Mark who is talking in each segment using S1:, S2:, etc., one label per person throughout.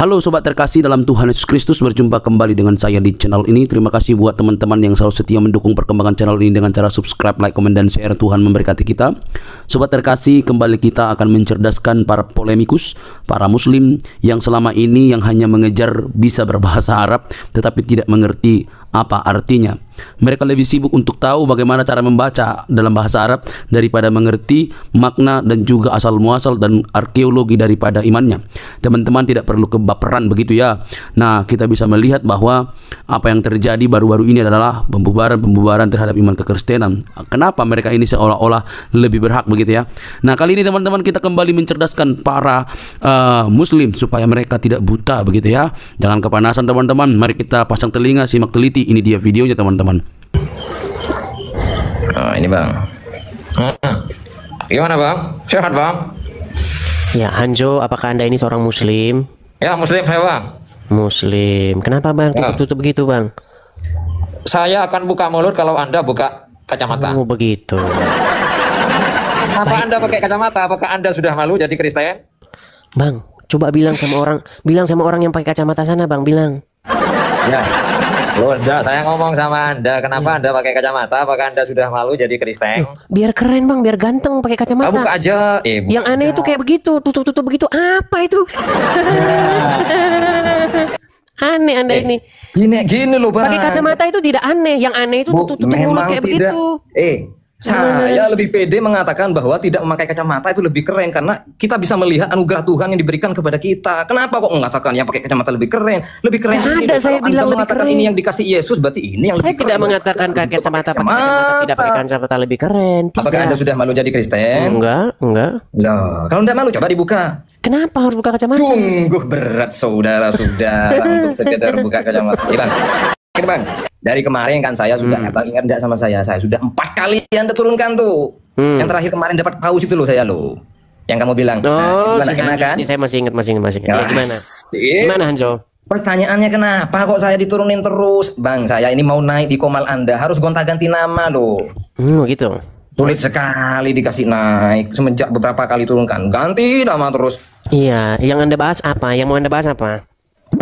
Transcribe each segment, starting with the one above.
S1: Halo sobat terkasih dalam Tuhan Yesus Kristus, berjumpa kembali dengan saya di channel ini. Terima kasih buat teman-teman yang selalu setia mendukung perkembangan channel ini dengan cara subscribe, like, komen, dan share. Tuhan memberkati kita. Sobat terkasih, kembali kita akan mencerdaskan para polemikus, para muslim yang selama ini yang hanya mengejar bisa berbahasa Arab tetapi tidak mengerti apa artinya. Mereka lebih sibuk untuk tahu bagaimana cara membaca dalam bahasa Arab daripada mengerti makna dan juga asal muasal dan arkeologi daripada imannya. Teman-teman tidak perlu kebaperan begitu ya. Nah, kita bisa melihat bahwa apa yang terjadi baru-baru ini adalah pembubaran terhadap iman kekristenan. Kenapa mereka ini seolah-olah lebih berhak begitu ya. Nah, kali ini teman-teman kita kembali mencerdaskan para muslim supaya mereka tidak buta begitu ya. Jangan kepanasan teman-teman. Mari kita pasang telinga, simak teliti. Ini dia videonya teman-teman.
S2: Nah, ini bang. Gimana bang? Sehat bang?
S3: Ya, Hanjo, apakah Anda ini seorang muslim?
S2: Ya, muslim saya bang.
S3: Muslim. Kenapa bang? Tutup-tutup begitu bang?
S2: Saya akan buka mulut kalau Anda buka kacamata.
S3: Oh begitu.
S2: Apa Anda pakai kacamata? Apakah Anda sudah malu jadi Kristen?
S3: Bang, coba bilang sama orang yang pakai kacamata sana bang, bilang.
S2: Ya. Loh, enggak, saya ngomong sama Anda, kenapa Anda pakai kacamata? Apakah Anda sudah malu jadi Kristen?
S3: Biar keren bang, biar ganteng pakai kacamata.
S2: Buka aja.
S3: Yang aneh itu kayak begitu, tutup-tutup begitu. Apa itu? Aneh Anda ini.
S2: Gini loh bang.
S3: Pakai kacamata itu tidak aneh, yang aneh itu tutup-tutup mulut kayak
S2: tidak.
S3: begitu.
S2: Saya lebih pede mengatakan bahwa tidak memakai kacamata itu lebih keren karena kita bisa melihat anugerah Tuhan yang diberikan kepada kita. Kenapa kok mengatakan yang pakai kacamata lebih keren? Lebih keren ini.
S3: Ada saya bilang lebih keren.
S2: Ini yang dikasih Yesus, berarti ini yang
S3: saya
S2: lebih
S3: tidak
S2: keren.
S3: mengatakan pakai kacamata tidak pakai kacamata lebih keren. Tidak.
S2: Apakah Anda sudah malu jadi Kristen?
S3: Enggak.
S2: Loh, kalau tidak malu coba dibuka.
S3: Kenapa harus buka kacamata?
S2: Sungguh berat saudara-saudara untuk sekedar buka kacamata. Ya, Bang. Bang, dari kemarin kan saya sudah Bang ingat enggak sama saya sudah 4 kali Anda turunkan tuh. Yang terakhir kemarin dapat paus itu loh saya loh. Yang kamu bilang.
S3: Oh,
S2: gimana kan?
S3: Saya masih ingat. Ya, gimana? Gimana Hanjo?
S2: Pertanyaannya kenapa kok saya diturunin terus? Bang, saya ini mau naik di komal Anda harus gonta-ganti nama loh.
S3: Gitu.
S2: Sulit sekali dikasih naik semenjak beberapa kali turunkan. Ganti nama terus.
S3: Iya, yang Anda bahas apa? Yang mau Anda bahas apa?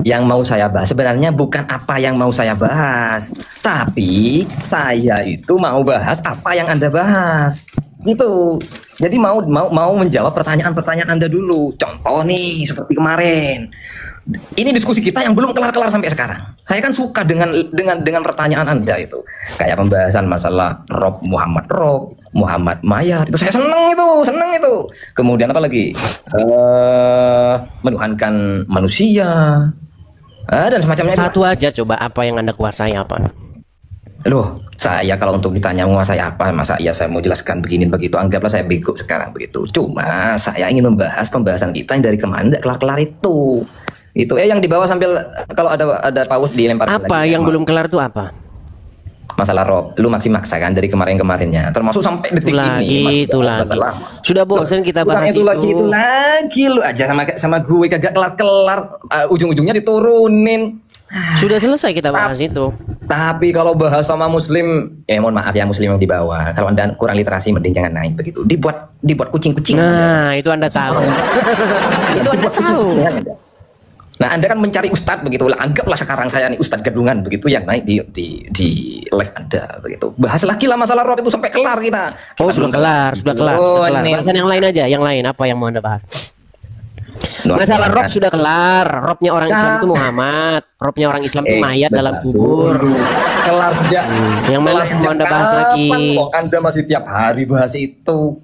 S2: Yang mau saya bahas sebenarnya bukan apa yang mau saya bahas, tapi saya itu mau bahas apa yang Anda bahas. Gitu. Jadi mau menjawab pertanyaan-pertanyaan Anda dulu. Contoh nih seperti kemarin. Ini diskusi kita yang belum kelar-kelar sampai sekarang. Saya kan suka dengan pertanyaan Anda itu. Kayak pembahasan masalah Rob, Muhammad Mayar. Itu saya seneng itu. Kemudian apa lagi? Menuhankan manusia. Dan semacamnya.
S3: Satu aja coba, apa yang Anda kuasai apa?
S2: Loh, saya kalau untuk ditanya menguasai apa, masa iya saya mau jelaskan begini begitu, anggaplah saya bego sekarang begitu. Cuma saya ingin membahas pembahasan kita yang dari kemarin tidak kelar-kelar itu. Itu yang dibawa sambil kalau ada paus dilempar.
S3: Apa
S2: lagi,
S3: yang belum kelar tuh apa?
S2: Masalah Rob, lu maksa kan dari kemarin-kemarinnya, termasuk sampai detik ini.
S3: Itu lagi. Sudah bosan kita bahas
S2: itu lagi lu aja sama gue kagak kelar-kelar, ujung-ujungnya diturunin.
S3: Sudah selesai kita bahas itu.
S2: Tapi kalau bahas sama muslim, mohon maaf ya muslim yang di bawah. Kalau Anda kurang literasi mending jangan naik begitu. Dibuat kucing-kucing.
S3: Nah, itu Anda tahu. Itu Anda tahu.
S2: Nah, Anda kan mencari ustadz begitu lah. Anggaplah sekarang saya nih ustadz gadungan begitu yang naik di live Anda begitu. Bahas lagi lah masalah rob itu sampai kelar kita.
S3: Oh, sudah kelar. Bahasan yang lain aja, yang lain apa yang mau Anda bahas? Masalah rob sudah kelar. Robnya orang Islam itu Muhammad. Robnya orang Islam itu mayat dalam kubur.
S2: Kelar sejak.
S3: Yang mana mau Anda bahas lagi?
S2: Anda masih tiap hari bahas itu.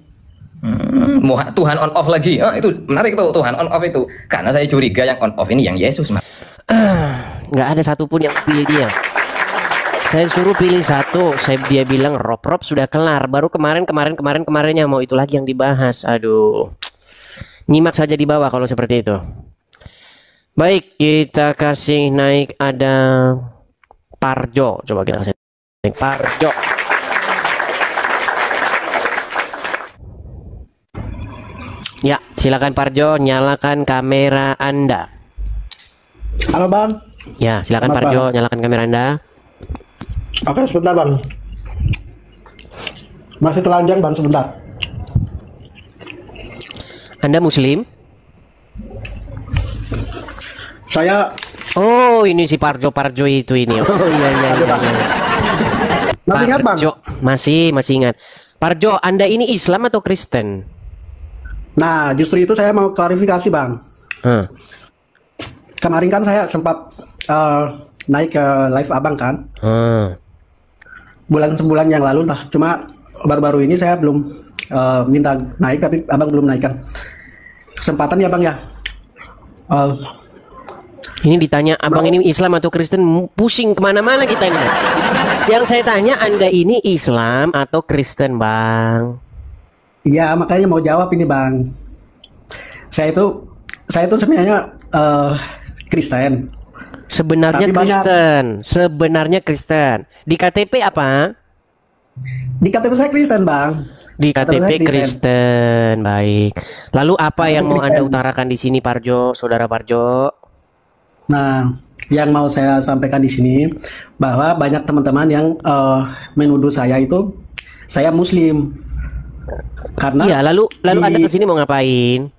S2: Tuhan on off lagi. Itu menarik tuh, Tuhan on off itu. Karena saya curiga yang on off ini yang Yesus.
S3: Nggak ada satupun yang pilih dia. Saya suruh pilih satu, dia bilang Rob sudah kelar. Baru kemarinnya mau itu lagi yang dibahas. Aduh. Nyimak saja di bawah kalau seperti itu. Baik, kita kasih naik ada Parjo. Coba kita kasih naik Parjo. Ya, silakan Parjo, nyalakan kamera Anda.
S4: Halo Bang.
S3: Ya, silakan
S4: Selamat,
S3: Parjo,
S4: Bang.
S3: nyalakan kamera Anda.
S4: Oke, sebentar Bang. Masih telanjang Bang, sebentar.
S3: Anda muslim?
S4: Saya
S3: Oh, ini si Parjo itu ini. Oh iya iya iya.
S4: masih ingat bang.
S3: Parjo, masih ingat. Parjo, Anda ini Islam atau Kristen?
S4: Nah, justru itu saya mau klarifikasi bang. Kemarin kan saya sempat naik ke live abang kan. Sebulan yang lalu lah. Cuma baru-baru ini saya belum minta naik, tapi abang belum naikkan. Kesempatan ya bang ya.
S3: Ini ditanya abang ini Islam atau Kristen, pusing kemana-mana kita ini. Yang saya tanya, Anda ini Islam atau Kristen bang?
S4: Iya, makanya mau jawab ini bang. Saya itu sebenarnya Kristen.
S3: Sebenarnya
S4: Tapi
S3: Kristen, sebenarnya Kristen. Di KTP apa?
S4: Di KTP saya Kristen bang.
S3: Di KTP Kristen, baik. Lalu apa yang mau Anda
S4: Kristen.
S3: utarakan di sini, Parjo, saudara Parjo?
S4: Nah, yang mau saya sampaikan di sini bahwa banyak teman-teman yang menuduh saya itu saya Muslim. Karena
S3: Iya, lalu Anda ke sini mau ngapain?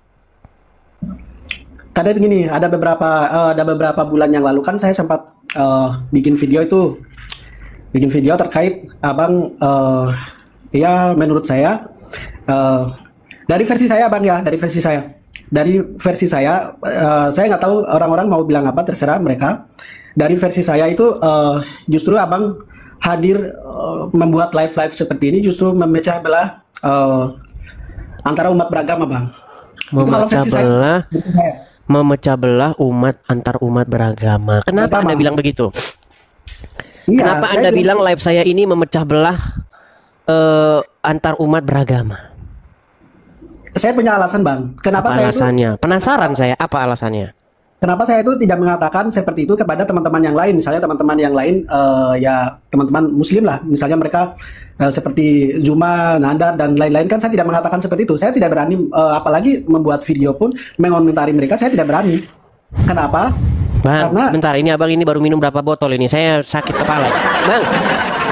S4: Karena begini, ada beberapa bulan yang lalu kan saya sempat bikin video terkait abang, ya menurut saya dari versi saya bang ya, dari versi saya nggak tahu orang-orang mau bilang apa, terserah mereka. Dari versi saya itu justru abang hadir membuat live seperti ini justru memecah belah antara umat beragama bang. Itu kalau versi saya.
S3: Memecah belah umat antar umat beragama. Kenapa Anda bilang begitu?
S4: Iya,
S3: Kenapa Anda bilang live saya ini memecah belah antar umat beragama?
S4: Saya punya alasan bang. Kenapa
S3: Apa
S4: saya
S3: alasannya? Penasaran saya. Apa alasannya?
S4: Kenapa saya itu tidak mengatakan seperti itu kepada teman-teman yang lain? Misalnya teman-teman yang lain, ya teman-teman Muslim lah. Misalnya mereka seperti Zuma, Nandar, dan lain-lain kan saya tidak mengatakan seperti itu. Saya tidak berani, apalagi membuat video pun mengomentari mereka, saya tidak berani. Kenapa?
S3: Bang,
S4: Karena
S3: bentar, ini abang ini baru minum berapa botol ini? Saya sakit kepala. Bang,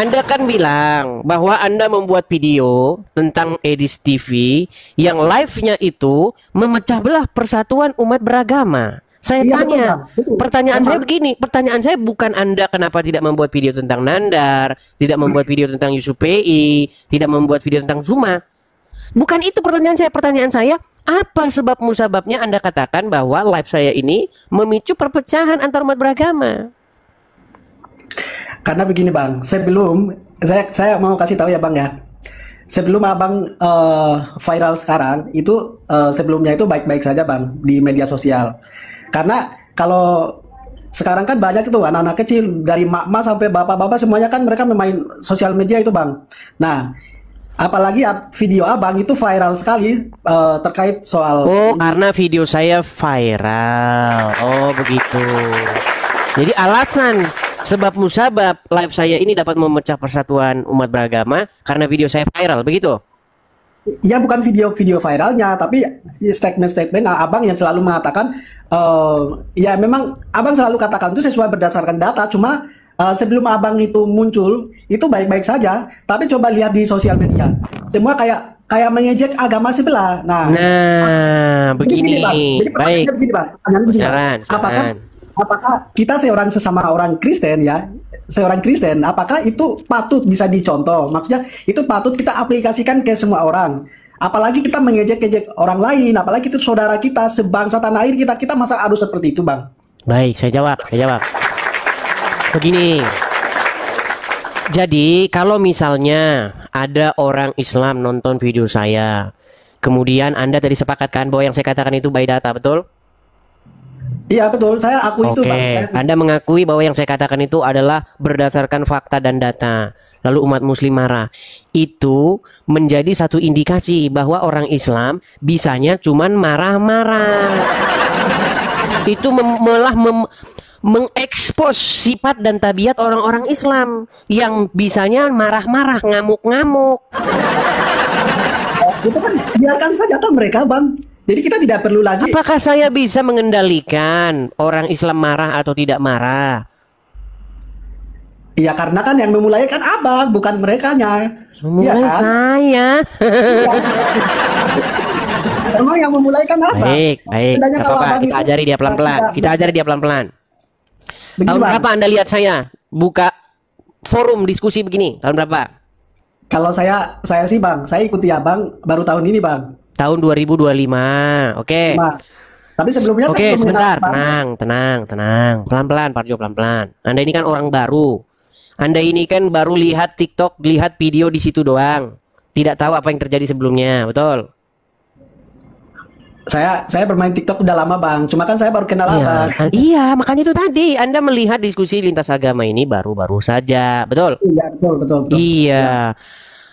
S3: Anda kan bilang bahwa Anda membuat video tentang Edis TV yang live-nya itu memecah belah persatuan umat beragama. Saya
S4: Iya,
S3: tanya,
S4: betul.
S3: pertanyaan
S4: Memang.
S3: saya begini, pertanyaan saya bukan Anda kenapa tidak membuat video tentang Nandar, tidak membuat video tentang Yusuf PI, tidak membuat video tentang Zuma. Bukan itu pertanyaan saya, apa sebab musababnya Anda katakan bahwa live saya ini memicu perpecahan antar umat beragama?
S4: Karena begini bang, saya mau kasih tahu ya bang ya. Sebelum abang viral sekarang itu sebelumnya itu baik-baik saja bang di media sosial. Karena kalau sekarang kan banyak itu anak-anak kecil dari mak-mak sampai bapak-bapak semuanya kan mereka memain sosial media itu bang. Nah, apalagi video abang itu viral sekali terkait soal.
S3: Oh, karena video saya viral. Oh, begitu. Jadi alasan sebab musabab live saya ini dapat memecah persatuan umat beragama karena video saya viral, begitu?
S4: Ya bukan video viralnya, tapi statement-statement abang yang selalu mengatakan, ya memang abang selalu katakan itu sesuai berdasarkan data. Cuma sebelum abang itu muncul itu baik-baik saja, tapi coba lihat di sosial media, semua kayak mengejek agama sebelah. Nah,
S3: Begini.
S4: Jadi
S3: Baik.
S4: begini, Bang. Pertanyaannya begini, Bang.
S3: Silakan.
S4: Apakah kita seorang sesama orang Kristen ya, seorang Kristen, apakah itu patut bisa dicontoh? Maksudnya itu patut kita aplikasikan ke semua orang. Apalagi kita mengejek-ejek orang lain, apalagi itu saudara kita, sebangsa tanah air kita masa harus seperti itu, Bang?
S3: Baik, saya jawab. Begini. Jadi, kalau misalnya ada orang Islam nonton video saya, kemudian Anda tadi sepakatkan bahwa yang saya katakan itu by data, betul?
S4: Iya betul, saya akui itu, Bang.
S3: Oke, Anda mengakui bahwa yang saya katakan itu adalah berdasarkan fakta dan data. Lalu umat muslim marah. Itu menjadi satu indikasi bahwa orang Islam bisanya cuman marah-marah. Itu malah mengekspos sifat dan tabiat orang-orang Islam yang bisanya marah-marah, ngamuk-ngamuk.
S4: Itu kan biarkan saja toh mereka, Bang. Jadi kita tidak perlu lagi.
S3: Apakah saya bisa mengendalikan orang Islam marah atau tidak marah?
S4: Iya, karena kan yang memulai kan abang, bukan merekanya.
S3: Memulai
S4: Iya kan?
S3: saya.
S4: Emang yang memulai kan apa?
S3: Baik, baik.
S4: Sebenarnya
S3: Gak
S4: kalau
S3: apa-apa,
S4: abang
S3: kita
S4: itu
S3: ajari dia pelan-pelan.
S4: tidak-
S3: Kita ajari dia pelan-pelan.
S4: Begini,
S3: Tahun
S4: Bang.
S3: berapa Anda lihat saya buka forum diskusi begini? Tahun berapa?
S4: Kalau saya sih Bang, saya ikuti Abang baru tahun ini Bang.
S3: Tahun 2025. Oke.
S4: Nah, tapi sebelumnya
S3: Oke,
S4: saya belum
S3: sebentar.
S4: kenal Abang.
S3: Tenang. Pelan-pelan, Parjo, pelan-pelan. Anda ini kan orang baru. Anda ini kan baru lihat TikTok, lihat video di situ doang. Tidak tahu apa yang terjadi sebelumnya, betul?
S4: Saya bermain TikTok udah lama Bang, cuma kan saya baru kenal Abang.
S3: Iya, makanya itu tadi Anda melihat diskusi lintas agama ini baru-baru saja, betul?
S4: Iya, betul.
S3: Iya.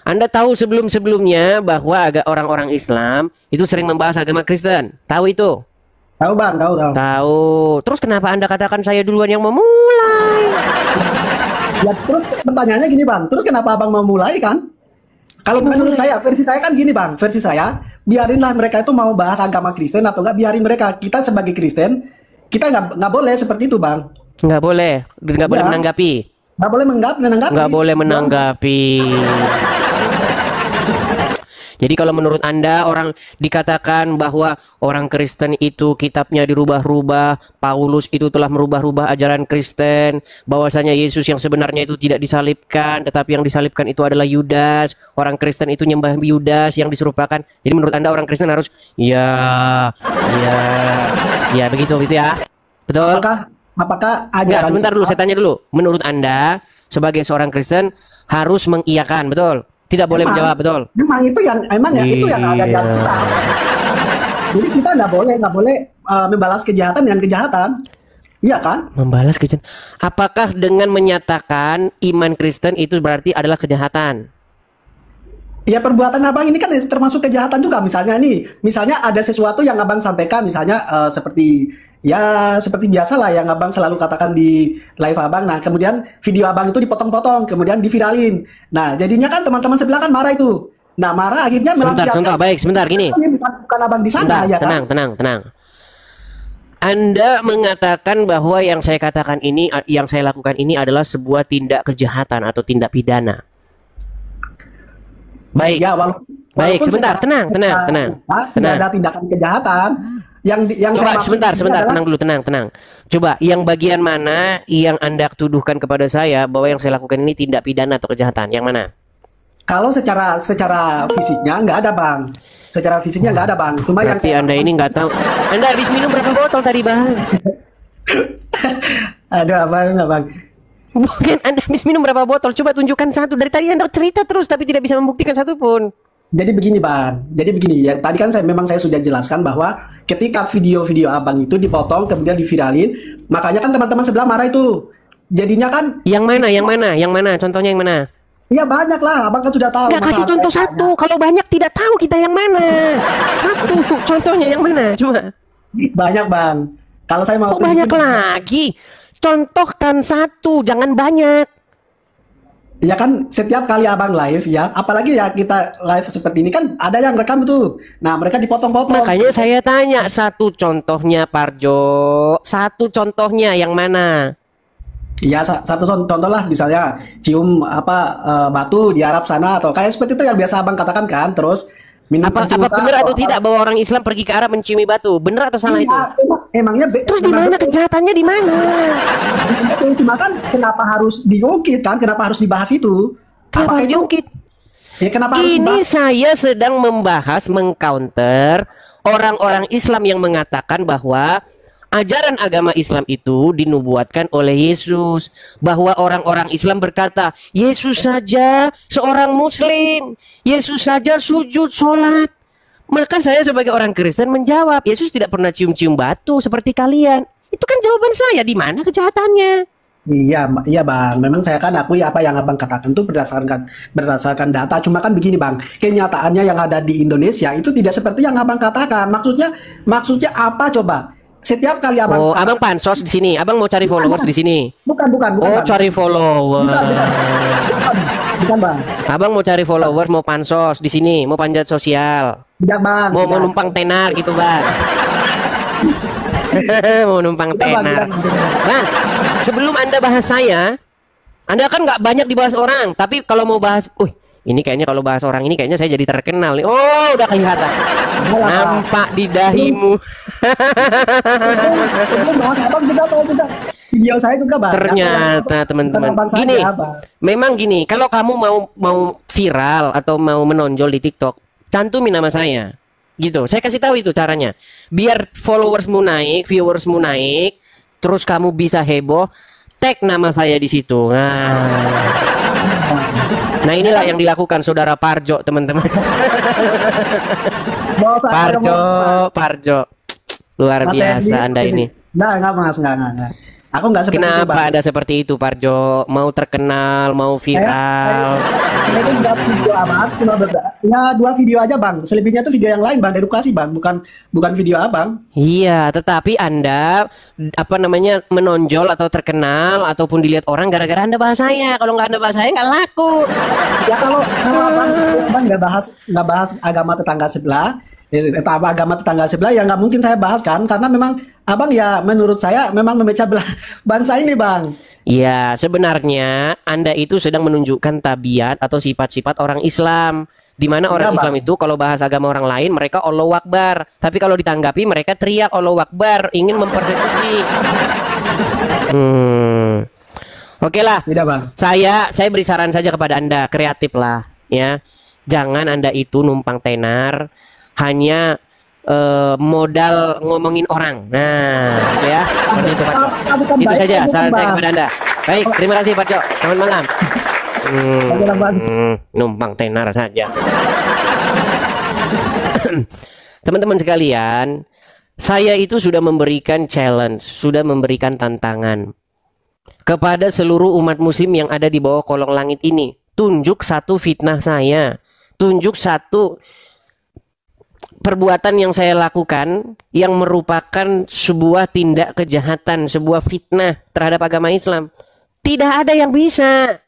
S3: Anda tahu sebelum-sebelumnya bahwa orang-orang Islam itu sering membahas agama Kristen. Tahu itu?
S4: Tahu Bang, tahu.
S3: Tahu. Terus kenapa Anda katakan saya duluan yang memulai?
S4: Ya terus pertanyaannya gini Bang, terus kenapa Abang mau mulai kan? Kalau menurut saya, versi saya kan gini Bang, versi saya, biarinlah mereka itu mau bahas agama Kristen atau enggak, biarin mereka. Kita sebagai Kristen, kita nggak boleh seperti itu Bang.
S3: Nggak boleh
S4: Ya.
S3: menanggapi.
S4: Nggak boleh menanggapi.
S3: Nggak boleh menanggapi. Jadi kalau menurut Anda orang dikatakan bahwa orang Kristen itu kitabnya dirubah-rubah, Paulus itu telah merubah-rubah ajaran Kristen, bahwasanya Yesus yang sebenarnya itu tidak disalibkan, tetapi yang disalibkan itu adalah Yudas, orang Kristen itu nyembah Yudas yang diserupakan. Jadi menurut Anda orang Kristen harus ya begitu ya. Betul?
S4: Apakah
S3: Enggak,
S4: ajaran
S3: sebentar dulu, saya tanya dulu. Menurut Anda sebagai seorang Kristen harus mengiyakan, betul? Tidak boleh menjawab, betul?
S4: Memang itu yang itu yang ada di Alkitab. Jadi kita nggak boleh membalas kejahatan dengan kejahatan. Iya kan?
S3: Membalas kejahatan. Apakah dengan menyatakan iman Kristen itu berarti adalah kejahatan?
S4: Ya perbuatan abang ini kan termasuk kejahatan juga. Misalnya ada sesuatu yang abang sampaikan, misalnya seperti biasa lah yang abang selalu katakan di live abang. Nah kemudian video abang itu dipotong-potong, kemudian diviralin. Nah jadinya kan teman-teman sebelah kan marah itu. Nah marah akhirnya
S3: Sebentar, gini.
S4: Bukan abang di sana ya kan?
S3: Tenang. Anda mengatakan bahwa yang saya katakan ini, yang saya lakukan ini adalah sebuah tindak kejahatan atau tindak pidana. Baik.
S4: Ya,
S3: Baik, sebentar, tenang.
S4: Tidak ada tindakan kejahatan. Yang
S3: Coba
S4: saya maksud
S3: sebentar,
S4: adalah-
S3: tenang. Coba, yang bagian mana yang Anda tuduhkan kepada saya bahwa yang saya lakukan ini tindak pidana atau kejahatan? Yang mana?
S4: Kalau secara fisiknya nggak ada bang. Secara fisiknya nggak ada bang. Cuma yang
S3: Berarti Anda ini nggak tahu. Anda habis minum berapa botol tadi, Bang?
S4: Aduh abang.
S3: Bukan, Anda habis minum berapa botol? Coba tunjukkan satu. Dari tadi Anda cerita terus tapi tidak bisa membuktikan satu pun.
S4: Jadi begini bang. Ya. Tadi kan saya sudah jelaskan bahwa ketika video-video abang itu dipotong kemudian diviralin, makanya kan teman-teman sebelah marah itu. Jadinya kan.
S3: Yang mana? Contohnya yang mana?
S4: Iya banyak lah. Abang kan sudah tahu.
S3: Nggak kasih contoh satu. Kalau banyak tidak tahu kita yang mana. Satu. Contohnya yang mana? Cuma.
S4: Banyak bang. Kalau saya mau.
S3: Kok banyak lagi? Contohkan satu, jangan banyak.
S4: Ya kan setiap kali abang live ya, apalagi ya kita live seperti ini kan ada yang rekam tuh. Nah mereka dipotong-potong.
S3: Makanya saya tanya satu contohnya, Parjo. Satu contohnya yang mana?
S4: Iya satu contoh lah, misalnya cium batu di Arab sana atau kayak seperti itu yang biasa abang katakan kan. Terus minum
S3: Apa benar atau tidak bahwa orang Islam pergi ke Arab menciumi batu? Benar atau salah itu?
S4: Emangnya
S3: Terus di mana kejahatannya, di mana?
S4: Cuma kan kenapa harus diungkit kan? Kenapa harus dibahas itu?
S3: Kenapa diungkit?
S4: Ya kenapa harus
S3: Ini
S4: dibahas?
S3: saya sedang membahas mengcounter orang-orang Islam yang mengatakan bahwa ajaran agama Islam itu dinubuatkan oleh Yesus, bahwa orang-orang Islam berkata, Yesus saja seorang Muslim, Yesus saja sujud sholat. Maka saya sebagai orang Kristen menjawab, Yesus tidak pernah cium-cium batu seperti kalian. Itu kan jawaban saya. Di mana kejahatannya?
S4: Iya bang. Memang saya kan akui apa yang abang katakan itu berdasarkan data. Cuma kan begini bang, kenyataannya yang ada di Indonesia itu tidak seperti yang abang katakan. Maksudnya apa coba? Setiap kali abang.
S3: Oh, abang pansos di sini. Abang mau cari followers di sini.
S4: Bukan.
S3: Oh,
S4: Bang.
S3: cari followers.
S4: Bukan bang.
S3: Abang mau cari followers, mau pansos di sini, mau panjat sosial.
S4: Tidak bang.
S3: Mau
S4: tidak.
S3: numpang tenar gitu, Bang. Mau numpang
S4: Tidak, Bang,
S3: tenar.
S4: tidak.
S3: Bang, sebelum Anda bahas saya, Anda kan nggak banyak dibahas orang, tapi kalau mau bahas, Ini kayaknya kalau bahas orang ini kayaknya saya jadi terkenal nih. Oh, udah kelihatan. Nampak di dahimu.
S4: Sebelum bahas abang juga saya juga video saya juga banyak.
S3: Ternyata teman-teman.
S4: Bukan abang saja,
S3: Gini,
S4: Bang.
S3: memang gini, kalau kamu mau viral atau mau menonjol di TikTok, cantumin nama saya. Gitu. Saya kasih tahu itu caranya. Biar followersmu naik, viewersmu naik, terus kamu bisa heboh, tag nama saya di situ. Nah, inilah yang dilakukan saudara Parjo, teman-teman.
S4: Mau saya
S3: Parjo. Luar
S4: Mas
S3: biasa
S4: Hendy,
S3: Anda ini.
S4: Enggak, Mas, enggak. Aku enggak seperti itu,
S3: Kenapa
S4: Bang.
S3: Anda seperti itu, Parjo? Mau terkenal, mau viral?
S4: Saya itu buat video abang, cuma ya 2 video aja, Bang. Selebihnya tuh video yang lain, Bang, edukasi, Bang, bukan video abang.
S3: Iya, tetapi Anda menonjol atau terkenal ataupun dilihat orang gara-gara Anda bahas saya. Kalau nggak Anda bahas saya nggak laku.
S4: Ya kalau abang nggak bahas agama tetangga sebelah, agama tetangga sebelah ya nggak mungkin saya bahas kan, karena memang abang ya menurut saya memang memecah belah bangsa ini, Bang.
S3: Iya, sebenarnya Anda itu sedang menunjukkan tabiat atau sifat-sifat orang Islam. Di mana orang
S4: Enggak,
S3: Islam itu kalau bahas agama orang lain mereka Allahu Akbar, tapi kalau ditanggapi mereka teriak Allahu Akbar, ingin mempersekusi. Oke lah.
S4: Tidak, Bang.
S3: Saya beri saran saja kepada Anda, kreatif lah ya. Jangan Anda itu numpang tenar hanya modal ngomongin orang. Nah, gitu ya. Seperti itu, Pak Jo.
S4: Bukan
S3: Itu
S4: baik,
S3: saja
S4: saya bukan,
S3: saran saya
S4: Bang.
S3: kepada Anda. Baik, terima kasih Pak Jo. Selamat malam. Numpang tenar saja. Teman-teman sekalian, saya itu sudah memberikan challenge, sudah memberikan tantangan kepada seluruh umat muslim yang ada di bawah kolong langit ini. Tunjuk satu fitnah saya, tunjuk satu perbuatan yang saya lakukan yang merupakan sebuah tindak kejahatan, sebuah fitnah terhadap agama Islam. Tidak ada yang bisa.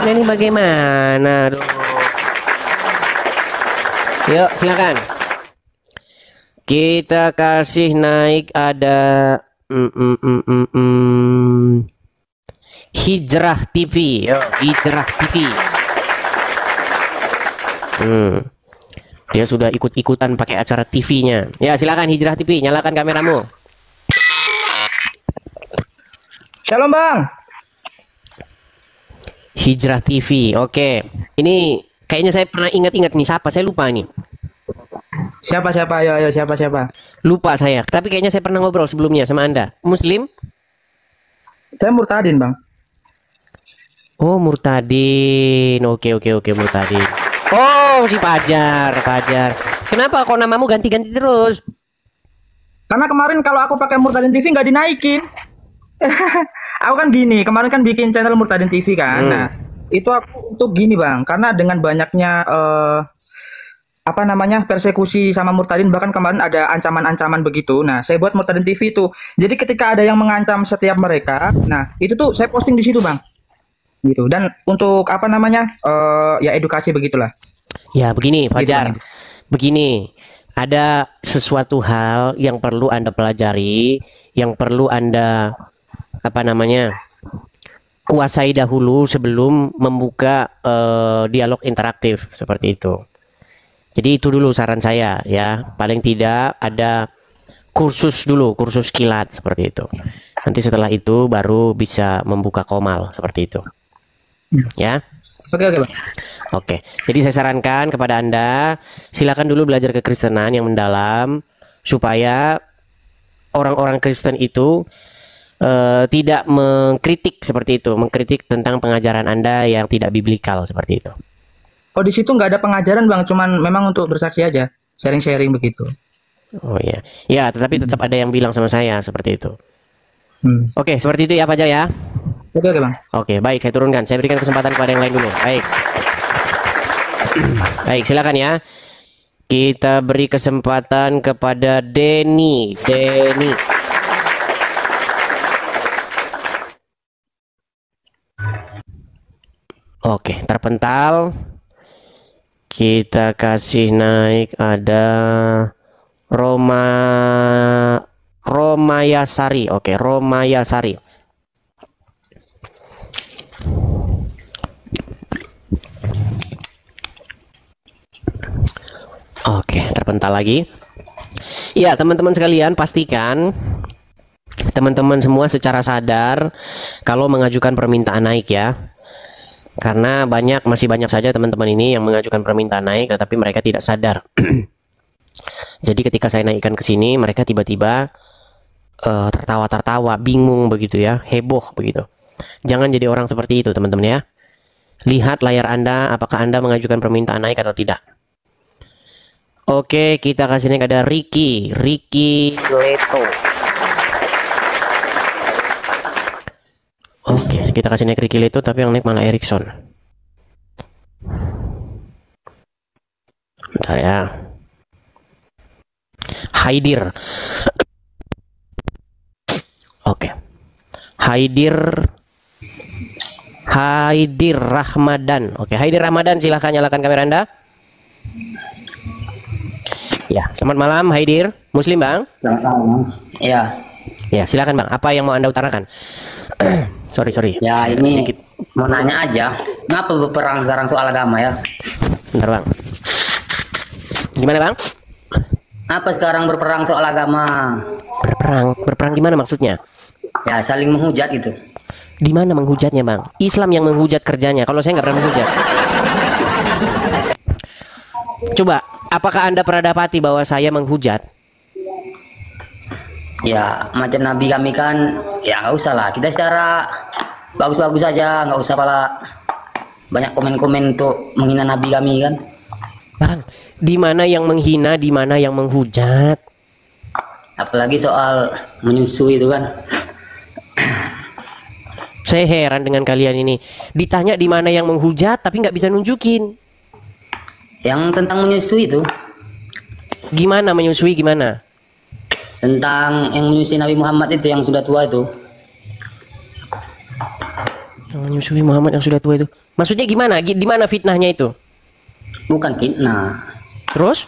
S3: Nah, ini bagaimana? Aduh. Yuk, silakan. Kita kasih naik ada Hijrah TV. Yuk, Hijrah TV. Dia sudah ikut-ikutan pakai acara TV-nya. Ya, silakan Hijrah TV, nyalakan kameramu.
S5: Shalom Bang.
S3: Hijrah TV. Oke. Ini kayaknya saya pernah ingat-ingat nih, siapa? Saya lupa nih.
S5: Siapa? Ayo siapa?
S3: Lupa saya. Tapi kayaknya saya pernah ngobrol sebelumnya sama Anda. Muslim?
S5: Saya Murtadin Bang.
S3: Oh, Murtadin. Oke, Murtadin. Oh, si Fajar. Kenapa kok namamu ganti-ganti terus?
S5: Karena kemarin kalau aku pakai Murtadin TV nggak dinaikin. Aku kan gini, kemarin kan bikin channel Murtadin TV kan. Nah, itu aku untuk gini Bang, karena dengan banyaknya persekusi sama Murtadin, bahkan kemarin ada ancaman-ancaman begitu. Nah, saya buat Murtadin TV itu. Jadi ketika ada yang mengancam setiap mereka, nah itu tuh saya posting di situ Bang. Gitu. Dan untuk ya edukasi begitulah.
S3: Ya, begini Fajar.
S5: Gitu,
S3: Begini, ada sesuatu hal yang perlu Anda pelajari, yang perlu Anda kuasai dahulu sebelum membuka dialog interaktif seperti itu. Jadi itu dulu saran saya ya. Paling tidak ada kursus dulu, kursus kilat seperti itu. Nanti setelah itu baru bisa membuka komal seperti itu. Ya.
S5: Oke Bang.
S3: Oke. Jadi saya sarankan kepada Anda, silakan dulu belajar kekristenan yang mendalam supaya orang-orang Kristen itu tidak mengkritik seperti itu, mengkritik tentang pengajaran Anda yang tidak biblikal seperti itu.
S5: Oh, di situ nggak ada pengajaran Bang, cuman memang untuk bersaksi aja, sharing-sharing begitu.
S3: Oh iya. Ya, tetapi tetap ada yang bilang sama saya seperti itu. Oke, seperti itu ya Fajar ya.
S5: Oke Bang.
S3: Oke, baik, saya turunkan. Saya berikan kesempatan kepada yang lain dulu. Baik. Baik, silakan ya. Kita beri kesempatan kepada Denny. Oke, terpental. Kita kasih naik ada Romayasari. Oke, Romayasari. Oke, terpental lagi. Ya, teman-teman sekalian, pastikan teman-teman semua secara sadar kalau mengajukan permintaan naik ya. Karena masih banyak saja teman-teman ini yang mengajukan permintaan naik tetapi mereka tidak sadar. Jadi ketika saya naikkan ke sini, mereka tiba-tiba tertawa-tertawa, bingung begitu ya, heboh begitu. Jangan jadi orang seperti itu, teman-teman ya. Lihat layar Anda, apakah Anda mengajukan permintaan naik atau tidak. Oke, kita kasih naik ada Ricky Leto. Oke, kita kasih naik Ricky Leto, tapi yang naik malah Erikson. Bentar ya. Haidir. Oke. Haidir Rahmadan. Oke, Haidir Rahmadan, silahkan nyalakan kamera Anda. Ya, selamat malam Haidir. Muslim, Bang?
S2: Selamat malam. Ya.
S3: Ya, silakan Bang. Apa yang mau Anda utarakan? sorry.
S2: Ya, ini
S3: sedikit.
S2: mau nanya aja. Kenapa berperang sekarang soal agama ya?
S3: Bentar, Bang. Gimana, Bang?
S2: Apa sekarang berperang soal agama?
S3: Berperang gimana maksudnya?
S2: Ya, saling menghujat gitu.
S3: Di mana menghujatnya, Bang? Islam yang menghujat kerjanya. Kalau saya nggak pernah menghujat. Coba, apakah Anda pernah dapati bahwa saya menghujat?
S2: Ya, macam Nabi kami kan, ya nggak usah lah. Kita secara bagus-bagus saja, nggak usah pala banyak komen-komen untuk menghina Nabi kami kan.
S3: Bang, di mana yang menghina, di mana yang menghujat?
S2: Apalagi soal menyusui itu kan.
S3: Saya heran dengan kalian ini. Ditanya di mana yang menghujat, tapi nggak bisa nunjukin.
S2: Yang tentang menyusui itu.
S3: Gimana menyusui, gimana?
S2: Tentang yang menyusui Nabi Muhammad itu yang sudah tua itu.
S3: Yang menyusui Muhammad yang sudah tua itu. Maksudnya gimana? Di mana fitnahnya itu?
S2: Bukan fitnah.
S3: Terus?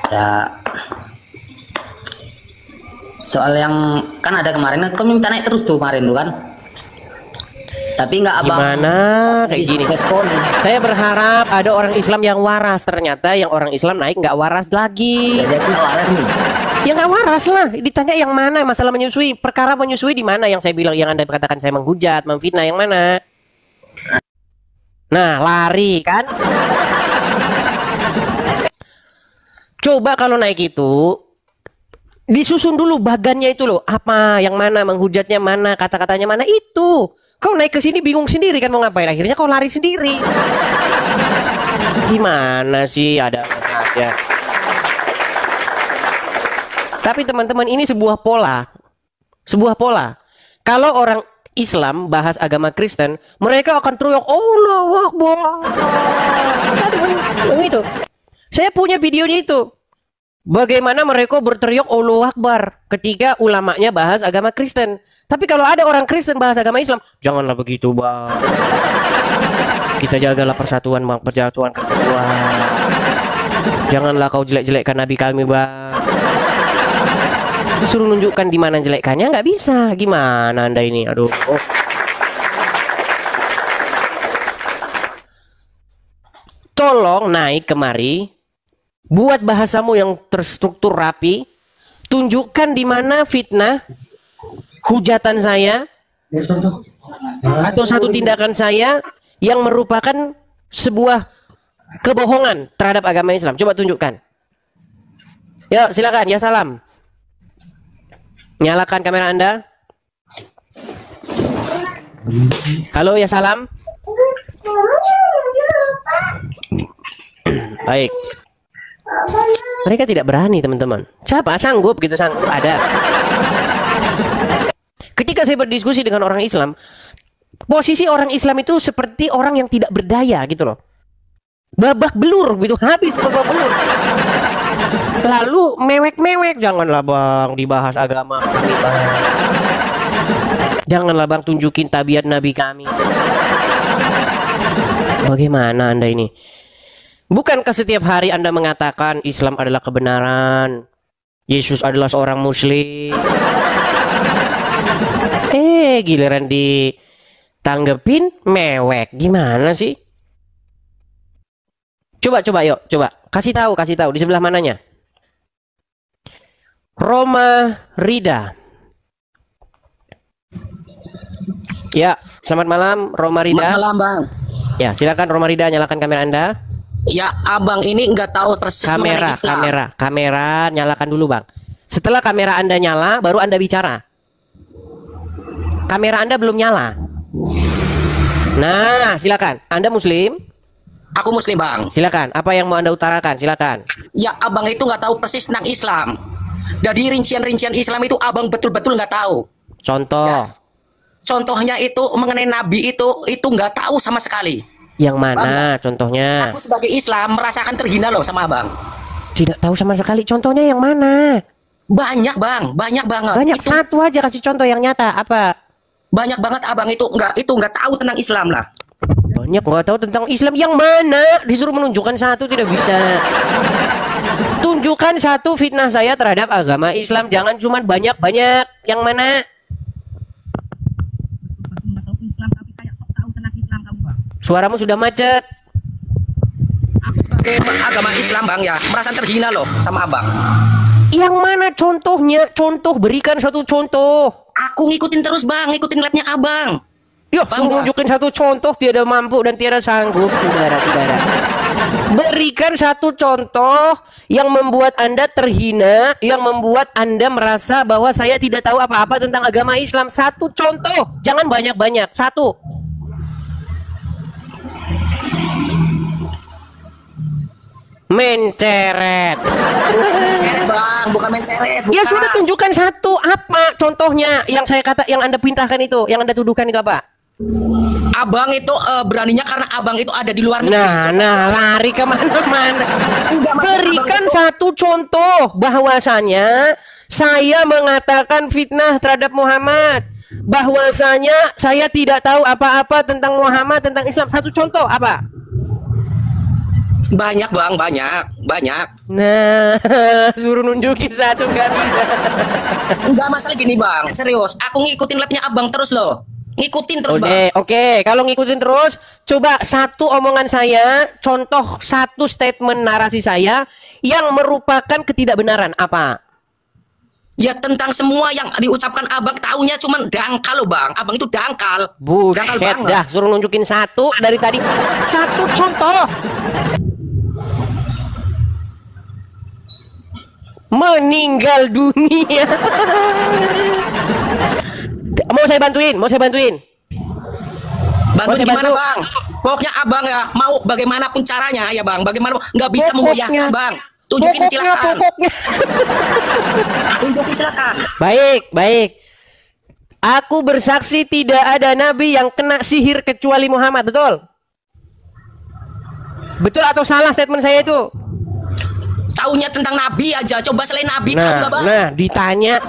S2: Ya, soal yang kan ada kemarin kan minta naik terus tuh kemarin tuh kan. Tapi nggak abang.
S3: Gimana kayak gini? Saya berharap ada orang Islam yang waras. Ternyata yang orang Islam naik nggak waras lagi.
S2: Ya, jadi waras nih.
S3: Ya nggak waras lah. Ditanya yang mana masalah menyusui? Perkara menyusui di mana yang saya bilang, yang Anda katakan saya menghujat, memfitnah, yang mana? Nah, lari kan? Coba kalau naik itu disusun dulu bagannya itu loh. Apa, yang mana, menghujatnya mana, kata-katanya mana, itu. Kau naik ke sini bingung sendiri kan mau ngapain? Akhirnya kau lari sendiri. Gimana sih, ada apa saja. Tapi teman-teman, ini sebuah pola. Sebuah pola. Kalau orang Islam bahas agama Kristen, mereka akan teriak Allahu Akbar. Itu. Saya punya videonya itu. Bagaimana mereka berteriak Allahu Akbar ketika ulamanya bahas agama Kristen. Tapi kalau ada orang Kristen bahas agama Islam, janganlah begitu, Bang. Kita jagalah persatuan, Bang, persatuan kesatuan. Janganlah kau jelek-jelekkan Nabi kami, Bang. Suruh nunjukkan di mana jelekkannya, nggak bisa. Gimana Anda ini? Aduh. Tolong naik kemari. Buat bahasamu yang terstruktur rapi. Tunjukkan di mana fitnah, hujatan saya, atau satu tindakan saya yang merupakan sebuah kebohongan terhadap agama Islam. Coba tunjukkan. Ya, silakan. Ya, salam. Nyalakan kamera Anda. Halo, ya salam. Baik. Mereka tidak berani, teman-teman. Siapa sanggup gitu, sanggup ada. Ketika saya berdiskusi dengan orang Islam, posisi orang Islam itu seperti orang yang tidak berdaya gitu loh. Babak belur gitu, habis babak belur. Lalu mewek-mewek, janganlah Bang dibahas agama kami, Bang. Janganlah Bang tunjukin tabiat Nabi kami. Bagaimana Anda ini? Bukankah setiap hari Anda mengatakan Islam adalah kebenaran, Yesus adalah seorang muslim? Giliran ditanggepin mewek. Gimana sih? Coba yuk, coba. Kasih tahu di sebelah mananya? Roma Rida. Ya, selamat malam Roma Rida.
S6: Malam Bang.
S3: Ya, silakan Roma Rida, nyalakan kamera Anda.
S6: Ya abang ini nggak tahu persis mengenai Islam.
S3: Kamera, nyalakan dulu Bang. Setelah kamera Anda nyala, baru Anda bicara. Kamera Anda belum nyala. Nah, silakan. Anda Muslim?
S6: Aku Muslim Bang.
S3: Silakan. Apa yang mau Anda utarakan? Silakan.
S6: Ya abang itu nggak tahu persis tentang Islam. Dari rincian-rincian Islam itu abang betul-betul nggak tahu.
S3: Contoh.
S6: Ya. Contohnya itu mengenai Nabi itu nggak tahu sama sekali.
S3: Yang mana
S6: Bang,
S3: contohnya?
S6: Aku sebagai Islam merasakan terhina loh sama abang.
S3: Tidak tahu sama sekali. Contohnya yang mana?
S6: Banyak Bang, banyak banget.
S3: Banyak,
S6: itu,
S3: satu aja kasih contoh yang nyata. Apa?
S6: banyak banget abang itu nggak tahu tentang Islam lah.
S3: Banyak nggak tahu tentang Islam. Yang mana? Disuruh menunjukkan satu tidak bisa. Tunjukkan satu fitnah saya terhadap agama Islam. Jangan cuman banyak-banyak. Yang mana? Suaramu sudah macet.
S6: Agama Islam Bang ya, merasa terhina loh sama abang.
S3: Yang mana contohnya? Contoh, berikan satu contoh.
S6: Aku ngikutin terus Bang, ngikutin labnya abang.
S3: Yuk, tunjukin satu contoh. Tiada mampu dan tiada sanggup, saudara-saudara. Berikan satu contoh yang membuat Anda terhina, yang membuat Anda merasa bahwa saya tidak tahu apa-apa tentang agama Islam. Satu contoh, jangan banyak-banyak. Satu. Menceret.
S6: Bukan menceret Bang, bukan menceret. Bukan.
S3: Ya sudah, tunjukkan satu. Apa contohnya yang saya kata, yang Anda perintahkan itu, yang Anda tuduhkan itu apa?
S6: Abang itu beraninya karena abang itu ada di luar negeri.
S3: Nah, lari kemana-mana.
S6: Enggak, maksud
S3: Berikan
S6: abang itu-
S3: satu contoh bahwasanya saya mengatakan fitnah terhadap Muhammad, bahwasanya saya tidak tahu apa-apa tentang Muhammad, tentang Islam. Satu contoh apa?
S6: Banyak Bang, banyak.
S3: Nah, suruh nunjukin satu nggak bisa.
S6: Enggak, masalah gini Bang, serius. Aku ngikutin labnya abang terus loh. Ngikutin terus Bang.
S3: Oke. Kalau ngikutin terus, coba satu omongan saya, contoh satu statement narasi saya yang merupakan ketidakbenaran. Apa?
S6: Ya tentang semua yang diucapkan abang taunya cuman dangkal loh Bang. Abang itu dangkal. Dangkal
S3: Buset
S6: banget.
S3: dah, suruh nunjukin satu dari tadi. Satu contoh. Meninggal dunia. Mau saya bantuin?
S6: Bantu
S3: Mau saya
S6: gimana
S3: bantu?
S6: Bang? Pokoknya abang ya mau bagaimanapun caranya ya Bang. Bagaimana nggak bisa mengoyahkan Bang. Tunjukin silakan.
S3: Pokoknya.
S6: Tunjukin silakan.
S3: Baik. Aku bersaksi tidak ada nabi yang kena sihir kecuali Muhammad, betul? Betul atau salah statement saya itu?
S6: Taunya tentang nabi aja. Coba selain nabi tahu nggak Bang?
S3: Nah, ditanya.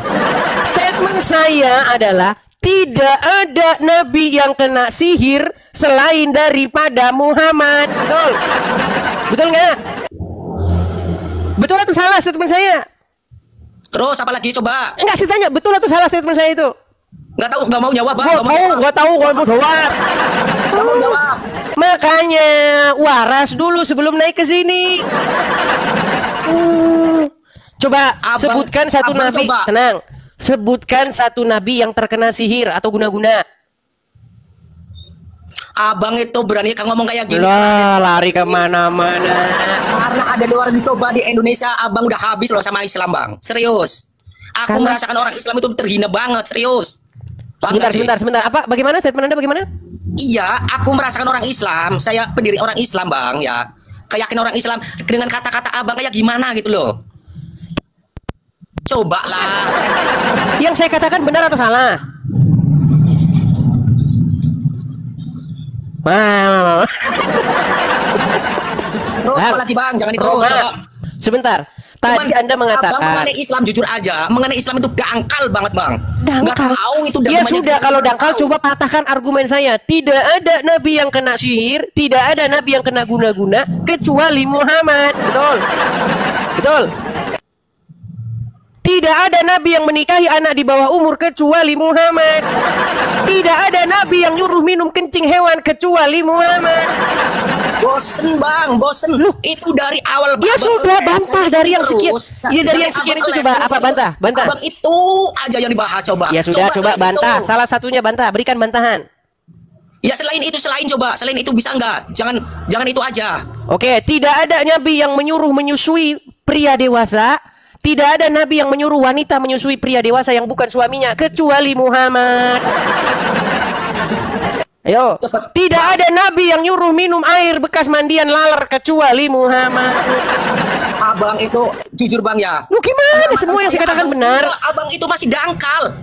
S3: Statement saya adalah tidak ada nabi yang kena sihir selain daripada Muhammad. Betul? Betul nggak? Betul atau salah statement saya?
S6: Terus apa lagi coba?
S3: Enggak, sih tanya betul atau salah statement saya itu?
S6: Nggak tahu, nggak mau jawab Bang.
S3: Gua tahu kalau mau jawab.
S6: Nggak mau jawab.
S3: Makanya waras dulu sebelum naik ke sini. Coba sebutkan satu
S6: abang
S3: nabi.
S6: coba.
S3: Tenang. Sebutkan satu nabi yang terkena sihir atau guna-guna.
S6: Abang itu berani kan ngomong kayak gini.
S3: Lah, lari kemana-mana.
S6: Karena ada luar dicoba di Indonesia, abang udah habis loh sama Islam Bang. Serius. Aku
S3: Karena-
S6: merasakan orang Islam itu terhina banget, serius. Bang, nggak sih?
S3: Sebentar. Apa? Bagaimana statement Anda bagaimana?
S6: Iya, aku merasakan orang Islam. Saya pendiri orang Islam Bang ya. Keyakinan orang Islam dengan kata-kata abang kayak gimana gitu loh. Coba lah.
S3: Yang saya katakan benar atau salah? Nah,
S6: Terus
S3: Bang.
S6: apa lagi Bang? Jangan itu.
S3: Roma.
S6: Coba.
S3: Sebentar. Tadi
S6: Cuman
S3: Anda
S6: abang
S3: mengatakan
S6: mengenai Islam jujur aja, mengenai Islam itu dangkal banget Bang. Nggak
S3: dangkal.
S6: tahu itu
S3: Ya
S6: dagangnya
S3: sudah,
S6: gimana,
S3: kalau
S6: nggak
S3: dangkal
S6: tahu.
S3: coba patahkan argumen saya. Tidak ada nabi yang kena sihir, tidak ada nabi yang kena guna-guna kecuali Muhammad. Betul? Betul? Tidak ada nabi yang menikahi anak di bawah umur kecuali Muhammad. Tidak ada nabi yang nyuruh minum kencing hewan kecuali Muhammad.
S6: Bosen bang, bosen. Itu dari awal.
S3: Ya sudah, bantah dari yang sekian. Ya dari yang sekian itu coba apa bantah? Bantah.
S6: Abang itu aja yang dibahas coba.
S3: Ya sudah, coba bantah.
S6: Itu.
S3: Salah satunya bantah. Berikan bantahan.
S6: Ya selain coba. Selain itu bisa enggak? Jangan itu aja.
S3: Oke, tidak ada nabi yang menyuruh menyusui pria dewasa. Tidak ada nabi yang menyuruh wanita menyusui pria dewasa yang bukan suaminya kecuali Muhammad. Ayo, tidak ada nabi yang nyuruh minum air bekas mandian laler kecuali Muhammad.
S6: Abang itu jujur bang ya.
S3: Lu gimana? Semua yang saya katakan benar.
S6: Abang itu masih dangkal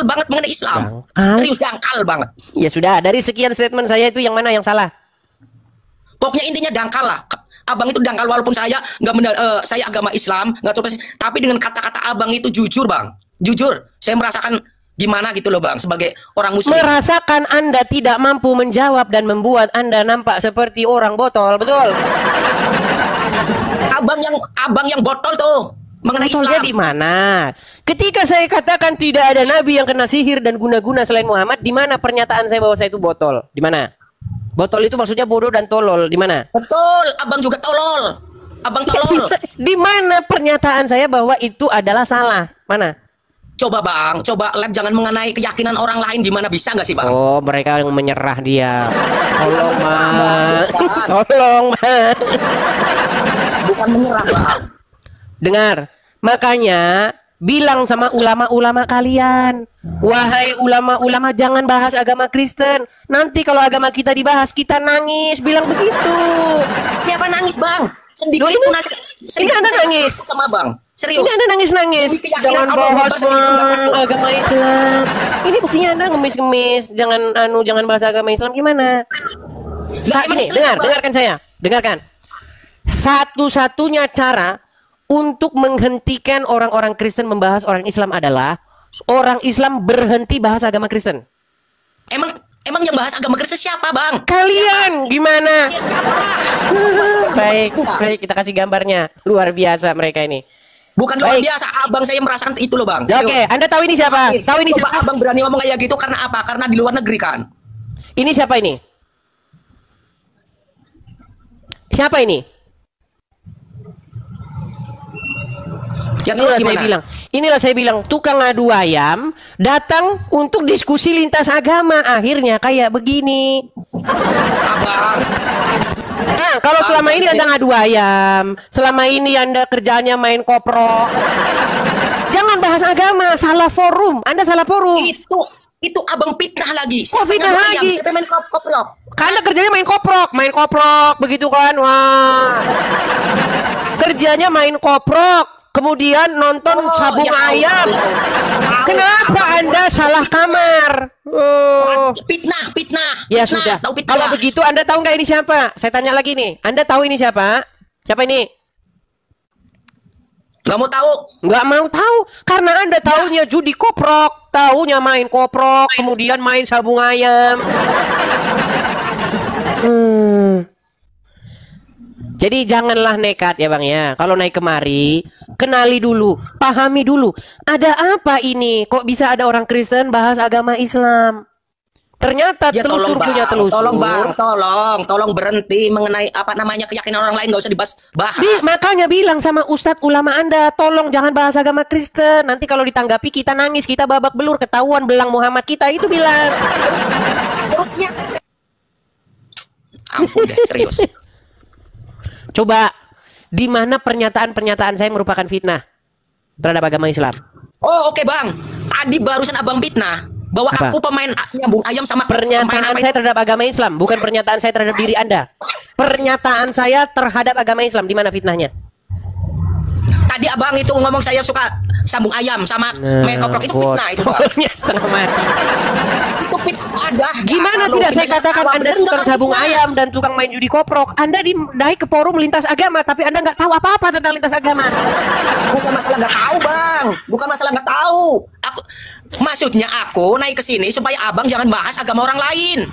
S6: banget mengenai Islam. Serius dangkal banget.
S3: Ya sudah, dari sekian statement saya itu yang mana yang salah?
S6: Pokoknya intinya dangkal lah. Abang itu dangkal walaupun saya saya agama Islam, nggak tahu persis. Tapi dengan kata-kata abang itu jujur bang, jujur. Saya merasakan gimana gitu loh bang, sebagai orang muslim.
S3: Merasakan Anda tidak mampu menjawab dan membuat Anda nampak seperti orang botol, betul?
S6: Abang yang botol tuh mengenai
S3: Botolnya
S6: Islam.
S3: di mana? Ketika saya katakan tidak ada nabi yang kena sihir dan guna-guna selain Muhammad, di mana pernyataan saya bahwa saya itu botol? Di mana? Botol itu maksudnya bodoh dan tolol, di mana?
S6: Betul, abang juga tolol. Abang tolol.
S3: Di mana pernyataan saya bahwa itu adalah salah? Mana?
S6: Coba bang, coba lab jangan mengenai keyakinan orang lain, gimana bisa nggak sih bang?
S3: Oh, mereka yang menyerah dia. Tolong, Mas. Tolong, Mas.
S6: Bukan menyerah bang.
S3: Dengar, makanya bilang sama ulama-ulama kalian, wahai ulama-ulama jangan bahas agama Kristen. Nanti kalau agama kita dibahas kita nangis, bilang begitu.
S6: Siapa nangis bang? Sedikit
S3: Loh, ini Anda
S6: saya
S3: nangis
S6: sama bang. Serius.
S3: Ini Anda nangis-nangis. Jangan bahas agama Islam. Ini buktinya Anda ngemis-ngemis. Jangan bahas agama Islam gimana? Ini dengarkan saya. Dengarkan. Satu-satunya cara untuk menghentikan orang-orang Kristen membahas orang Islam adalah orang Islam berhenti bahas agama Kristen.
S6: Emang yang bahas agama Kristen siapa, Bang?
S3: Kalian gimana?
S6: Siapa?
S3: Baik, kita kasih gambarnya. Luar biasa mereka ini.
S6: Bukan luar biasa, abang saya merasakan itu loh, Bang.
S3: Oke, Anda tahu ini siapa? Tahu ini siapa?
S6: Abang berani ngomong kayak gitu karena apa? Karena di luar negeri kan.
S3: Ini siapa ini? Siapa ini?
S6: Ya,
S3: inilah saya bilang tukang adu ayam datang untuk diskusi lintas agama, akhirnya kayak begini.
S6: Abang.
S3: Nah, kalau selama ini Anda ngadu ayam, selama ini Anda kerjaannya main koprok, jangan bahas agama, salah forum. Anda salah forum.
S6: Itu abang fitnah lagi.
S3: Oh, fitnah lagi.
S6: Siapa main koprok?
S3: Karena kerjanya main koprok, begitu kan? Wah. Kerjanya main koprok. Kemudian nonton sabung ayam. Kenapa Anda salah kamar? Oh.
S6: Fitnah.
S3: Ya sudah. Kalau begitu Anda tahu nggak ini siapa? Saya tanya lagi nih. Anda tahu ini siapa? Siapa ini?
S6: Nggak mau tahu.
S3: Nggak mau tahu. Karena Anda taunya judi koprok. Taunya main koprok. Kemudian main sabung ayam. Jadi janganlah nekat ya Bang ya. Kalau naik kemari, kenali dulu, pahami dulu. Ada apa ini? Kok bisa ada orang Kristen bahas agama Islam? Ternyata
S6: ya,
S3: telusur punya telusur.
S6: Tolong Bang, tolong berhenti mengenai apa namanya keyakinan orang lain, nggak usah dibahas.
S3: Makanya bilang sama Ustadz ulama Anda, tolong jangan bahas agama Kristen. Nanti kalau ditanggapi kita nangis, kita babak belur, ketahuan belang Muhammad kita, itu bilang.
S6: Terusnya. Ampun deh, serius.
S3: Coba, di mana pernyataan-pernyataan saya merupakan fitnah terhadap agama Islam?
S6: Oh, oke Bang. Tadi barusan abang fitnah bahwa aku pemain nyambung ayam sama
S3: pernyataan saya terhadap agama Islam, bukan pernyataan saya terhadap diri Anda. Pernyataan saya terhadap agama Islam, di mana fitnahnya?
S6: Tadi abang itu ngomong saya suka sambung ayam sama main koprok, itu fitnah itu Bang.
S3: Setengah mati.
S6: Itu fitnah ada.
S3: Gimana tidak saya katakan Anda tukang sabung ayam dan tukang main judi koprok? Anda naik ke forum lintas agama, tapi Anda nggak tahu apa-apa tentang lintas agama.
S6: Bukan masalah nggak tahu Bang, bukan masalah nggak tahu. Maksudnya aku naik ke sini supaya abang jangan bahas agama orang lain.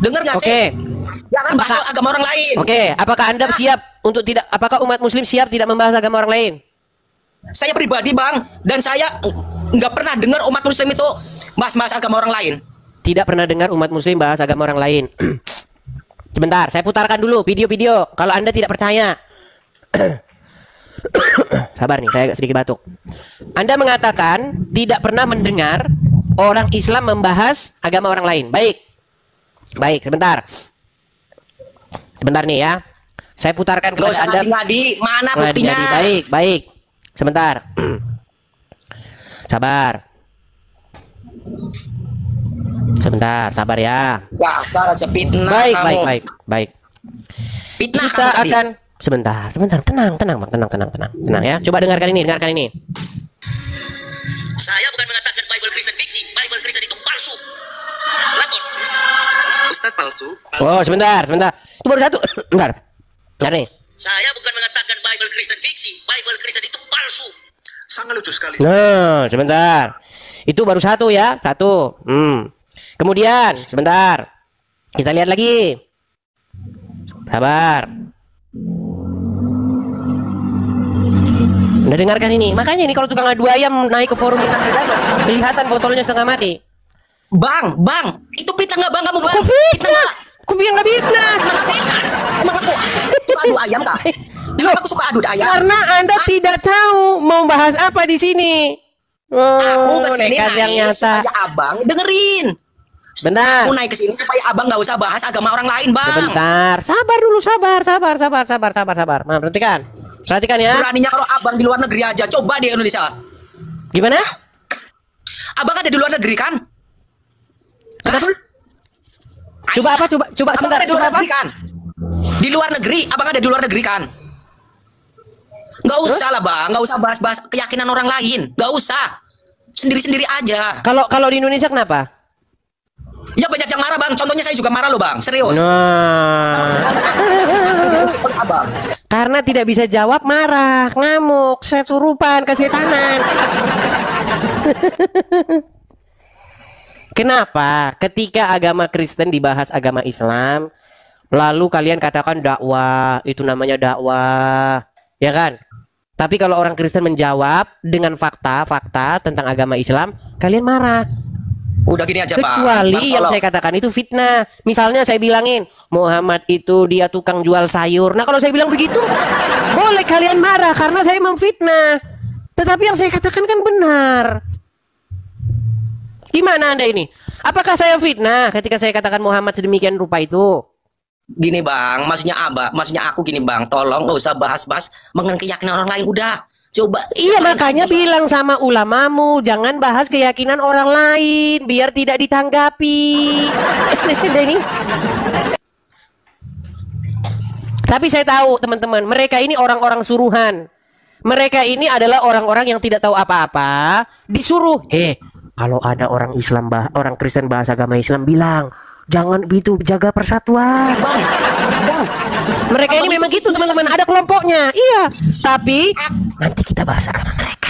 S6: Dengar nggak sih? Jangan bahas agama orang lain.
S3: Apakah Anda siap untuk tidak? Apakah umat Muslim siap tidak membahas agama orang lain?
S6: Saya pribadi bang, dan saya nggak pernah dengar umat muslim itu bahas-bahas agama orang lain.
S3: Tidak pernah dengar umat muslim bahas agama orang lain. Sebentar, saya putarkan dulu video-video kalau Anda tidak percaya. Sabar nih, saya agak sedikit batuk. Anda mengatakan tidak pernah mendengar orang Islam membahas agama orang lain. Baik. Baik, sebentar. Sebentar nih ya. Saya putarkan
S6: Gak
S3: kepada
S6: usah
S3: Anda.
S6: ngadi-ngadi, mana buktinya?
S3: Ngadi-ngadi. Baik, baik. Sebentar. Sabar. Sebentar, sabar ya.
S6: Dasar aja fitnah
S3: Baik,
S6: kamu.
S3: baik, baik, baik.
S6: Fitnah
S3: Kita
S6: kamu tadi.
S3: akan sebentar, tenang, Bang, tenang ya. Coba dengarkan ini.
S6: Saya bukan mengatakan Bible Kristen fiksi. Bible Kristen itu palsu. Lapor. Ustadz palsu.
S3: Oh, sebentar. Itu baru satu. Bentar. Bentar nih.
S6: Saya bukan mengatakan Bible Kristen fiksi. Bible Kristen itu palsu. Sangat lucu sekali.
S3: Nah, sebentar. Itu baru satu ya, satu. Kemudian, sebentar. Kita lihat lagi. Sabar. Udah dengarkan ini. Makanya ini kalau tukang adu ayam naik ke forum tentang agama, kelihatan botolnya setengah mati.
S6: Bang, itu fitnah nggak bang kamu bang?
S3: Kok fitnah? Aku bilang nggak fitnah.
S6: Emang aku suka adu ayam kah? Emang aku suka adu ayam?
S3: Karena Anda tidak tahu mau bahas apa di sini.
S6: Aku
S3: Oh,
S6: kesini
S3: nekat yang
S6: naik
S3: nyata.
S6: supaya abang dengerin.
S3: Bentar.
S6: Aku naik ke sini supaya abang nggak usah bahas agama orang lain bang.
S3: Sebentar, sabar dulu, sabar. Nah, perhatikan ya.
S6: Beraninya kalau abang di luar negeri aja, coba di Indonesia.
S3: Gimana?
S6: Abang ada di luar negeri kan?
S3: Kenapa?
S6: Hah?
S3: Coba apa? Coba
S6: Abang
S3: sebentar.
S6: ada di luar
S3: Coba apa?
S6: negeri kan? Di luar negeri, abang ada di luar negeri kan? Nggak usah lah bang, nggak usah bahas-bahas keyakinan orang lain, nggak usah. Sendiri-sendiri aja.
S3: Kalau di Indonesia kenapa?
S6: Ya banyak yang marah bang, contohnya saya juga marah loh bang, serius.
S3: Nah,
S6: Oleh abang.
S3: karena tidak bisa jawab marah, ngamuk, kesurupan, kesetanan. Kenapa? Ketika agama Kristen dibahas agama Islam, lalu kalian katakan dakwah, itu namanya dakwah, ya kan? Tapi kalau orang Kristen menjawab dengan fakta-fakta tentang agama Islam, kalian marah.
S6: Udah gini aja bang.
S3: Kecuali
S6: Bang,
S3: yang
S6: tolong.
S3: saya katakan itu fitnah. Misalnya saya bilangin Muhammad itu dia tukang jual sayur. Nah kalau saya bilang begitu, boleh kalian marah karena saya memfitnah. Tetapi yang saya katakan kan benar. Gimana Anda ini? Apakah saya fitnah ketika saya katakan Muhammad sedemikian rupa itu?
S6: Gini bang, maksudnya aku gini bang, tolong nggak usah bahas-bahas mengenai keyakinan orang lain, udah. Coba.
S3: Iya
S6: yang lain
S3: makanya
S6: aja, Bang.
S3: bilang sama ulamamu jangan bahas keyakinan orang lain biar tidak ditanggapi. Ini. Tapi saya tahu teman-teman, mereka ini orang-orang suruhan. Mereka ini adalah orang-orang yang tidak tahu apa-apa, disuruh. Kalau ada orang Islam, orang Kristen bahasa agama Islam bilang, jangan begitu, jaga persatuan.
S6: Bang,
S3: Mereka ini memang gitu teman-teman, ada kelompoknya. Iya, tapi nanti kita bahas agama mereka.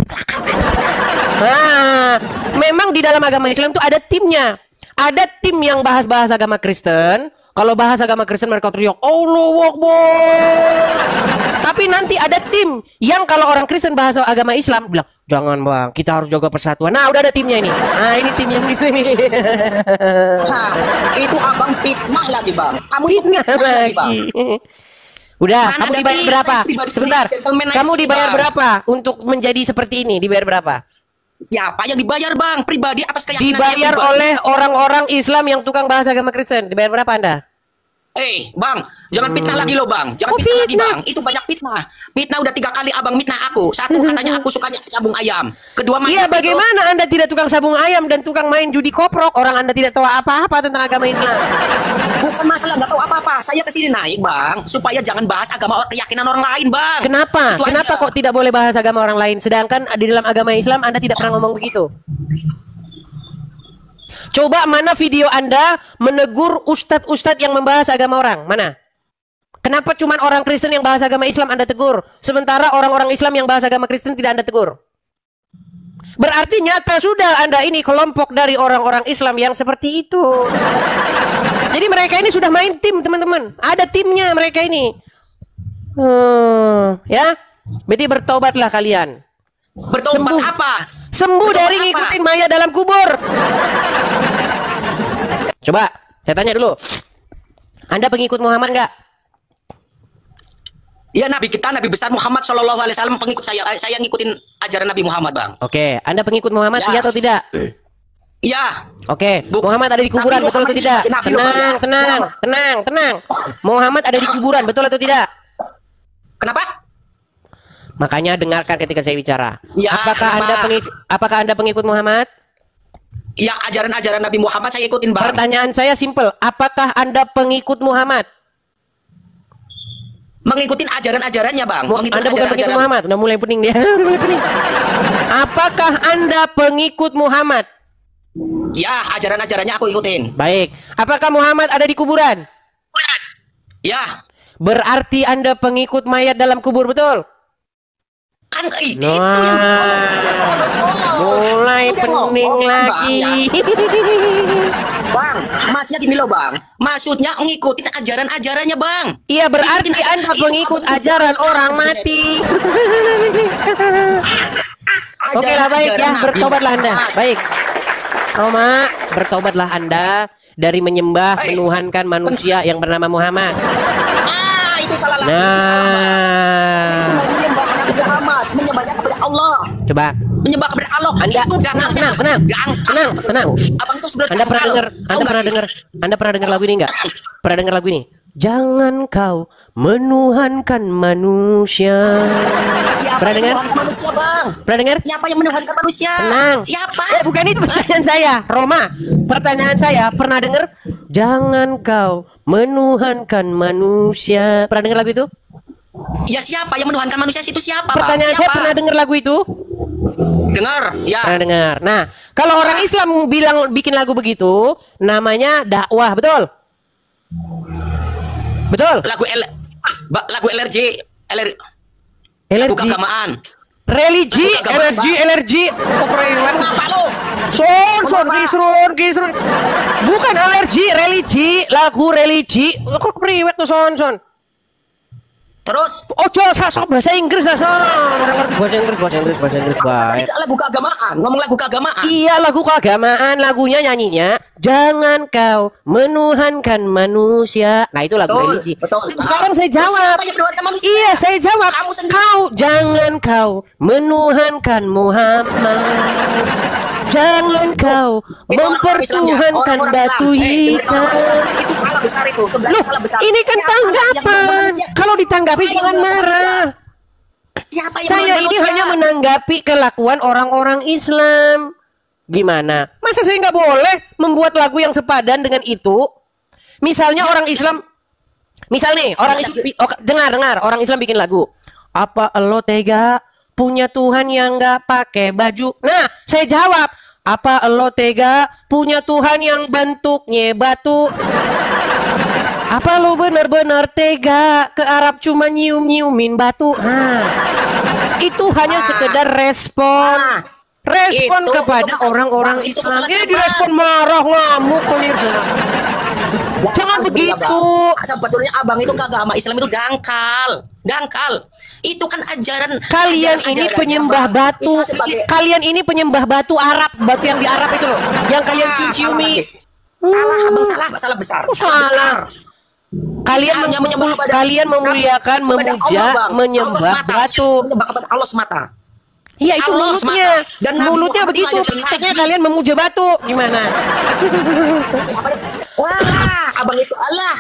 S3: Nah, memang di dalam agama Islam itu ada timnya. Ada tim yang bahas agama Kristen. Kalau bahas agama Kristen mereka teriak Allahu Akbar. Tapi nanti ada tim yang kalau orang Kristen bahasa agama Islam bilang jangan bang, kita harus jaga persatuan. Nah udah ada timnya ini. Nah ini tim yang gitu nih.
S6: Hah, itu abang fitnah lagi bang. Kamu itu
S3: Fitnah
S6: fitnah lagi bang.
S3: Udah,
S6: Mana
S3: kamu
S6: ada
S3: dibayar
S6: tim?
S3: berapa?
S6: Saya pribadi
S3: Sebentar.
S6: sendiri, gentleman aja
S3: Kamu
S6: sih,
S3: dibayar
S6: Bang.
S3: berapa untuk menjadi seperti ini? Dibayar berapa?
S6: Siapa yang dibayar bang? Pribadi atas keyakinan saya
S3: Dibayar
S6: pribadi.
S3: oleh orang-orang Islam yang tukang bahasa agama Kristen. Dibayar berapa Anda?
S6: Bang, jangan fitnah lagi loh bang. Jangan
S3: Kok
S6: fitnah lagi
S3: fitnah?
S6: bang. Itu banyak fitnah. Fitnah udah 3 kali abang fitnah aku. Satu katanya aku sukanya sabung ayam. Kedua main
S3: Iya,
S6: itu-
S3: bagaimana Anda tidak tukang sabung ayam dan tukang main judi koprok? Orang Anda tidak tahu apa-apa tentang agama Islam.
S6: Bukan masalah nggak tahu apa-apa. Saya kesini naik bang supaya jangan bahas agama keyakinan orang lain bang.
S3: Kenapa?
S6: Itu
S3: Kenapa
S6: aja.
S3: kok tidak boleh bahas agama orang lain? Sedangkan di dalam agama Islam Anda tidak pernah ngomong begitu. Coba mana video Anda menegur ustadz-ustadz yang membahas agama orang? Mana? Kenapa cuman orang Kristen yang bahas agama Islam Anda tegur? Sementara orang-orang Islam yang bahas agama Kristen tidak Anda tegur. Berarti nyata sudah Anda ini kelompok dari orang-orang Islam yang seperti itu. Jadi mereka ini sudah main tim teman-teman. Ada timnya mereka ini. Ya, berarti bertobatlah kalian.
S6: Bertobat apa?
S3: Sembuh
S6: Bertobat
S3: dari
S6: apa?
S3: ngikutin mayat dalam kubur. Coba saya tanya dulu, Anda pengikut Muhammad nggak?
S6: Ya, Nabi kita, Nabi besar Muhammad Shallallahu Alaihi Wasallam, pengikut saya. Saya ngikutin ajaran Nabi Muhammad, Bang.
S3: Oke, Anda pengikut Muhammad,
S6: Ya.
S3: iya atau tidak?
S6: Iya.
S3: Oke,
S6: Bu-
S3: Muhammad ada di kuburan,
S6: Nabi
S3: betul atau
S6: Muhammad
S3: tidak?
S6: itu Nabi loh,
S3: Tenang,
S6: Bang.
S3: tenang,
S6: Muhammad.
S3: tenang. Muhammad ada di kuburan, betul atau tidak?
S6: Kenapa?
S3: Makanya dengarkan ketika saya bicara.
S6: Ya,
S3: Apakah Anda pengikut Muhammad?
S6: Ya, ajaran-ajaran Nabi Muhammad saya ikutin, Bang.
S3: Pertanyaan saya simpel, apakah Anda pengikut Muhammad?
S6: Mengikutin ajaran-ajarannya, Bang. Mengikutin
S3: Anda bukan pengikut Muhammad, udah mulai pening dia. Udah mulai pening. Apakah Anda pengikut Muhammad?
S6: Ya, ajaran-ajarannya aku ikutin.
S3: Baik. Apakah Muhammad ada di kuburan?
S6: Ya,
S3: Berarti Anda pengikut mayat dalam kubur, betul?
S6: kan itu
S3: Nah,
S6: yang
S3: mulai
S6: Udah
S3: pening
S6: ngomong,
S3: lagi.
S6: Bang, masnya gini loh, Bang. Maksudnya ngikutin ajaran-ajarannya, Bang.
S3: Iya, berarti
S6: Ikutin aja-
S3: Anda
S6: itu
S3: pengikut
S6: apa?
S3: ajaran orang mati. Oke lah, baik ya,
S6: Ajaran Nabi
S3: bertobatlah Anda.
S6: Muhammad.
S3: Baik. Roma, bertobatlah Anda dari menyembah,
S6: Eh,
S3: menuhankan manusia yang bernama Muhammad.
S6: Itu salah lagi. Itu salah, Bang. Itu
S3: Nah,
S6: menyembah Nabi Muhammad, menyembahnya kepada Allah.
S3: coba.
S6: Menyembah kepada Allah.
S3: Anda
S6: Itu dangkalnya.
S3: tenang.
S6: Abang itu sebenarnya
S3: Anda pernah
S6: dangkal.
S3: dengar?
S6: Tahu
S3: Anda
S6: nggak
S3: pernah
S6: sih?
S3: dengar? Anda pernah dengar lagu ini enggak? Pernah dengar lagu ini? Jangan kau menuhankan manusia.
S6: Siapa
S3: Pernah
S6: yang
S3: dengar?
S6: menuhankan manusia, Bang?
S3: Pernah dengar?
S6: Siapa yang menuhankan manusia?
S3: Tenang.
S6: Siapa?
S3: Bukan itu pertanyaan saya, Roma. Pertanyaan saya, pernah dengar? Jangan kau menuhankan manusia. Pernah dengar lagu itu?
S6: Ya, siapa yang menuhankan manusia itu siapa, Bang?
S3: Pertanyaan saya,
S6: Siapa?
S3: pernah dengar lagu itu?
S6: Dengar, ya.
S3: Pernah dengar. Nah, kalau orang Islam bilang bikin lagu begitu, namanya dakwah, betul? Betul?
S6: Lagu LRG, lagu
S3: Alergi.
S6: keagamaan.
S3: Religi,
S6: Lagu keagamaan,
S3: alergi.
S6: Apa lu?
S3: Son, kisrun. Bukan alergi, religi, lagu religi. Kok priwet tuh son.
S6: Terus
S3: Ojo, sok bahasa Inggris lah son. Bahasa Inggris
S6: tadi
S3: baik.
S6: lagu keagamaan, ngomong lagu keagamaan.
S3: Iya, lagu keagamaan, lagunya nyanyinya jangan kau menuhankan manusia. Nah, itu lagu religi.
S6: Betul.
S3: Sekarang saya
S6: Terus
S3: jawab.
S6: siapa yang menuhankan manusia?
S3: Iya, saya jawab.
S6: Kamu sendiri.
S3: Kau jangan kau menuhankan Muhammad. Jangan kau
S6: Itu orang-orang Islam ya,
S3: mempertuhankan
S6: orang-orang
S3: batu
S6: Islam. Dengerin
S3: hitam.
S6: orang-orang Islam. Itu salah besar itu. Sebenarnya
S3: Loh,
S6: salah besar.
S3: ini kan
S6: Siapa yang menuhankan
S3: tanggapan.
S6: manusia?
S3: Kalau ditanggapi
S6: Siapa yang
S3: jangan
S6: menuhankan
S3: marah.
S6: manusia? Siapa yang
S3: Saya
S6: menuhankan
S3: ini
S6: manusia?
S3: hanya menanggapi kelakuan orang-orang Islam. Gimana? Masa saya nggak boleh membuat lagu yang sepadan dengan itu? Misalnya orang Islam, misal nih orang Islam, dengar orang Islam bikin lagu. Apa lo tega punya Tuhan yang nggak pakai baju? Nah, saya jawab. Apa lo tega punya Tuhan yang bentuknya batu? Apa lo benar-benar tega ke Arab cuma nyium-nyiumin batu? Nah, itu hanya sekedar respon. Respon
S6: Itu
S3: kepada
S6: kesalahan.
S3: orang-orang
S6: Bang, itu
S3: Islam.
S6: kesalahan,
S3: Ini
S6: Bang.
S3: direspon marah, ngamuk, pemirsa. Jangan begitu.
S6: Sebetulnya abang itu ke agama Islam itu dangkal. Itu kan ajaran.
S3: Kalian ini
S6: ajaran-ajarannya,
S3: penyembah
S6: Bang.
S3: batu.
S6: Kita sebagai-
S3: Kalian ini penyembah batu Arab, batu yang di Arab itu loh, yang kalian cium-ciumi.
S6: Salah, abang salah besar.
S3: Oh, salah. Kalian
S6: Hanya menyembah kepada-
S3: kalian memuliakan,
S6: kepada Allah,
S3: memuja,
S6: Bang.
S3: menyembah
S6: Allah semata.
S3: batu.
S6: Menyembah kepada Allah semata.
S3: Iya, itu
S6: Allah
S3: mulutnya.
S6: semata. Dan Nabi
S3: Mulutnya
S6: Muhammad itu
S3: begitu.
S6: ajaran
S3: Prakteknya
S6: Nabi.
S3: kalian memuja batu. Gimana?
S6: Wah, abang itu Allah.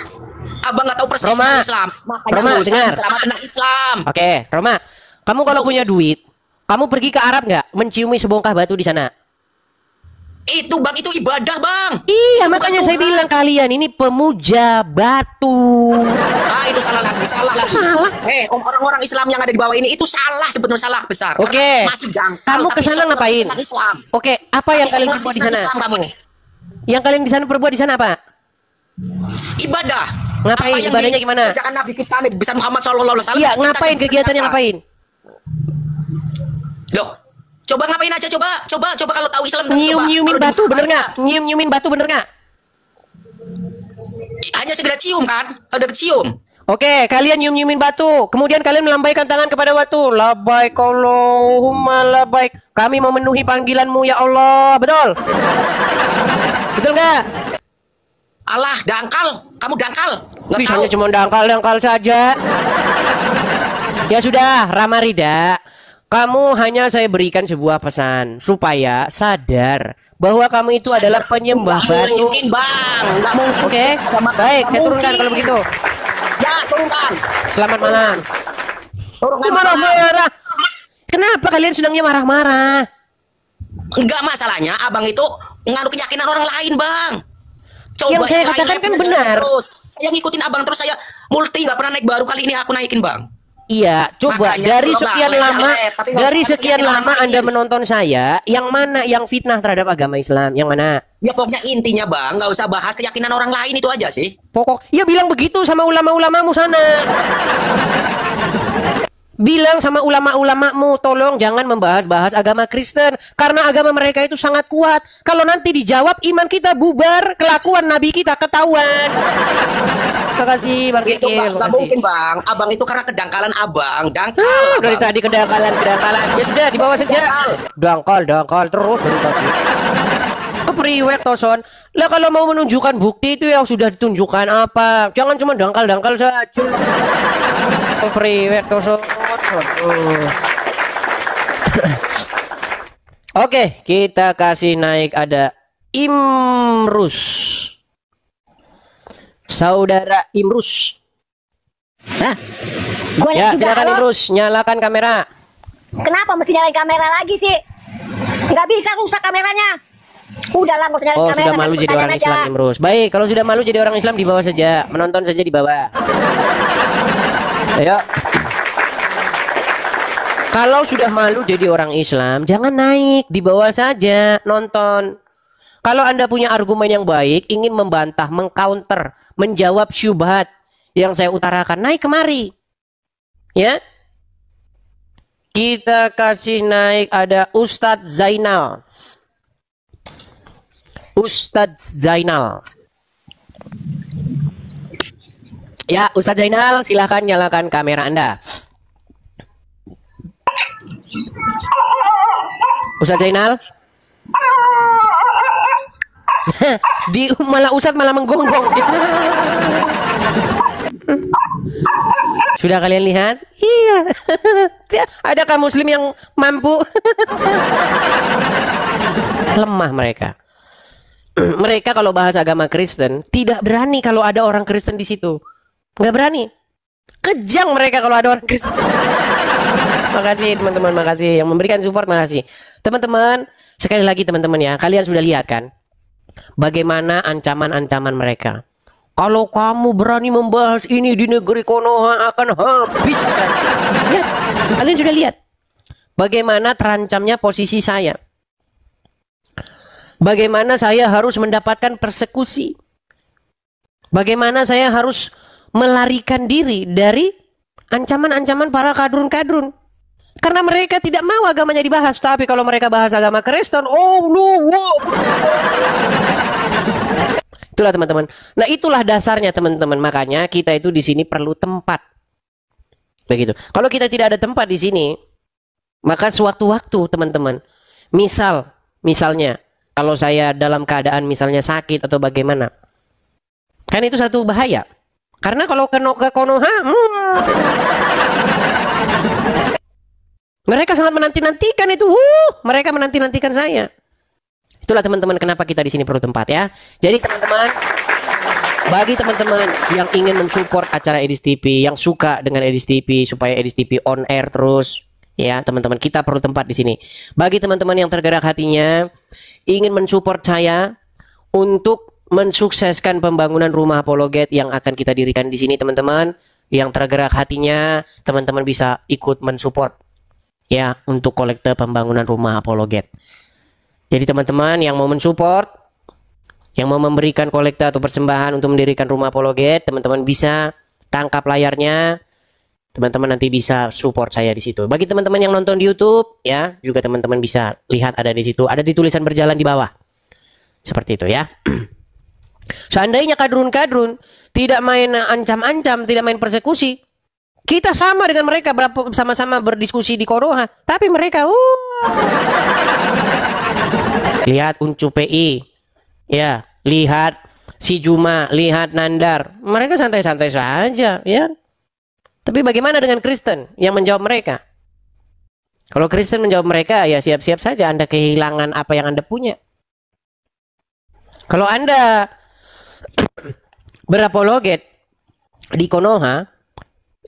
S6: Abang nggak tahu persis
S3: Roma.
S6: tentang Islam. Makanya
S3: Roma,
S6: nggak usah
S3: dengar.
S6: ceramah tentang Islam.
S3: Oke, Roma. Kamu kalau punya duit, kamu pergi ke Arab nggak? Menciumi sebongkah batu di sana?
S6: Itu bang, itu ibadah bang.
S3: Iya,
S6: Itu
S3: makanya
S6: bukan
S3: saya
S6: Tuhan.
S3: bilang kalian ini pemuja batu.
S6: Ah, itu salah lagi.
S3: Salah.
S6: Orang-orang Islam yang ada di bawah ini itu salah, sebetulnya salah besar.
S3: Oke.
S6: Karena masih dangkal.
S3: Kamu
S6: tapi
S3: kesana
S6: sok
S3: ngapain?
S6: tentang Islam.
S3: Oke, apa yang
S6: Tapi
S3: kalian
S6: sok
S3: perbuat di
S6: tentang
S3: sana?
S6: Islam kamu.
S3: Yang kalian di sana perbuat di sana apa?
S6: Ibadah.
S3: Ngapain?
S6: Apa yang
S3: Ibadahnya gimana?
S6: dikerjakan Nabi kita Nabi besar Muhammad SAW.
S3: Iya, ngapain kegiatannya ngapain?
S6: Loh, coba ngapain aja coba kalau tahu Islam coba.
S3: Nyium-nyiumin
S6: Kalau
S3: batu
S6: di-
S3: bener nggak? Nyium-nyiumin batu bener nggak?
S6: Hanya segera cium kan? Ada kecium.
S3: Oke, kalian nyium-nyiumin batu. Kemudian kalian melambaikan tangan kepada batu. Labbaik Allahumma labbaik. Kami memenuhi panggilanmu ya Allah. Betul? Betul nggak?
S6: Alah, dangkal. Kamu dangkal. Nggak tahu.
S3: Bisanya cuma dangkal-dangkal saja. Ya sudah, Ramarida. Kamu hanya saya berikan sebuah pesan supaya sadar bahwa kamu itu adalah penyembah
S6: Nggak
S3: batu.
S6: mungkin, Bang. Nggak mungkin.
S3: Oke, baik, saya turunkan kalau begitu.
S6: Ya, turunkan.
S3: Selamat malam.
S6: Turunkan.
S3: Marah-marah. Kenapa kalian senangnya marah-marah?
S6: Enggak, masalahnya abang itu nganu keyakinan orang lain, Bang.
S3: Yang saya katakan kan benar.
S6: Terus saya ngikutin abang terus, saya multi nggak pernah naik, baru kali ini aku naikin, Bang.
S3: Iya, coba
S6: Makanya
S3: dari
S6: tolonglah,
S3: sekian lama,
S6: tapi nggak
S3: dari
S6: usah
S3: sekian
S6: keyakinan
S3: lama
S6: lain.
S3: Anda menonton saya, yang mana yang fitnah terhadap agama Islam? Yang mana?
S6: Ya pokoknya intinya, Bang, nggak usah bahas keyakinan orang lain, itu aja sih.
S3: Pokok, ya bilang begitu sama ulama-ulamamu sana. Bilang sama ulama-ulamamu, tolong jangan membahas-bahas agama Kristen karena agama mereka itu sangat kuat. Kalau nanti dijawab, iman kita bubar, kelakuan nabi kita ketahuan. Terima kasih Bang
S6: Itu
S3: Kikil.
S6: nggak mungkin, Bang. Abang itu karena kedangkalan abang, dangkal.
S3: Dari
S6: Abang.
S3: tadi kedangkalan. Ya sudah, dibawa saja. Dangkal terus dari tadi. Kepriwek toson. Lah kalau mau menunjukkan bukti itu yang sudah ditunjukkan apa? Jangan cuma dangkal saja. Kepriwek toson. Oke, kita kasih naik ada Imrus. Saudara Imrus.
S7: Hah? Gua
S3: Ya,
S7: lihat juga,
S3: silakan
S7: halo?
S3: Imrus, nyalakan kamera.
S7: Kenapa mesti nyalain kamera lagi sih? Nggak bisa rusak kameranya. Udahlah, nggak usah nyalain
S3: Oh,
S7: kamera.
S3: sudah malu
S7: satu
S3: jadi orang
S7: pertanyaan
S3: Islam
S7: aja.
S3: Imrus. Baik, kalau sudah malu jadi orang Islam di bawah saja, menonton saja di bawah. Ayo. Kalau sudah malu jadi orang Islam, jangan naik, di bawah saja, nonton. Kalau Anda punya argumen yang baik, ingin membantah, mengcounter, menjawab syubhat yang saya utarakan, naik kemari. Ya. Kita kasih naik ada Ustadz Zainal. Ustadz Zainal. Ya, Ustadz Zainal, silahkan nyalakan kamera Anda. Ustadz Zainal. Malah Ustadz malah menggonggong. Sudah kalian lihat? Iya. Adakah muslim yang mampu? Lemah mereka. Mereka kalau bahas agama Kristen tidak berani kalau ada orang Kristen di situ. Nggak berani. Kejang mereka kalau ada orang Kristen. Makasih teman-teman, makasih yang memberikan support, makasih. Teman-teman, sekali lagi teman-teman ya, kalian sudah lihat kan bagaimana ancaman-ancaman mereka. Kalau kamu berani membahas ini di negeri Konoha akan habis kan? Ya, kalian sudah lihat bagaimana terancamnya posisi saya. Bagaimana saya harus mendapatkan persekusi. Bagaimana saya harus melarikan diri dari ancaman-ancaman para kadrun-kadrun. Karena mereka tidak mau agamanya dibahas. Tapi kalau mereka bahas agama Kristen, oh lu, wow. Itulah teman-teman. Nah itulah dasarnya teman-teman. Makanya kita itu di sini perlu tempat. Begitu. Kalau kita tidak ada tempat di sini, maka sewaktu-waktu teman-teman. Misalnya, kalau saya dalam keadaan misalnya sakit atau bagaimana, kan itu satu bahaya. Karena kalau ke Konoha, mereka sangat menanti-nantikan itu. Mereka menanti-nantikan saya. Itulah teman-teman kenapa kita di sini perlu tempat ya. Jadi teman-teman, bagi teman-teman yang ingin mensupport acara Edis TV, yang suka dengan Edis TV supaya Edis TV on air terus, ya teman-teman, kita perlu tempat di sini. Bagi teman-teman yang tergerak hatinya ingin mensupport saya untuk mensukseskan pembangunan rumah apologet yang akan kita dirikan di sini, teman-teman, yang tergerak hatinya, teman-teman bisa ikut mensupport ya untuk kolekte pembangunan rumah apologet. Jadi teman-teman yang mau mensupport, yang mau memberikan kolekte atau persembahan untuk mendirikan rumah apologet, teman-teman bisa tangkap layarnya. Teman-teman nanti bisa support saya di situ. Bagi teman-teman yang nonton di YouTube, ya juga teman-teman bisa lihat ada di situ. Ada di tulisan berjalan di bawah. Seperti itu ya. Seandainya kadrun-kadrun tidak main ancam-ancam, tidak main persekusi, kita sama dengan mereka, sama-sama berdiskusi di Konoha. Tapi mereka, lihat Uncu PI, ya, lihat si Juma, lihat Nandar, mereka santai-santai saja, ya. Tapi bagaimana dengan Kristen yang menjawab mereka? Kalau Kristen menjawab mereka, ya siap-siap saja Anda kehilangan apa yang Anda punya. Kalau Anda berapologet di Konoha,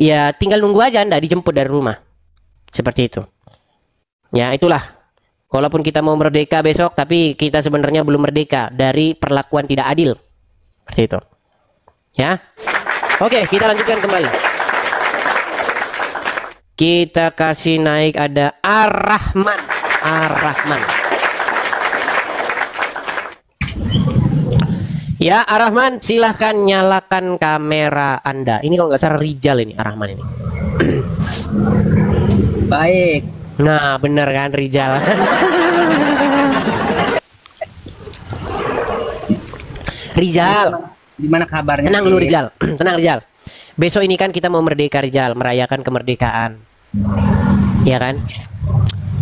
S3: ya tinggal nunggu aja Anda dijemput dari rumah. Seperti itu. Ya itulah. Walaupun kita mau merdeka besok, tapi kita sebenarnya belum merdeka dari perlakuan tidak adil. Seperti itu. Ya. Oke, kita lanjutkan kembali. Kita kasih naik ada Ar-Rahman. Ar-Rahman. Ya, Ar-Rahman, silahkan nyalakan kamera Anda. Ini kalau nggak salah Rijal ini, Ar-Rahman ini.
S6: Baik.
S3: Nah, bener kan Rijal. Rijal.
S6: Gimana kabarnya?
S3: Tenang dulu Rijal. Tenang Rijal. Besok ini kan kita mau merdeka Rijal, merayakan kemerdekaan. Ya kan?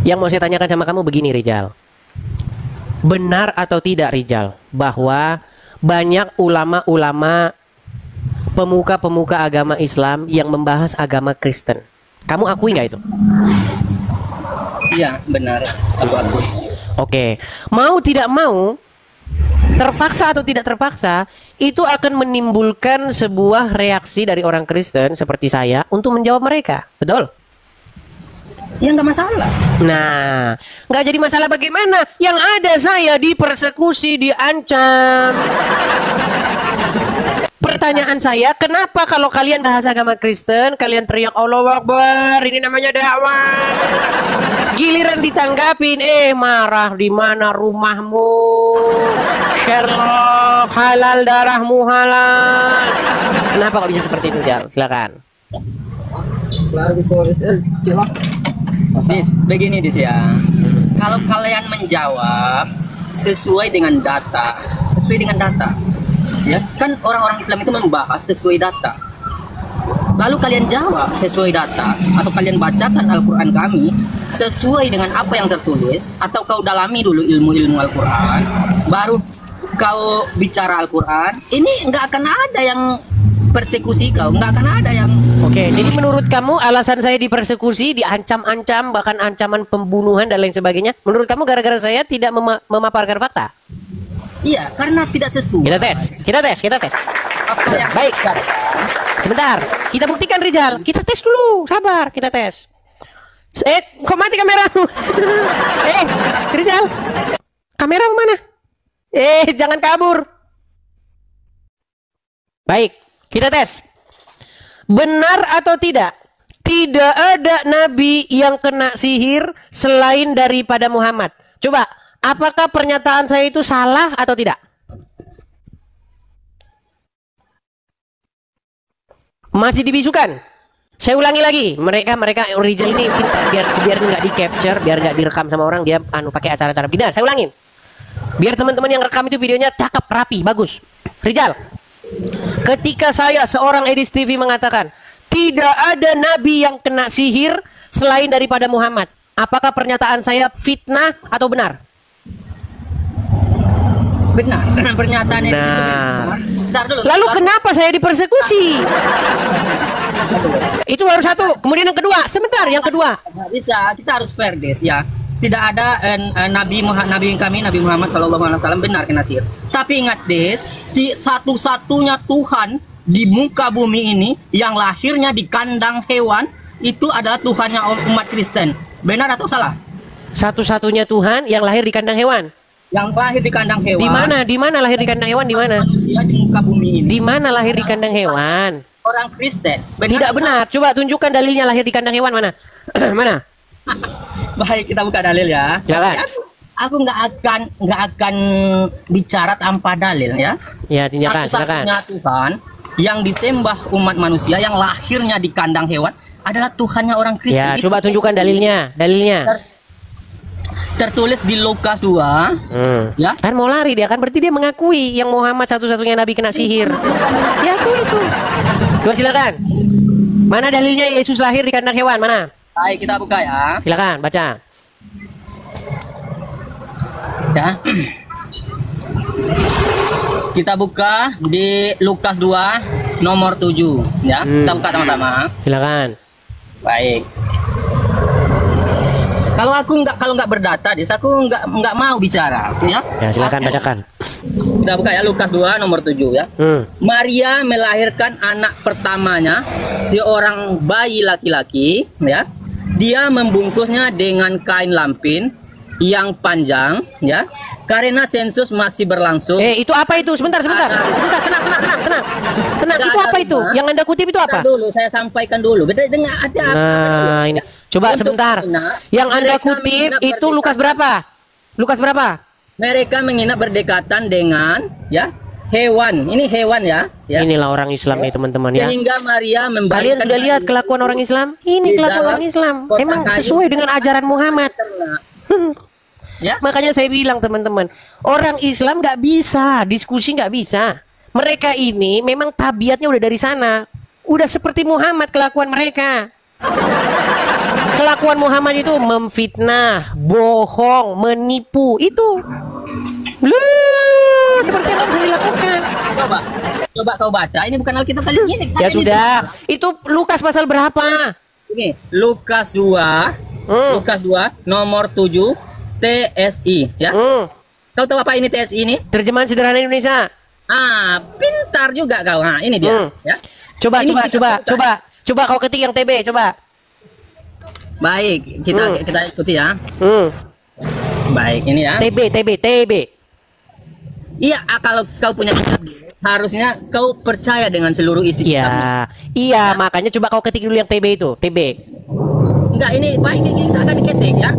S3: Yang mau saya tanyakan sama kamu begini Rijal. Benar atau tidak Rijal bahwa banyak ulama-ulama pemuka-pemuka agama Islam yang membahas agama Kristen? Kamu akui nggak itu?
S6: Iya, benar. Aku akui.
S3: Oke. Mau tidak mau, terpaksa atau tidak terpaksa, itu akan menimbulkan sebuah reaksi dari orang Kristen seperti saya untuk menjawab mereka. Betul?
S6: Ya nggak masalah.
S3: Nah, nggak jadi masalah bagaimana? Yang ada saya dipersekusi, diancam. Pertanyaan saya, kenapa kalau kalian bahas agama Kristen, kalian teriak Allahu Akbar, ini namanya dakwah. Giliran ditanggapin, marah, di mana rumahmu? Sherlock, halal darahmu halal. Kenapa kok bisa seperti itu, Jal? Silakan.
S6: Begini ya. Kalau kalian menjawab sesuai dengan data, ya kan orang-orang Islam itu membahas sesuai data. Lalu kalian jawab sesuai data, atau kalian bacakan Al-Quran kami sesuai dengan apa yang tertulis, atau kau dalami dulu ilmu-ilmu Al-Quran, baru kau bicara Al-Quran. Ini nggak akan ada yang persekusi kau, nggak akan ada yang.
S3: Oke, jadi menurut kamu alasan saya dipersekusi, diancam-ancam, bahkan ancaman pembunuhan dan lain sebagainya, menurut kamu gara-gara saya tidak memaparkan fakta?
S6: Iya, karena tidak sesuai.
S3: Kita tes.
S6: Apa yang
S3: baik. Sebentar, kita buktikan Rijal. Kita tes dulu, sabar, kita tes. Kok mati kameramu? Rijal, kameramu mana? Jangan kabur. Baik, kita tes. Benar atau tidak? Tidak ada nabi yang kena sihir selain daripada Muhammad. Coba, apakah pernyataan saya itu salah atau tidak? Masih dibisukan. Saya ulangi lagi. Mereka Rijal ini biar nggak di capture, biar nggak direkam sama orang, dia pakai acara-acara. Tidak, saya ulangin. Biar teman-teman yang rekam itu videonya cakep, rapi, bagus. Rijal, ketika saya seorang Edis TV mengatakan tidak ada nabi yang kena sihir selain daripada Muhammad, apakah pernyataan saya fitnah atau benar?
S6: Benar. Pernyataan itu
S3: Nah,
S6: dulu.
S3: lalu kenapa saya dipersekusi? Itu baru satu. Kemudian yang kedua, sebentar, yang kedua.
S6: Nggak bisa, kita harus fair Des ya. Tidak ada nabi kami Nabi Muhammad SAW benar kena sihir. Tapi ingat Des, satu-satunya Tuhan di muka bumi ini yang lahirnya di kandang hewan itu adalah Tuhannya umat Kristen. Benar atau salah?
S3: Satu-satunya Tuhan yang lahir di kandang hewan.
S6: Yang lahir di kandang hewan.
S3: Di mana? Di mana lahir di kandang hewan? Di mana?
S6: Manusia di muka bumi ini.
S3: Di mana lahir di kandang hewan?
S6: Orang Kristen.
S3: Tidak benar. Coba tunjukkan dalilnya lahir di kandang hewan mana? Mana?
S6: Baik, kita buka dalil ya.
S3: Silakan.
S6: Aku nggak akan bicara tanpa dalil ya.
S3: Ya, silakan.
S6: Satu-satunya Tuhan yang disembah umat manusia yang lahirnya di kandang hewan adalah Tuhannya orang Kristen.
S3: Ya, coba tunjukkan dalilnya.
S6: tertulis di Lukas 2. Ya.
S3: Kan mau lari dia kan, berarti dia mengakui yang Muhammad satu-satunya nabi kena sihir. Dia akui itu. Coba silakan. Mana dalilnya Yesus lahir di kandang hewan? Mana?
S6: Baik, kita buka ya.
S3: Silakan baca.
S6: Ya. Kita buka di Lukas 2 nomor 7 ya. Kita buka sama-sama.
S3: Silakan.
S6: Baik. Kalau nggak berdata, aku nggak mau bicara, ya.
S3: Ya, silakan bacakan.
S6: Kita buka ya Lukas 2 nomor 7 ya. Maria melahirkan anak pertamanya, seorang bayi laki-laki, ya. Dia membungkusnya dengan kain lampin yang panjang, ya. Karena sensus masih berlangsung.
S3: Itu apa itu? Sebentar. Tenang. Itu apa itu? Yang Anda kutip itu apa?
S6: Dulu saya sampaikan dulu. Beda dengan ada
S3: Nah, ini. Coba
S6: Untuk
S3: sebentar. Yang Anda kutip itu Lukas berapa? Lukas berapa?
S6: Mereka menginap berdekatan dengan ya hewan. Ini hewan ya.
S3: Inilah orang Islam nih teman-teman ya.
S6: Sehingga Maria
S3: Kalian
S6: membalikkan
S3: sudah lihat kelakuan orang Islam? Ini
S6: di
S3: kelakuan
S6: dalam
S3: orang Islam.
S6: kotak
S3: Emang
S6: kayu.
S3: sesuai dengan ajaran Muhammad.
S6: Ya.
S3: Makanya saya bilang teman-teman, orang Islam nggak bisa diskusi, nggak bisa. Mereka ini memang tabiatnya udah dari sana, udah seperti Muhammad kelakuan mereka. Kelakuan Muhammad itu memfitnah, bohong, menipu itu. Seperti yang harus dilakukan.
S6: Coba kau baca. Ini bukan Alkitab kali ini.
S3: Ya sudah. Itu Lukas pasal berapa?
S6: Ini Lukas 2. Lukas 2 nomor 7 TSI ya. Kau tahu apa ini TSI ini?
S3: Terjemahan sederhana Indonesia.
S6: Pintar juga kau. Ini dia ya.
S3: Coba
S6: Ini
S3: coba kau ketik yang TB coba.
S6: Baik, kita ikuti ya. Baik, ini ya.
S3: TB.
S6: Iya, kalau kau punya kitab harusnya kau percaya dengan seluruh isi kitabnya.
S3: Iya, makanya coba kau ketik dulu yang TB itu, TB.
S6: Enggak, ini baik kita akan ketik ya.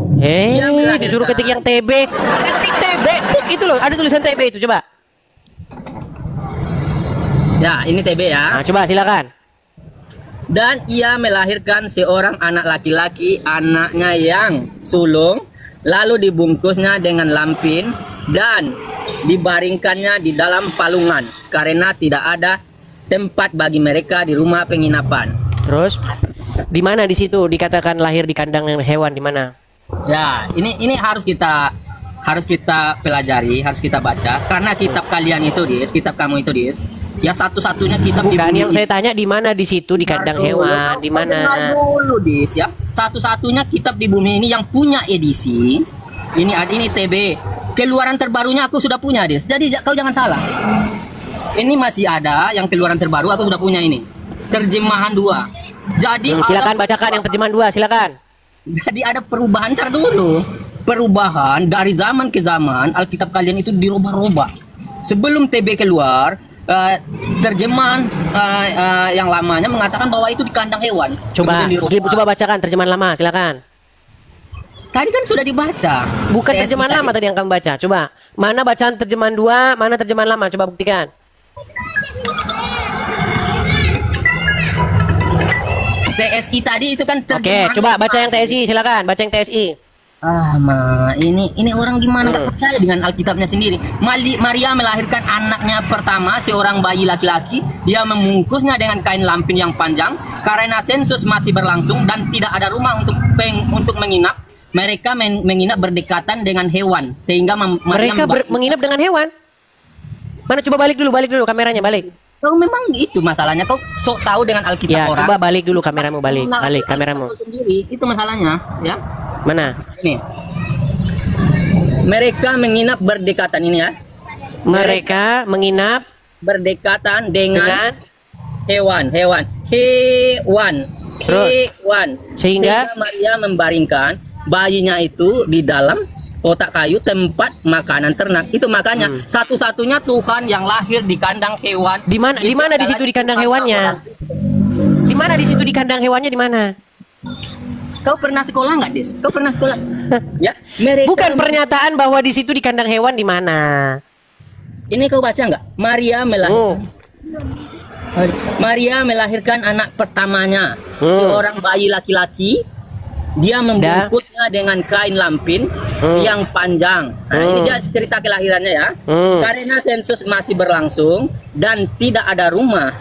S3: Disuruh ketik yang TB. Ketik TB, itu loh, ada tulisan TB itu, coba.
S6: Ya, ini TB ya.
S3: Nah, coba silakan.
S6: Dan ia melahirkan seorang anak laki-laki, anaknya yang sulung, lalu dibungkusnya dengan lampin dan dibaringkannya di dalam palungan karena tidak ada tempat bagi mereka di rumah penginapan.
S3: Terus di mana di situ dikatakan lahir di kandang hewan, di mana?
S6: Ya, ini harus kita pelajari, harus kita baca karena kitab kalian itu, kitab kamu itu, ya satu-satunya kitab
S3: bukan
S6: di bumi
S3: yang saya tanya di mana di situ di kandang hewan, di mana?
S6: Dulu, ya. Satu-satunya kitab di bumi ini yang punya edisi. Ini TB. Keluaran terbarunya aku sudah punya, Dis. Jadi kau jangan salah. Ini masih ada yang keluaran terbaru aku sudah punya ini. Terjemahan 2. Jadi
S3: silakan bacakan yang terjemahan 2, silakan.
S6: Jadi ada perubahan dulu. Perubahan dari zaman ke zaman Alkitab kalian itu dirubah-rubah. Sebelum TB keluar, terjemahan yang lamanya mengatakan bahwa itu di kandang hewan.
S3: Coba bacakan terjemahan lama, silakan.
S6: Tadi kan sudah dibaca.
S3: Bukan terjemahan lama tadi yang kamu baca. Coba, mana bacaan terjemahan 2, mana terjemahan lama? Coba buktikan.
S6: TSI tadi itu kan
S3: Oke,
S6: terjemahan.
S3: coba baca yang TSI, silakan. Baca yang TSI.
S6: Ini orang gimana nggak percaya dengan Alkitabnya sendiri. Maria melahirkan anaknya pertama, seorang bayi laki-laki. Dia membungkusnya dengan kain lampin yang panjang karena sensus masih berlangsung dan tidak ada rumah untuk menginap. Mereka menginap berdekatan dengan hewan sehingga
S3: mereka menginap dengan hewan. Mana coba balik dulu kameranya balik.
S6: Kalau memang itu masalahnya, kau sok tahu dengan Alkitab
S3: ya,
S6: orang.
S3: Coba balik dulu kameramu, balik kameramu.
S6: Sendiri, itu masalahnya, ya.
S3: Mana?
S6: Ini. Mereka menginap berdekatan ini ya.
S3: Mereka menginap
S6: berdekatan dengan hewan. Sehingga Maria membaringkan bayinya itu di dalam kotak kayu tempat makanan ternak. Itu makanya satu-satunya Tuhan yang lahir di kandang hewan.
S3: Di mana di situ di kandang hewannya? Di mana di situ di kandang hewannya di mana?
S6: Kau pernah sekolah nggak, Des? Kau pernah sekolah? Ya.
S3: Bukan pernyataan bahwa di situ di kandang hewan di mana?
S6: Ini kau baca nggak? Maria melahirkan anak pertamanya, seorang bayi laki-laki. dia membungkusnya dengan kain lampin yang panjang. Nah, ini dia cerita kelahirannya ya. Karena sensus masih berlangsung dan tidak ada rumah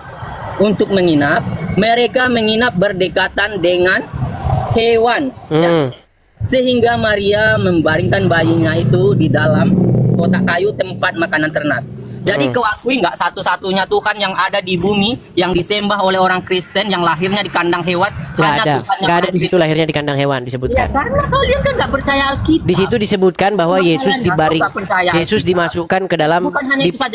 S6: untuk menginap, mereka menginap berdekatan dengan hewan. Ya. Sehingga Maria membaringkan bayinya itu di dalam kotak kayu tempat makanan ternak. Jadi kau akui nggak satu-satunya Tuhan yang ada di bumi yang disembah oleh orang Kristen yang lahirnya di kandang hewan?
S3: Nggak ada di situ lahirnya di kandang hewan disebutkan.
S6: Ya, karena kalian kan nggak percaya Alkitab.
S3: Di situ disebutkan bahwa Yesus Yesus dimasukkan ke dalam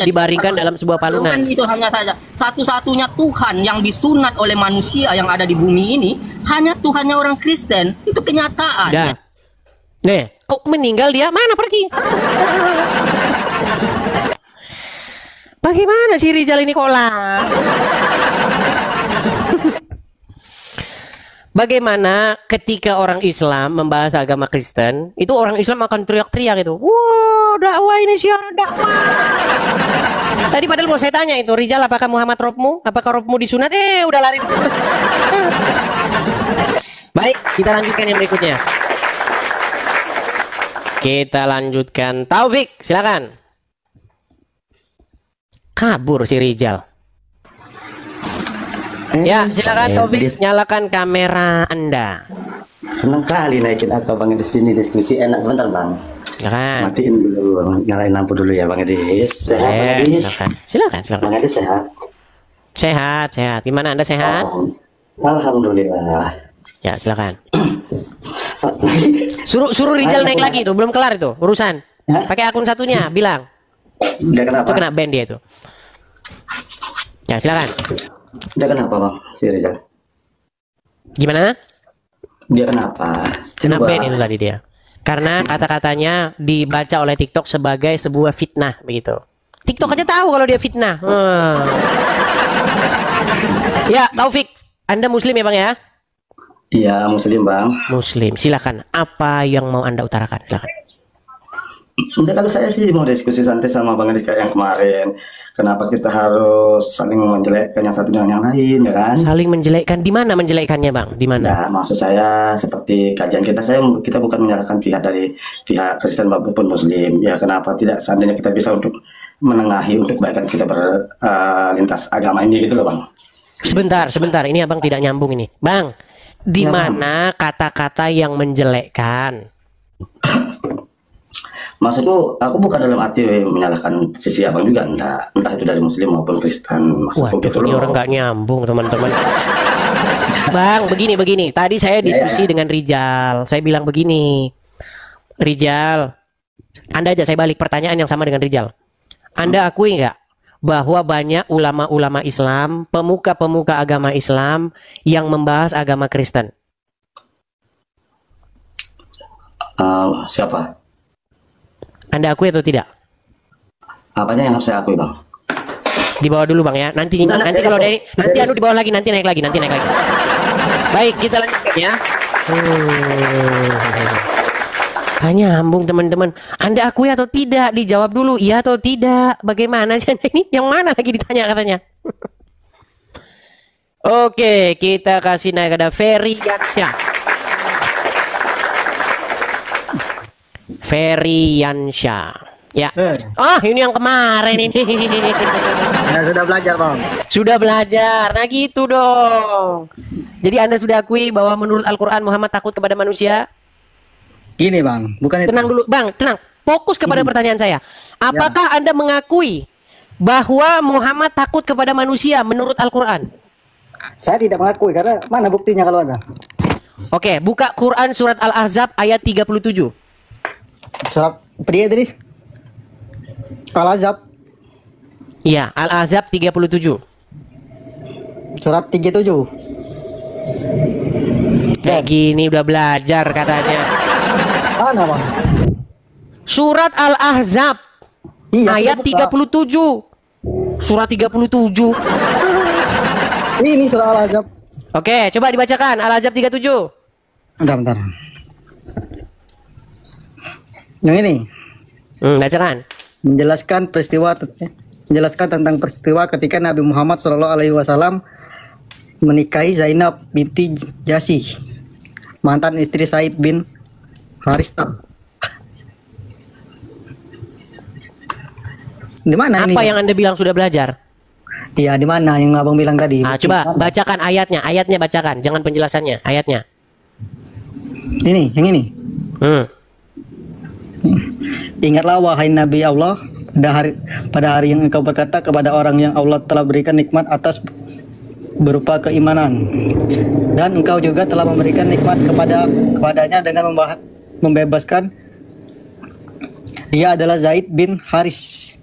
S3: dibaringkan dalam sebuah palungan.
S6: Bukan itu hanya saja. Satu-satunya Tuhan yang disunat oleh manusia yang ada di bumi ini hanya Tuhannya orang Kristen. Itu kenyataan.
S3: Dah. Nih, kok meninggal dia? Mana pergi? Bagaimana si Rizal ini kolam? Bagaimana ketika orang Islam membahas agama Kristen, itu orang Islam akan teriak-teriak itu. Wow, dakwah ini siapa dakwah? Tadi padahal mau saya tanya itu, Rizal, apakah Muhammad robmu? Apakah robmu disunat? Udah lari. Baik, kita lanjutkan yang berikutnya. Kita lanjutkan. Taufik, silakan. Kabur si Rizal. Ya, silakan Taufik, nyalakan kamera Anda.
S8: Senang sekali naikin Bang di sini, diskusi enak. Bentar Bang.
S3: Silakan.
S8: Matiin dulu, nyalain lampu dulu ya Bang Edis. Sehat Bang Edis?
S3: Silakan.
S8: Bang Edis sehat?
S3: Sehat. Gimana Anda sehat?
S8: Alhamdulillah.
S3: Ya, silakan. Suruh Rizal naik lagi itu, belum kelar itu urusan. Pakai akun satunya, bilang.
S8: Dia kenapa?
S3: Itu kena ban dia itu. Ya, silakan.
S8: Dia kenapa Bang, si Rizal?
S3: Gimana?
S8: Dia kenapa?
S3: Kena ban itu tadi dia. Karena kata-katanya dibaca oleh TikTok sebagai sebuah fitnah begitu. TikTok aja tahu kalau dia fitnah. Ya, Taufik, Anda Muslim ya Bang ya?
S8: Iya, Muslim Bang.
S3: Muslim. Silakan. Apa yang mau Anda utarakan? Silakan.
S8: Enggak, kalau saya sih mau diskusi santai sama Bang Edis kayak yang kemarin. Kenapa kita harus saling menjelekkan yang satu dengan yang lain, ya kan?
S3: Saling menjelekkan. Di mana menjelekkannya Bang? Di mana?
S8: Nah, maksud saya seperti kajian kita bukan menyalahkan pihak dari pihak Kristen maupun Muslim. Ya, kenapa tidak seandainya kita bisa untuk menengahi untuk kebaikan kita berlintas agama ini gitu loh Bang.
S3: Sebentar. Ini Abang tidak nyambung ini. Bang, di mana kata-kata yang menjelekkan?
S8: Maksudku, aku bukan dalam arti menyalahkan sisi abang juga, entah itu dari Muslim maupun Kristen. Maksudku gitu
S3: ini
S8: loh.
S3: orang nggak nyambung teman-teman. Bang, begini. Tadi saya diskusi dengan Rizal. Saya bilang begini, Rizal, Anda aja saya balik pertanyaan yang sama dengan Rizal. Anda akui nggak bahwa banyak ulama-ulama Islam, pemuka-pemuka agama Islam yang membahas agama Kristen?
S8: Siapa?
S3: Anda akui atau tidak?
S8: Apanya yang harus saya akui Bang?
S3: Di bawah dulu Bang ya. Nanti kalau dari nanti anu di bawah lagi, nanti naik lagi. Baik, kita lanjutkan ya. Hanya nyambung teman-teman. Anda akui atau tidak? Dijawab dulu iya atau tidak. Bagaimana sih ini? Yang mana lagi ditanya katanya? Oke, kita kasih naik ada Ferry Yansha. Ya. Ini yang kemarin ini.
S4: Nah, sudah belajar Bang.
S3: Sudah belajar. Nah gitu dong. Jadi Anda sudah akui bahwa menurut Al-Quran Muhammad takut kepada manusia?
S4: Gini Bang, bukan itu.
S3: Tenang dulu Bang, tenang. Fokus kepada pertanyaan saya. Apakah Anda mengakui bahwa Muhammad takut kepada manusia menurut Al-Quran?
S4: Saya tidak mengakui karena mana buktinya kalau ada.
S3: Oke, buka Quran surat Al-Ahzab ayat 37.
S4: Surat pria tadi. Al-Ahzab.
S3: Iya, Al-Ahzab 37.
S4: Surat 37.
S3: Kayak gini udah belajar katanya.
S4: Mana Bang?
S3: Surat Al-Ahzab ayat 37. Surat 37.
S4: Ini surat Al-Ahzab.
S3: Oke, coba dibacakan Al-Ahzab 37.
S4: Bentar. Yang ini.
S3: Bacakan.
S4: Menjelaskan tentang peristiwa ketika Nabi Muhammad SAW menikahi Zainab binti Jahsy. mantan istri Said bin Haristab. Di mana ini?
S3: Apa yang Anda bilang sudah belajar?
S4: Iya, di mana yang abang bilang tadi?
S3: Coba bacakan ayatnya, bacakan, jangan penjelasannya, ayatnya.
S4: Ini, yang ini. Ingatlah wahai Nabi Allah pada hari yang engkau berkata kepada orang yang Allah telah berikan nikmat atas berupa keimanan, dan engkau juga telah memberikan nikmat kepadanya dengan membebaskan dia adalah Zaid bin Haris,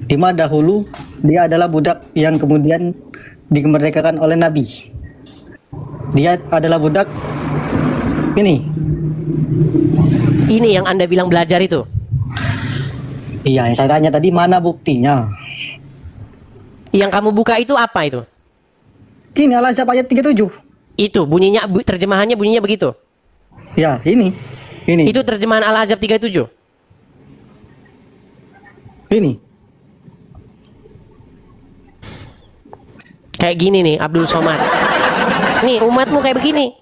S4: di mana dahulu dia adalah budak yang kemudian dimerdekakan oleh Nabi. Dia adalah budak ini
S3: yang Anda bilang belajar itu.
S4: Iya, yang saya tanya tadi mana buktinya?
S3: Yang kamu buka itu apa itu?
S4: Ini Al-Ahzab ayat 37.
S3: Itu bunyinya, terjemahannya bunyinya begitu.
S4: Ya, ini.
S3: Itu terjemahan Al-Ahzab 37.
S4: Ini.
S3: Kayak gini nih Abdul Somad. Nih umatmu kayak begini.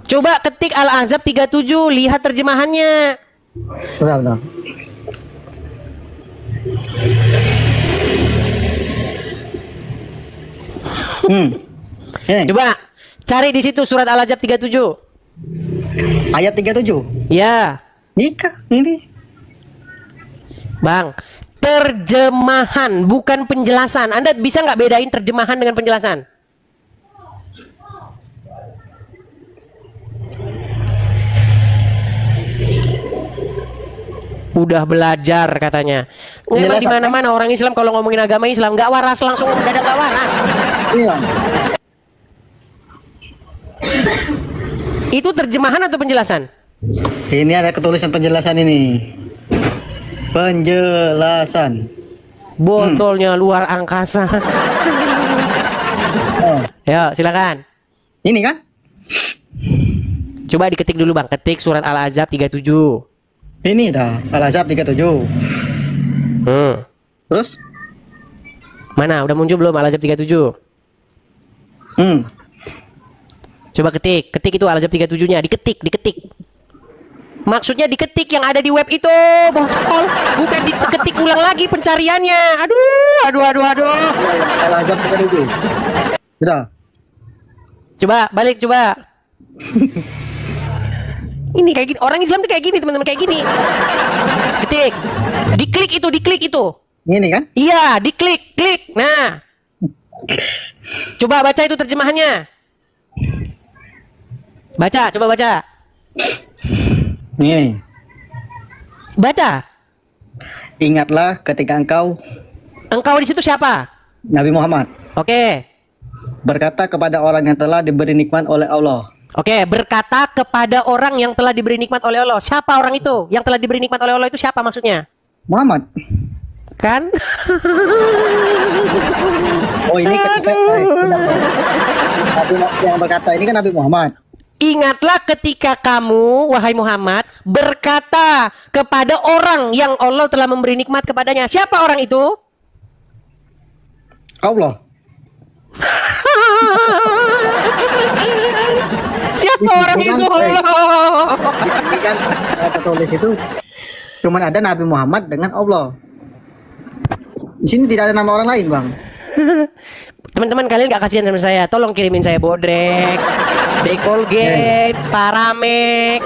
S3: Coba ketik Al-Ahzab 37, lihat terjemahannya.
S4: Betul.
S3: Coba cari di situ surat Al-Ahzab 37.
S4: Ayat 37.
S3: Ya.
S4: Ini.
S3: Bang, terjemahan bukan penjelasan. Anda bisa nggak bedain terjemahan dengan penjelasan? Udah belajar katanya. Memang di mana-mana orang Islam kalau ngomongin agama Islam nggak waras, langsung mendadak nggak waras.
S4: Iya.
S3: Itu terjemahan atau penjelasan?
S4: Ini ada ketulisan penjelasan ini. Penjelasan.
S3: Botolnya luar angkasa. Ya, silakan.
S4: Ini kan?
S3: Coba diketik dulu Bang, ketik surat Al-Ahzab 37.
S4: Ini dah, Al-Ahzab 37. Terus?
S3: Mana? Udah muncul belum Al-Ahzab 37? Coba ketik itu Al-Ahzab 37-nya, diketik. Maksudnya diketik yang ada di web itu, botol. Bukan diketik ulang lagi pencariannya. Aduh.
S4: Al-Ahzab 37. Sudah.
S3: Coba, balik coba. Ini kayak gini, orang Islam tuh kayak gini teman-teman, kayak gini. Ketik, diklik itu.
S4: Ini kan?
S3: Iya, diklik. Nah, coba baca itu terjemahannya. Coba baca.
S4: Ini.
S3: Baca.
S4: Ingatlah ketika engkau
S3: di situ siapa?
S4: Nabi Muhammad.
S3: Oke.
S4: Berkata kepada orang yang telah diberi nikmat oleh Allah.
S3: Oke, berkata kepada orang yang telah diberi nikmat oleh Allah. Siapa orang itu? Yang telah diberi nikmat oleh Allah itu siapa maksudnya?
S4: Muhammad.
S3: Kan?
S4: Oh, ini ketika yang berkata ini kan Nabi Muhammad.
S3: Ingatlah ketika kamu, wahai Muhammad, berkata kepada orang yang Allah telah memberi nikmat kepadanya. Siapa orang itu?
S4: Allah.
S3: Siapa orang itu? Allah.
S4: Di kan tertulis itu cuman ada Nabi Muhammad dengan Allah. Di sini tidak ada nama orang lain, Bang.
S3: Teman-teman kalian gak kasihan sama saya? Tolong kirimin saya bodrek, dekolgate, paramek.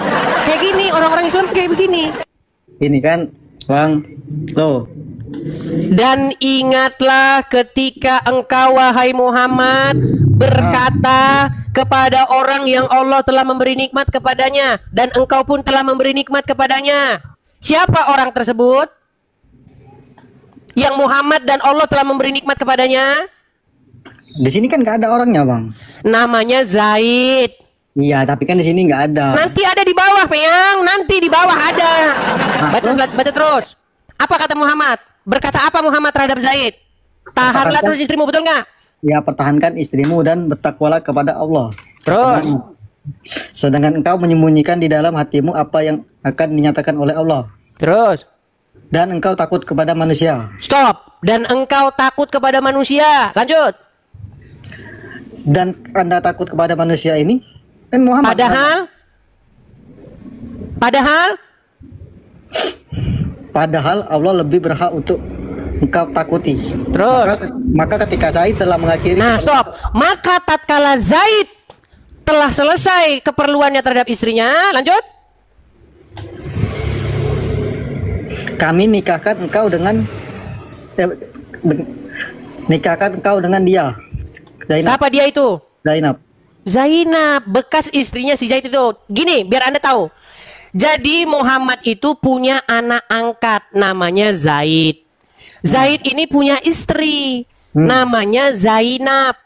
S3: Kayak gini, orang-orang Islam tuh kayak begini.
S4: Ini kan, Bang, loh.
S3: Dan ingatlah ketika engkau wahai Muhammad berkata kepada orang yang Allah telah memberi nikmat kepadanya, dan engkau pun telah memberi nikmat kepadanya. Siapa orang tersebut? Yang Muhammad dan Allah telah memberi nikmat kepadanya?
S4: Di sini kan nggak ada orangnya, Bang.
S3: Namanya Zaid.
S4: Iya, tapi kan di sini nggak ada.
S3: Nanti ada di bawah, Peyang. Nanti di bawah ada. Baca terus. Apa kata Muhammad? Berkata apa Muhammad terhadap Zaid? Tahanlah terus istrimu, betul nggak?
S4: Ya, pertahankan istrimu dan bertakwalah kepada Allah.
S3: Terus.
S4: Sedangkan engkau menyembunyikan di dalam hatimu apa yang akan dinyatakan oleh Allah.
S3: Terus.
S4: Dan engkau takut kepada manusia.
S3: Stop. Dan engkau takut kepada manusia. Lanjut.
S9: Dan Anda takut kepada manusia ini? Kan Muhammad. Padahal Allah lebih berhak untuk engkau takuti.
S3: Terus
S9: maka ketika Zaid telah mengakhiri.
S3: Nah, stop. Maka tatkala Zaid telah selesai keperluannya terhadap istrinya, lanjut.
S9: Kami nikahkan engkau dengan dia. Zainab.
S3: Siapa dia itu?
S9: Zainab.
S3: Zainab, bekas istrinya si Zaid itu. Gini, biar Anda tahu. Jadi Muhammad itu punya anak angkat namanya Zaid. Zaid ini punya istri namanya Zainab.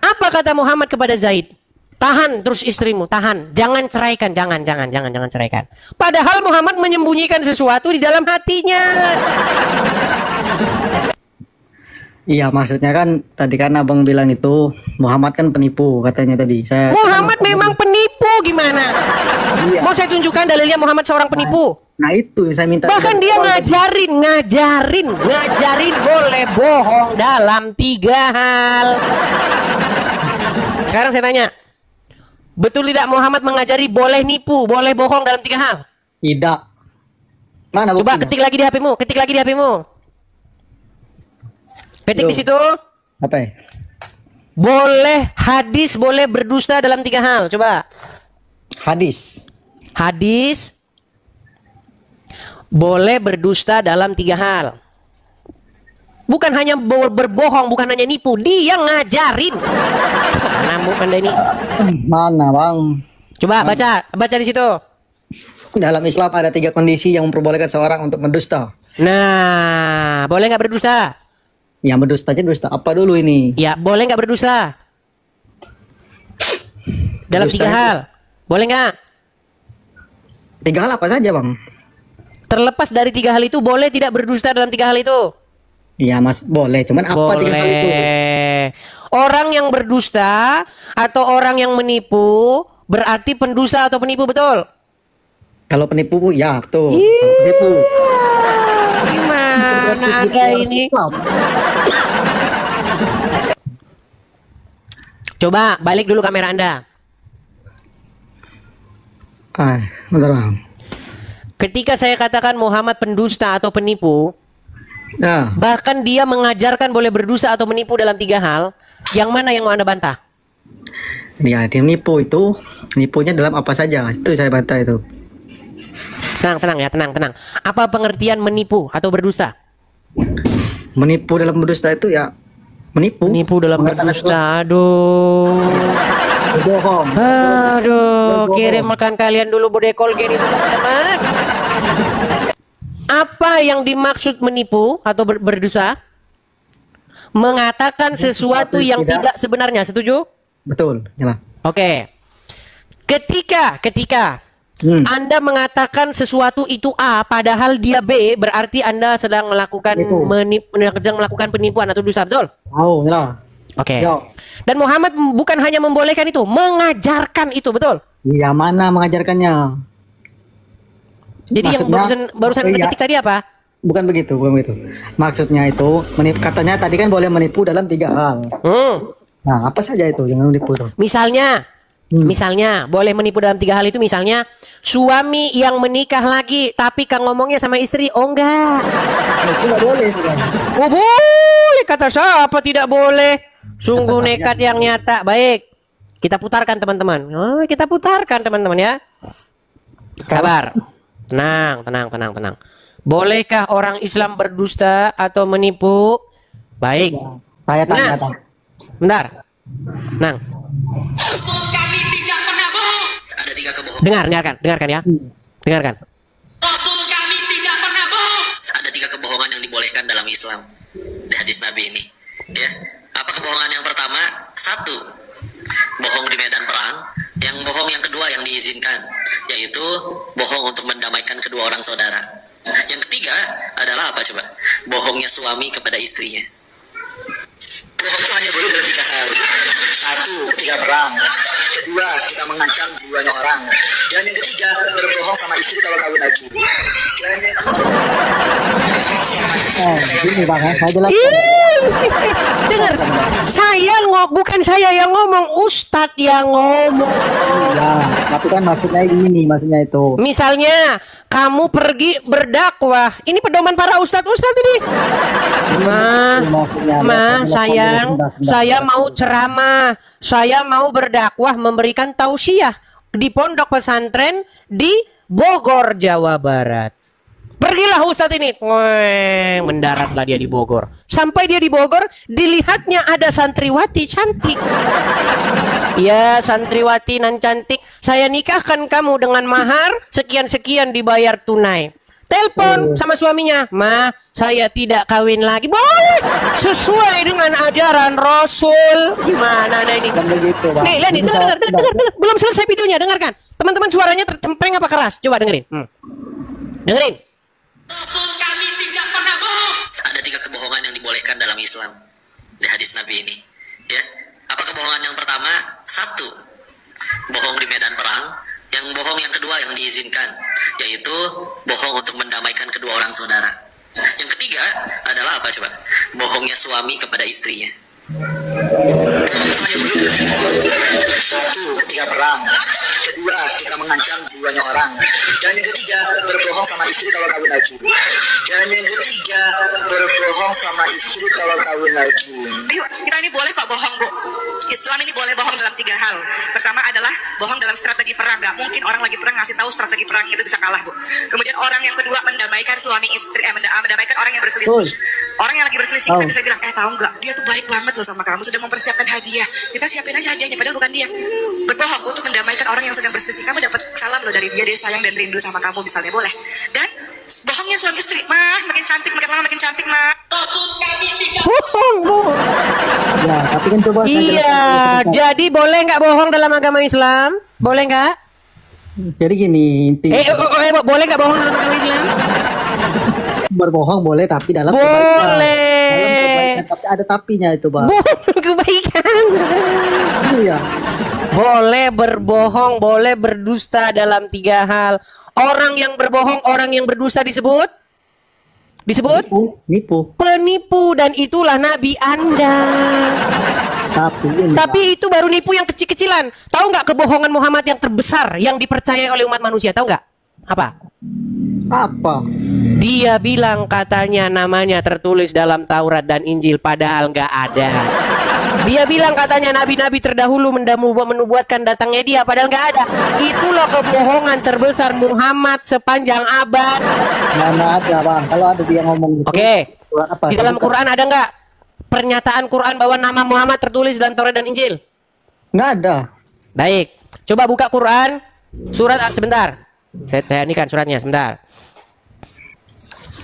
S3: Apa kata Muhammad kepada Zaid? Tahan terus istrimu, tahan. Jangan ceraikan, jangan ceraikan. Padahal Muhammad menyembunyikan sesuatu di dalam hatinya.
S9: Iya, maksudnya kan tadi kan abang bilang itu Muhammad kan penipu katanya tadi.
S3: Muhammad memang penipu gimana? Iya. Mau saya tunjukkan dalilnya Muhammad seorang penipu.
S9: Nah itu yang saya minta.
S3: Bahkan dia ngajarin boleh bohong dalam 3 hal. Sekarang saya tanya, betul tidak Muhammad mengajari boleh nipu, boleh bohong dalam 3 hal?
S9: Tidak. Mana
S3: buktinya? Coba ketik lagi di HP-mu. Ketik di situ.
S9: Apa ya?
S3: Boleh hadis, boleh berdusta dalam 3 hal. Coba.
S9: Hadis.
S3: Boleh berdusta dalam 3 hal. Bukan hanya berbohong, bukan hanya nipu, dia ngajarin. Mana Anda ini?
S9: Mana, Bang?
S3: Coba baca di situ.
S9: Dalam Islam ada 3 kondisi yang memperbolehkan seorang untuk mendusta.
S3: Nah, boleh nggak berdusta?
S9: Ya, berdusta aja dusta apa dulu ini?
S3: Ya, boleh nggak berdusta? Dalam 3 hal. Boleh nggak?
S9: 3 hal apa saja, Bang?
S3: Terlepas dari 3 hal itu, boleh tidak berdusta dalam 3 hal itu?
S9: Iya, Mas, boleh. Cuman apa 3 hal itu?
S3: Orang yang berdusta atau orang yang menipu berarti pendusta atau penipu, betul?
S9: Kalau penipu, ya betul. Kalau penipu.
S3: Gimana Anda ini? Coba balik dulu kamera Anda.
S9: Bentar, Bang.
S3: Ketika saya katakan Muhammad pendusta atau penipu, bahkan dia mengajarkan boleh berdusta atau menipu dalam 3 hal, yang mana yang mau Anda bantah?
S9: Dia nipu itu, nipunya dalam apa saja? Itu saya bantah itu.
S3: Tenang ya, tenang. Apa pengertian menipu atau berdusta?
S9: Menipu dalam berdusta itu ya menipu dalam berdusta.
S3: Aduh, kirimkan kalian dulu bodekol gini teman-teman. Apa yang dimaksud menipu atau berdusta? Mengatakan sesuatu yang tidak sebenarnya, setuju?
S9: Betul, ya.
S3: Oke. Ketika Anda mengatakan sesuatu itu A padahal dia B, berarti Anda sedang melakukan penipuan atau dusta, betul?
S9: Oh, ya.
S3: Oke. Dan Muhammad bukan hanya membolehkan itu, mengajarkan itu, betul?
S9: Iya, mana mengajarkannya?
S3: Jadi maksudnya, yang barusan ketik tadi apa?
S9: Bukan begitu. Maksudnya itu katanya tadi kan boleh menipu dalam 3 hal. Nah, apa saja itu yang menipu itu?
S3: Misalnya boleh menipu dalam 3 hal itu, misalnya suami yang menikah lagi tapi kan ngomongnya sama istri, oh enggak.
S9: Itu enggak boleh.
S3: Oh boleh, kata siapa tidak boleh? Sungguh nekat yang nyata. Baik, kita putarkan teman-teman. Ya. Sabar. Tenang. Bolehkah orang Islam berdusta atau menipu? Baik.
S9: Saya tanya.
S3: Bentar. Nang.
S6: Kami tidak pernah bohong. Ada 3 kebohongan.
S3: Dengarkan ya. Dengarkan.
S6: Rasul kami tidak pernah bohong. Ada 3 kebohongan yang dibolehkan dalam Islam di hadis Nabi ini. Ya. Apa kebohongan yang pertama? 1, bohong di medan perang. Yang bohong yang kedua yang diizinkan, yaitu bohong untuk mendamaikan kedua orang saudara. Yang ketiga adalah apa coba? Bohongnya suami kepada istrinya. Bohong itu hanya boleh dalam 3 hal. 1, ketika perang. 2, kita mengancam jiwanya orang. Dan yang ketiga, berbohong sama istri kalau kawin lagi. Dan yang
S9: Ini bang, saya jelaskan.
S3: Dengar, bukan saya yang ngomong, Ustadz yang ngomong.
S9: Ya, tapi kan maksudnya itu.
S3: Misalnya kamu pergi berdakwah, ini pedoman para ustadz ini. Sayang, saya mau ceramah, saya mau berdakwah, memberikan tausiah di pondok pesantren di Bogor, Jawa Barat. Pergilah Ustadz ini, mendaratlah dia di Bogor. Sampai dia di Bogor, dilihatnya ada santriwati cantik. Ya, santriwati nan cantik, saya nikahkan kamu dengan mahar sekian-sekian dibayar tunai. Telepon sama suaminya, Ma, saya tidak kawin lagi. Boleh, sesuai dengan ajaran Rasul. Gimana ada ini?
S9: Begitu, Bang.
S3: Nih, lihat nih, dengar. Belum selesai videonya, dengarkan. Teman-teman suaranya tercempreng apa keras? Coba dengerin. Dengerin.
S10: Rasul kami tidak pernah bohong. Ada 3 kebohongan yang dibolehkan dalam Islam di hadis Nabi ini. Ya, apa kebohongan yang pertama? 1, bohong di medan perang. Yang bohong yang kedua yang diizinkan, yaitu bohong untuk mendamaikan kedua orang saudara. Yang ketiga adalah apa coba? Bohongnya suami kepada istrinya. 1, ketika perang. 2, ketika mengancam jiwanya orang. Dan yang ketiga, berbohong sama istri kalau kawin lagi. Dan yang ketiga, berbohong sama istri kalau kawin lagi.
S11: Yuk, kita ini boleh kok bohong, Bu. Islam ini boleh bohong dalam 3 hal. Pertama adalah bohong dalam strategi perang. Gak mungkin orang lagi perang ngasih tahu strategi perang itu bisa kalah, Bu. Kemudian orang yang kedua mendamaikan suami istri, mendamaikan orang yang berselisih. Orang yang lagi berselisih kita bisa bilang, tahu nggak? Dia tuh baik banget loh sama kamu, sudah mempersiapkan hadiah. Kita siapin aja hadiahnya, padahal bukan dia. Berbohong untuk mendamaikan orang yang sedang berselisih. Kamu dapat salam loh dari dia sayang dan rindu sama kamu, misalnya boleh. Dan bohongnya suami istri, mah makin cantik, makin lama makin cantik, mah.
S9: Ya, tapi kan coba.
S3: Iya, jadi boleh nggak bohong dalam agama Islam? Boleh nggak?
S9: Jadi gini,
S3: boleh nggak bohong dalam agama Islam?
S9: Berbohong boleh, tapi dalam
S3: boleh.
S9: Dalam kebaikan, tapi ada tapinya itu, Bang.
S3: Kebaikan.
S9: Iya.
S3: Boleh berbohong, boleh berdusta dalam 3 hal. Orang yang berbohong, orang yang berdusta disebut
S9: nipu.
S3: Penipu, dan itulah Nabi Anda. Tapi itu baru nipu yang kecil-kecilan. Tahu nggak kebohongan Muhammad yang terbesar yang dipercayai oleh umat manusia? Tahu nggak? Apa? Dia bilang katanya namanya tertulis dalam Taurat dan Injil, padahal nggak ada. Dia bilang katanya nabi-nabi terdahulu menubuatkan datangnya dia, padahal nggak ada. Itulah kebohongan terbesar Muhammad sepanjang abad.
S9: Mana ada, Bang? Kalau ada dia ngomong gitu.
S3: Oke. Di dalam Quran ada nggak pernyataan Quran bahwa nama Muhammad tertulis dalam Taurat dan Injil?
S9: Nggak ada.
S3: Baik. Coba buka Quran surat sebentar. Saya ini kan suratnya sebentar.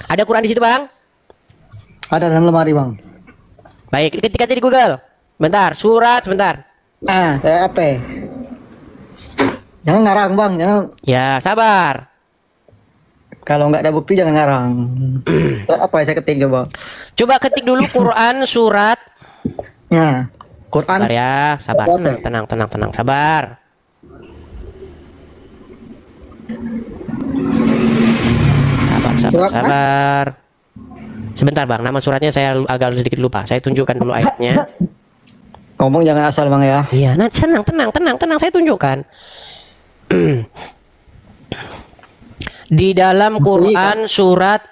S3: Ada Quran di situ, Bang?
S9: Ada dalam lemari, Bang.
S3: Baik, ketik aja di Google. Bentar, surat sebentar.
S9: Saya apa? Jangan ngarang, Bang, jangan.
S3: Ya, sabar.
S9: Kalau nggak ada bukti jangan ngarang. Apa saya ketik coba?
S3: Coba ketik dulu Quran surat.
S9: Nah, Quran.
S3: Sabar ya, sabar. Tenang, sabar. Sabar. Sebentar, Bang, nama suratnya saya agak sedikit lupa. Saya tunjukkan dulu ayatnya.
S9: Ngomong jangan asal, Bang, ya.
S3: Iya, nah, tenang, saya tunjukkan. Di dalam Quran surat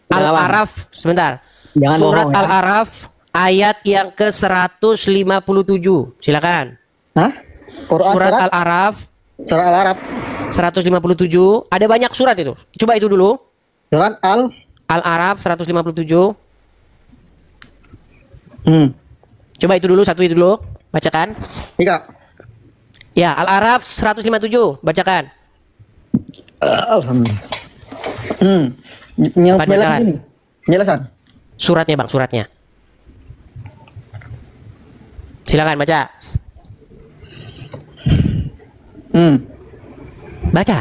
S3: Al-Araf, sebentar. Surat Al-Araf ayat yang ke-157. Silakan. Surat Al-Araf.
S9: Surat Al-Araf
S3: 157. Ada banyak surat itu. Coba itu dulu.
S9: Surat
S3: Al-Araf 157. Coba itu dulu, satu itu dulu. Bacakan. Ya, Al-Araf 157. Bacakan.
S9: Alhamdulillah. Yang penjelasan ini. Penjelasan.
S3: Suratnya, Bang, suratnya. Silakan baca. Baca.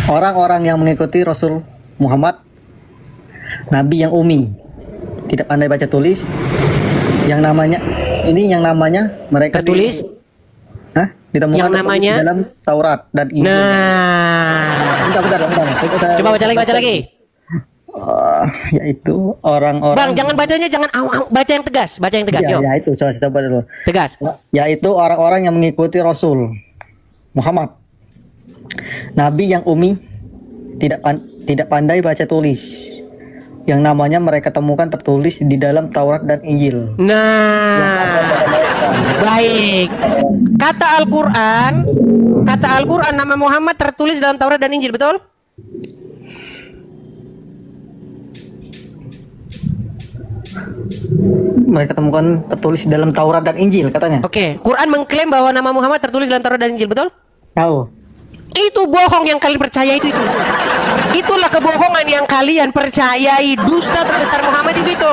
S9: Orang-orang yang mengikuti Rasul Muhammad, Nabi yang umi, tidak pandai baca tulis, yang namanya mereka
S3: tertulis
S9: ditemukan
S3: yang namanya
S9: dalam Taurat dan Injil.
S3: Bentar. Coba baca lagi.
S9: yaitu orang-orang.
S3: Bang, jangan bacanya jangan baca yang tegas, baca yang tegas.
S9: Ya,
S3: Yuk.
S9: ya itu coba dulu.
S3: Tegas.
S9: Yaitu orang-orang yang mengikuti Rasul Muhammad, Nabi yang umi, tidak pandai baca tulis, yang namanya mereka temukan tertulis di dalam Taurat dan Injil.
S3: Nah, baik. Kata Al-Quran nama Muhammad tertulis dalam Taurat dan Injil, betul?
S9: Mereka temukan tertulis di dalam Taurat dan Injil katanya.
S3: Oke, Quran mengklaim bahwa nama Muhammad tertulis dalam Taurat dan Injil, betul?
S9: Tahu.
S3: Itu bohong yang kalian percaya itu. Itulah kebohongan yang kalian percayai. Dusta terbesar Muhammad itu.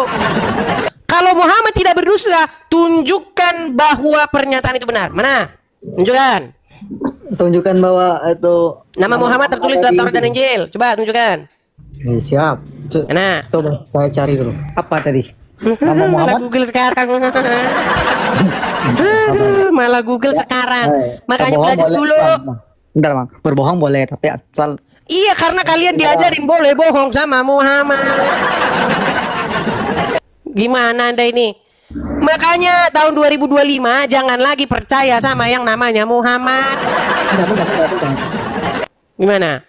S3: Kalau Muhammad tidak berdusta, tunjukkan bahwa pernyataan itu benar. Mana? Tunjukkan.
S9: Tunjukkan bahwa itu
S3: nama Muhammad tertulis dalam Taurat dan Injil. Coba tunjukkan.
S9: Siap.
S3: Nah,
S9: coba saya cari dulu. Apa tadi? Nama Muhammad.
S3: Google sekarang. Malah Google sekarang. Makanya belajar dulu.
S9: Bentar bang, berbohong boleh tapi asal.
S3: Iya, karena kalian diajarin boleh bohong sama Muhammad. Gimana Anda ini? Makanya tahun 2025 jangan lagi percaya sama yang namanya Muhammad. Gimana?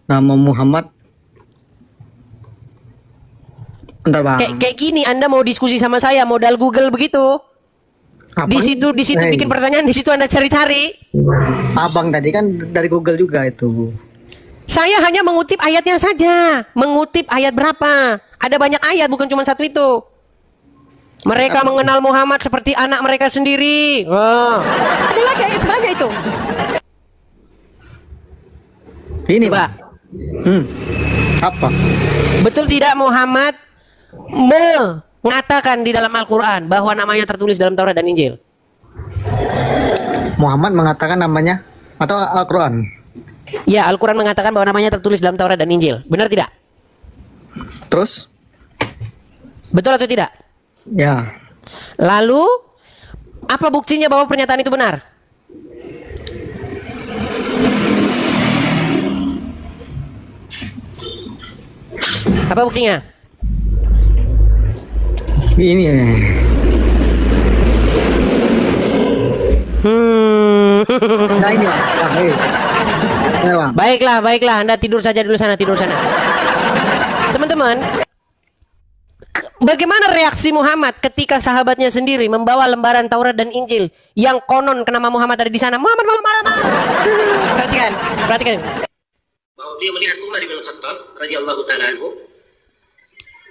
S9: Nama Muhammad. Bentar bang.
S3: Kayak gini, Anda mau diskusi sama saya modal Google begitu.
S9: Apa?
S3: Di situ bikin pertanyaan, di situ Anda cari-cari.
S9: Abang tadi kan dari Google juga itu.
S3: Saya hanya mengutip ayatnya saja. Mengutip ayat berapa? Ada banyak ayat, bukan cuma satu itu. Mereka mengenal Muhammad seperti anak mereka sendiri. Oh. Ada lagi ayat banyak itu.
S9: Ini Pak. Apa?
S3: Betul tidak Muhammad mengatakan di dalam Al-Quran bahwa namanya tertulis dalam Taurat dan Injil?
S9: Muhammad mengatakan namanya atau Al-Quran?
S3: Ya, Al-Quran mengatakan bahwa namanya tertulis dalam Taurat dan Injil. Benar tidak?
S9: Terus?
S3: Betul atau tidak?
S9: Ya.
S3: Lalu apa buktinya bahwa pernyataan itu benar? Apa buktinya?
S9: Ini. Nah ini
S3: Bang. Baiklah, Anda tidur saja dulu sana, Teman-teman, bagaimana reaksi Muhammad ketika sahabatnya sendiri membawa lembaran Taurat dan Injil yang konon nama Muhammad ada di sana? Muhammad malah marah. Perhatikan.
S10: Bahwa dia melihat Umar bin Khattab radhiyallahu taala anhu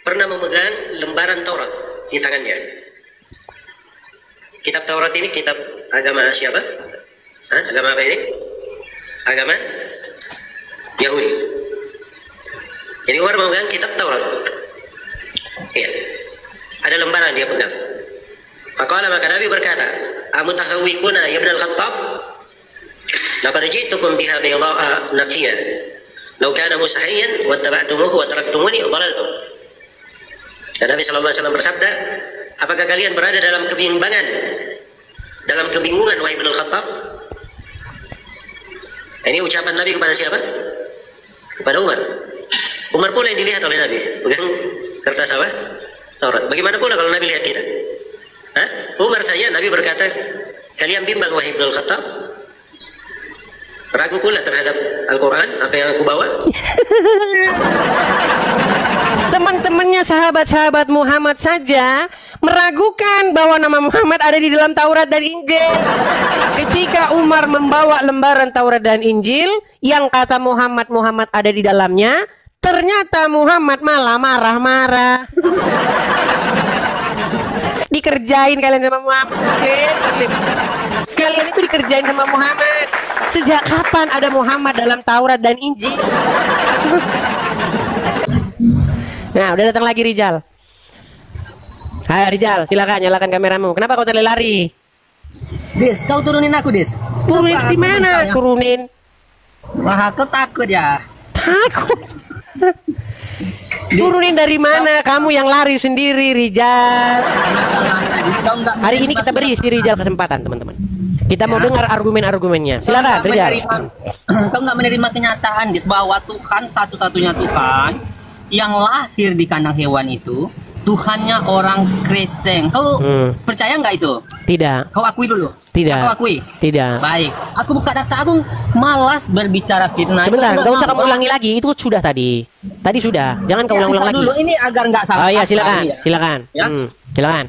S10: pernah memegang lembaran Taurat di tangannya. Kitab Taurat ini kitab agama siapa? Agama apa ini? Agama Yahudi. Jadi Umar memegang kitab Taurat. Iya. Ada lembaran dia pegang. Maka Nabi berkata, "Amutahawwikuna ya Ibn al-Khattab? Laqad ji'tukum biha bayda'a naqiyah. Law kana musahiyyan wattaba'tumuhu wa taraktumuni dhalaltum." Dan Nabi SAW bersabda, apakah kalian berada dalam kebimbangan, dalam kebingungan wahai Ibn al-Khattab? Ini ucapan Nabi kepada siapa? Kepada Umar. Umar pula yang dilihat oleh Nabi, pegang kertas apa? Taurat. Bagaimana pula kalau Nabi lihat kita? Umar saja Nabi berkata, kalian bimbang wahai Ibn al-Khattab? Ragu pula terhadap Al-Quran, apa yang aku bawa?
S3: Teman-temannya sahabat-sahabat Muhammad saja meragukan bahwa nama Muhammad ada di dalam Taurat dan Injil. Ketika Umar membawa lembaran Taurat dan Injil yang kata Muhammad ada di dalamnya, ternyata Muhammad malah marah-marah. Dikerjain kalian sama Muhammad. Kalian itu dikerjain sama Muhammad. Sejak kapan ada Muhammad dalam Taurat dan Injil? Nah, udah datang lagi Rizal. Hai Rizal, silakan nyalakan kameramu. Kenapa kau terlari?
S12: Dis, kau turunin aku, Dis.
S3: Turunin di mana? Turunin.
S12: Wah, aku takut ya.
S3: Takut. Turunin dari mana? Kamu yang lari sendiri, Rizal. Hari ini kita beri si Rizal kesempatan, teman-teman. Kita mau dengar argumen-argumennya. Silakan, Rizal.
S12: Kau nggak menerima kenyataan, Dis, bahwa Tuhan satu-satunya Tuhan yang lahir di kandang hewan itu Tuhannya orang Kristen. Kau percaya nggak itu?
S3: Tidak.
S12: Kau akui dulu.
S3: Tidak.
S12: Kau akui.
S3: Tidak.
S12: Baik. Aku buka data. Aku malas berbicara fitnah.
S3: Sebentar,
S12: Aku
S3: nggak usah
S12: mau.
S3: kamu ulangi lagi. Itu sudah tadi. Tadi sudah. Jangan kamu ulang-ulang lagi.
S12: Dulu ini agar nggak salah.
S3: Oh iya,
S12: kata
S3: silakan.
S12: ini ya.
S3: Silakan.
S12: Ya.
S3: Silakan.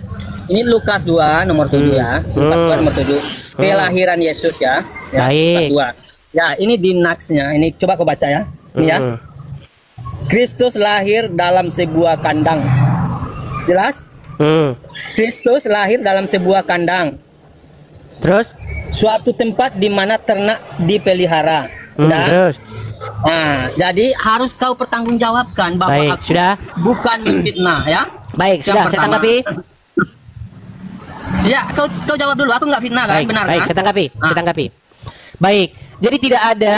S12: Ini Lukas 2 nomor 7 ya. Lukas 2 nomor 7. Kelahiran Yesus ya.
S3: Baik.
S12: Lukas 2. Ya, ini di Naksnya. Ini coba kau baca ya. Ini ya. Kristus lahir dalam sebuah kandang. Jelas? Kristus lahir dalam sebuah kandang.
S3: Terus?
S12: Suatu tempat di mana ternak dipelihara. Udah?
S3: Terus?
S12: Nah, jadi harus kau pertanggungjawabkan bahwa
S3: Baik,
S12: aku
S3: sudah.
S12: bukan memfitnah ya.
S3: Baik,
S12: Yang
S3: sudah. Saya
S12: pertama.
S3: tanggapi.
S12: Ya, kau jawab dulu. Aku nggak fitnah kan?
S3: Baik,
S12: Benar
S3: baik,
S12: kan?
S3: saya tanggapi. Saya tanggapi. Baik. Jadi tidak ada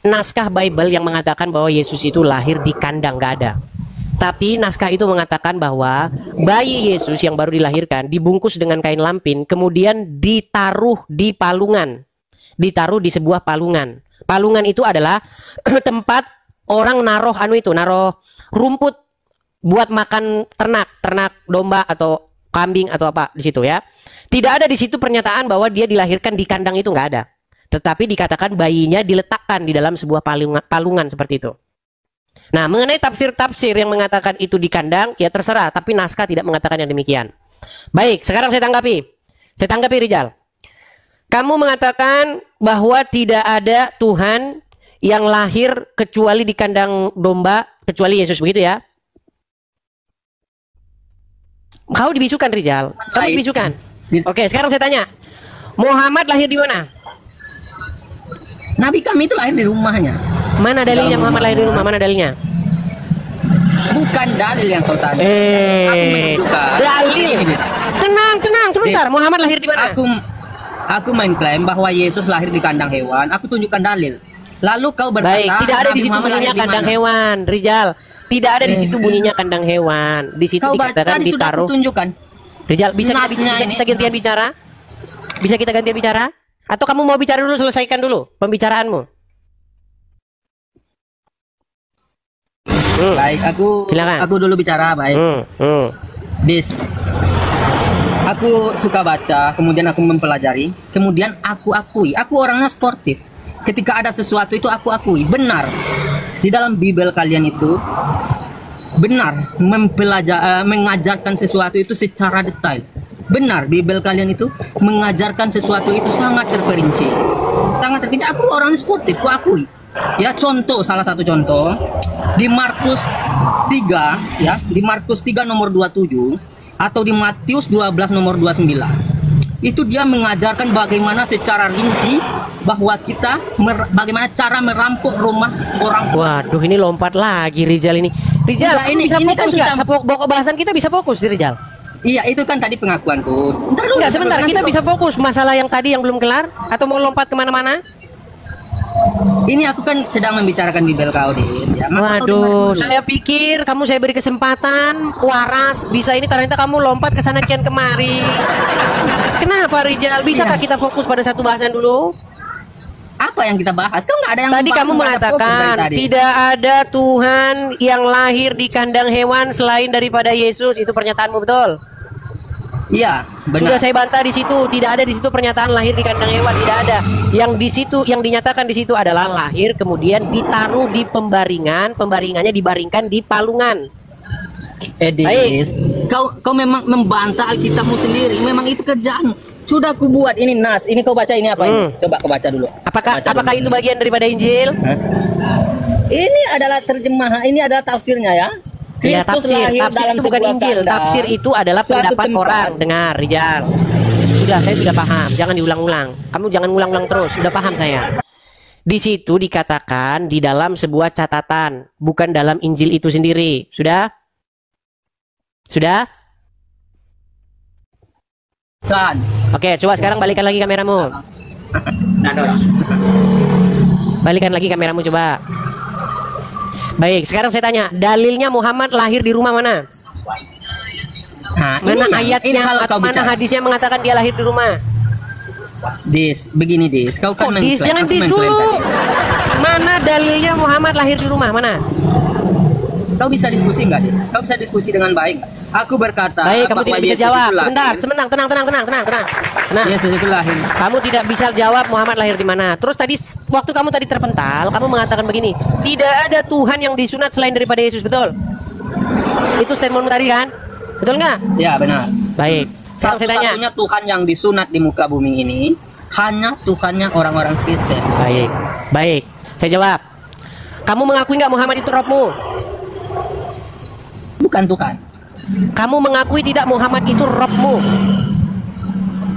S3: naskah Bible yang mengatakan bahwa Yesus itu lahir di kandang, nggak ada. Tapi naskah itu mengatakan bahwa bayi Yesus yang baru dilahirkan dibungkus dengan kain lampin, kemudian ditaruh di palungan. Ditaruh di sebuah palungan. Palungan itu adalah tempat orang naruh naruh rumput buat makan ternak domba atau kambing atau apa di situ ya. Tidak ada di situ pernyataan bahwa dia dilahirkan di kandang, itu nggak ada. Tetapi dikatakan bayinya diletakkan di dalam sebuah palungan seperti itu. Nah, mengenai tafsir-tafsir yang mengatakan itu di kandang, ya terserah. Tapi naskah tidak mengatakan yang demikian. Baik, sekarang saya tanggapi. Saya tanggapi, Rijal. Kamu mengatakan bahwa tidak ada Tuhan yang lahir kecuali di kandang domba, kecuali Yesus, begitu ya? Kau dibisukan, Rijal. Kamu dibisukan. Oke, sekarang saya tanya. Muhammad lahir di mana?
S12: Nabi kami itu lahir di rumahnya.
S3: Mana dalilnya Muhammad lahir di rumah? Mana dalilnya?
S12: Bukan dalil yang kau tanya.
S3: Dalil. Tenang, sebentar. Muhammad lahir di mana?
S12: Aku mengklaim bahwa Yesus lahir di kandang hewan. Aku tunjukkan dalil. Lalu kau berkata,
S3: baik, tidak ada di situ
S12: Muhammad
S3: bunyinya
S12: lahir di
S3: kandang
S12: mana?
S3: hewan, Rijal. Tidak ada di situ bunyinya kandang hewan. Di situ
S12: Kau
S3: dikatakan
S12: tadi sudah
S3: ditaruh.
S12: aku tunjukkan.
S3: Rijal, bisa
S12: Nasnya
S3: kita gantian bicara? Bisa kita gantian bicara? Atau kamu mau bicara dulu, selesaikan dulu pembicaraanmu?
S12: Baik, aku dulu bicara, baik. Dis, aku suka baca, kemudian aku mempelajari, kemudian aku akui, aku orangnya sportif. Ketika ada sesuatu itu aku akui, benar. Di dalam Bible kalian itu benar mengajarkan sesuatu itu secara detail. Benar, Bible kalian itu mengajarkan sesuatu itu sangat terperinci. Sangat terperinci. Aku orang sportif, aku akui. Ya, contoh, salah satu contoh di Markus 3 ya, di Markus 3 nomor 27 atau di Matius 12 nomor 29. Itu dia mengajarkan bagaimana secara rinci bahwa kita bagaimana cara merampok rumah orang.
S3: Waduh, ini lompat lagi Rijal ini. Rijal,
S12: Enggak,
S3: ini bisa
S12: ini
S3: fokus
S12: kan
S3: nggak? Pokok bahasan kita bisa fokus, Rijal.
S12: Iya, itu kan tadi pengakuanku.
S3: Enggak, sebentar, kita bisa fokus masalah yang tadi yang belum kelar atau mau lompat kemana-mana?
S12: Ini aku kan sedang membicarakan Bible kau, Dis. Ya,
S3: waduh, saya pikir saya beri kesempatan waras, bisa ini ternyata kamu lompat ke sana kian kemari. Kenapa, Rijal? Bisakah kita fokus pada satu bahasan dulu?
S12: Apa yang kita bahas? Kau nggak ada yang
S3: tadi kamu mengatakan tidak ada Tuhan yang lahir di kandang hewan selain daripada Yesus. Itu pernyataanmu, betul?
S12: Iya, benar.
S3: Sudah saya bantah di situ, tidak ada di situ pernyataan lahir di kandang hewan, tidak ada. Yang di situ, yang dinyatakan di situ adalah lahir kemudian ditaruh di pembaringan, pembaringannya dibaringkan di palungan.
S12: Edis, kau memang membantah Alkitabmu sendiri. Memang itu kerjaan. Sudah aku buat ini nas. Ini kau baca ini apa ini? Coba kau baca dulu.
S3: Apakah itu bagian daripada Injil?
S12: Ini adalah terjemahan, ini adalah tafsirnya ya.
S3: Ya, tafsir itu bukan Injil. Tafsir itu adalah pendapat orang. Dengar, Rijal. Saya sudah paham. Jangan diulang-ulang. Kamu jangan ulang-ulang terus. Sudah paham saya. Di situ dikatakan di dalam sebuah catatan, bukan dalam Injil itu sendiri. Sudah?
S12: Kan.
S3: Oke, coba sekarang balikan lagi kameramu. Balikan lagi kameramu coba. Baik, sekarang saya tanya, dalilnya Muhammad lahir di rumah mana?
S12: Nah,
S3: mana ayatnya atau mana hadisnya mengatakan dia lahir di rumah?
S12: Dis, begini Dis, kau kan
S3: Dis, jangan Dis dulu. Mana dalilnya Muhammad lahir di rumah? Mana?
S12: Kau bisa diskusi nggak, Des? Kau bisa diskusi dengan baik. Aku berkata,
S3: Baik, kamu
S12: bahwa
S3: tidak bisa
S12: Yesus
S3: jawab.
S12: itu lahir.
S3: Sebentar, tenang. Nah,
S12: Yesus itu lahir.
S3: kamu tidak bisa jawab Muhammad lahir di mana. Terus tadi waktu kamu tadi terpental, kamu mengatakan begini, tidak ada Tuhan yang disunat selain daripada Yesus, betul? Itu statementmu tadi kan? Betul nggak?
S12: Ya, benar.
S3: Baik. Sekarang saya tanya.
S12: Satu-satunya Tuhan yang disunat di muka bumi ini hanya Tuhannya orang-orang Kristen.
S3: Baik. Saya jawab. Kamu mengakui nggak Muhammad itu Robmu?
S12: Bukan Tuhan.
S3: Kamu mengakui tidak Muhammad itu Robmu?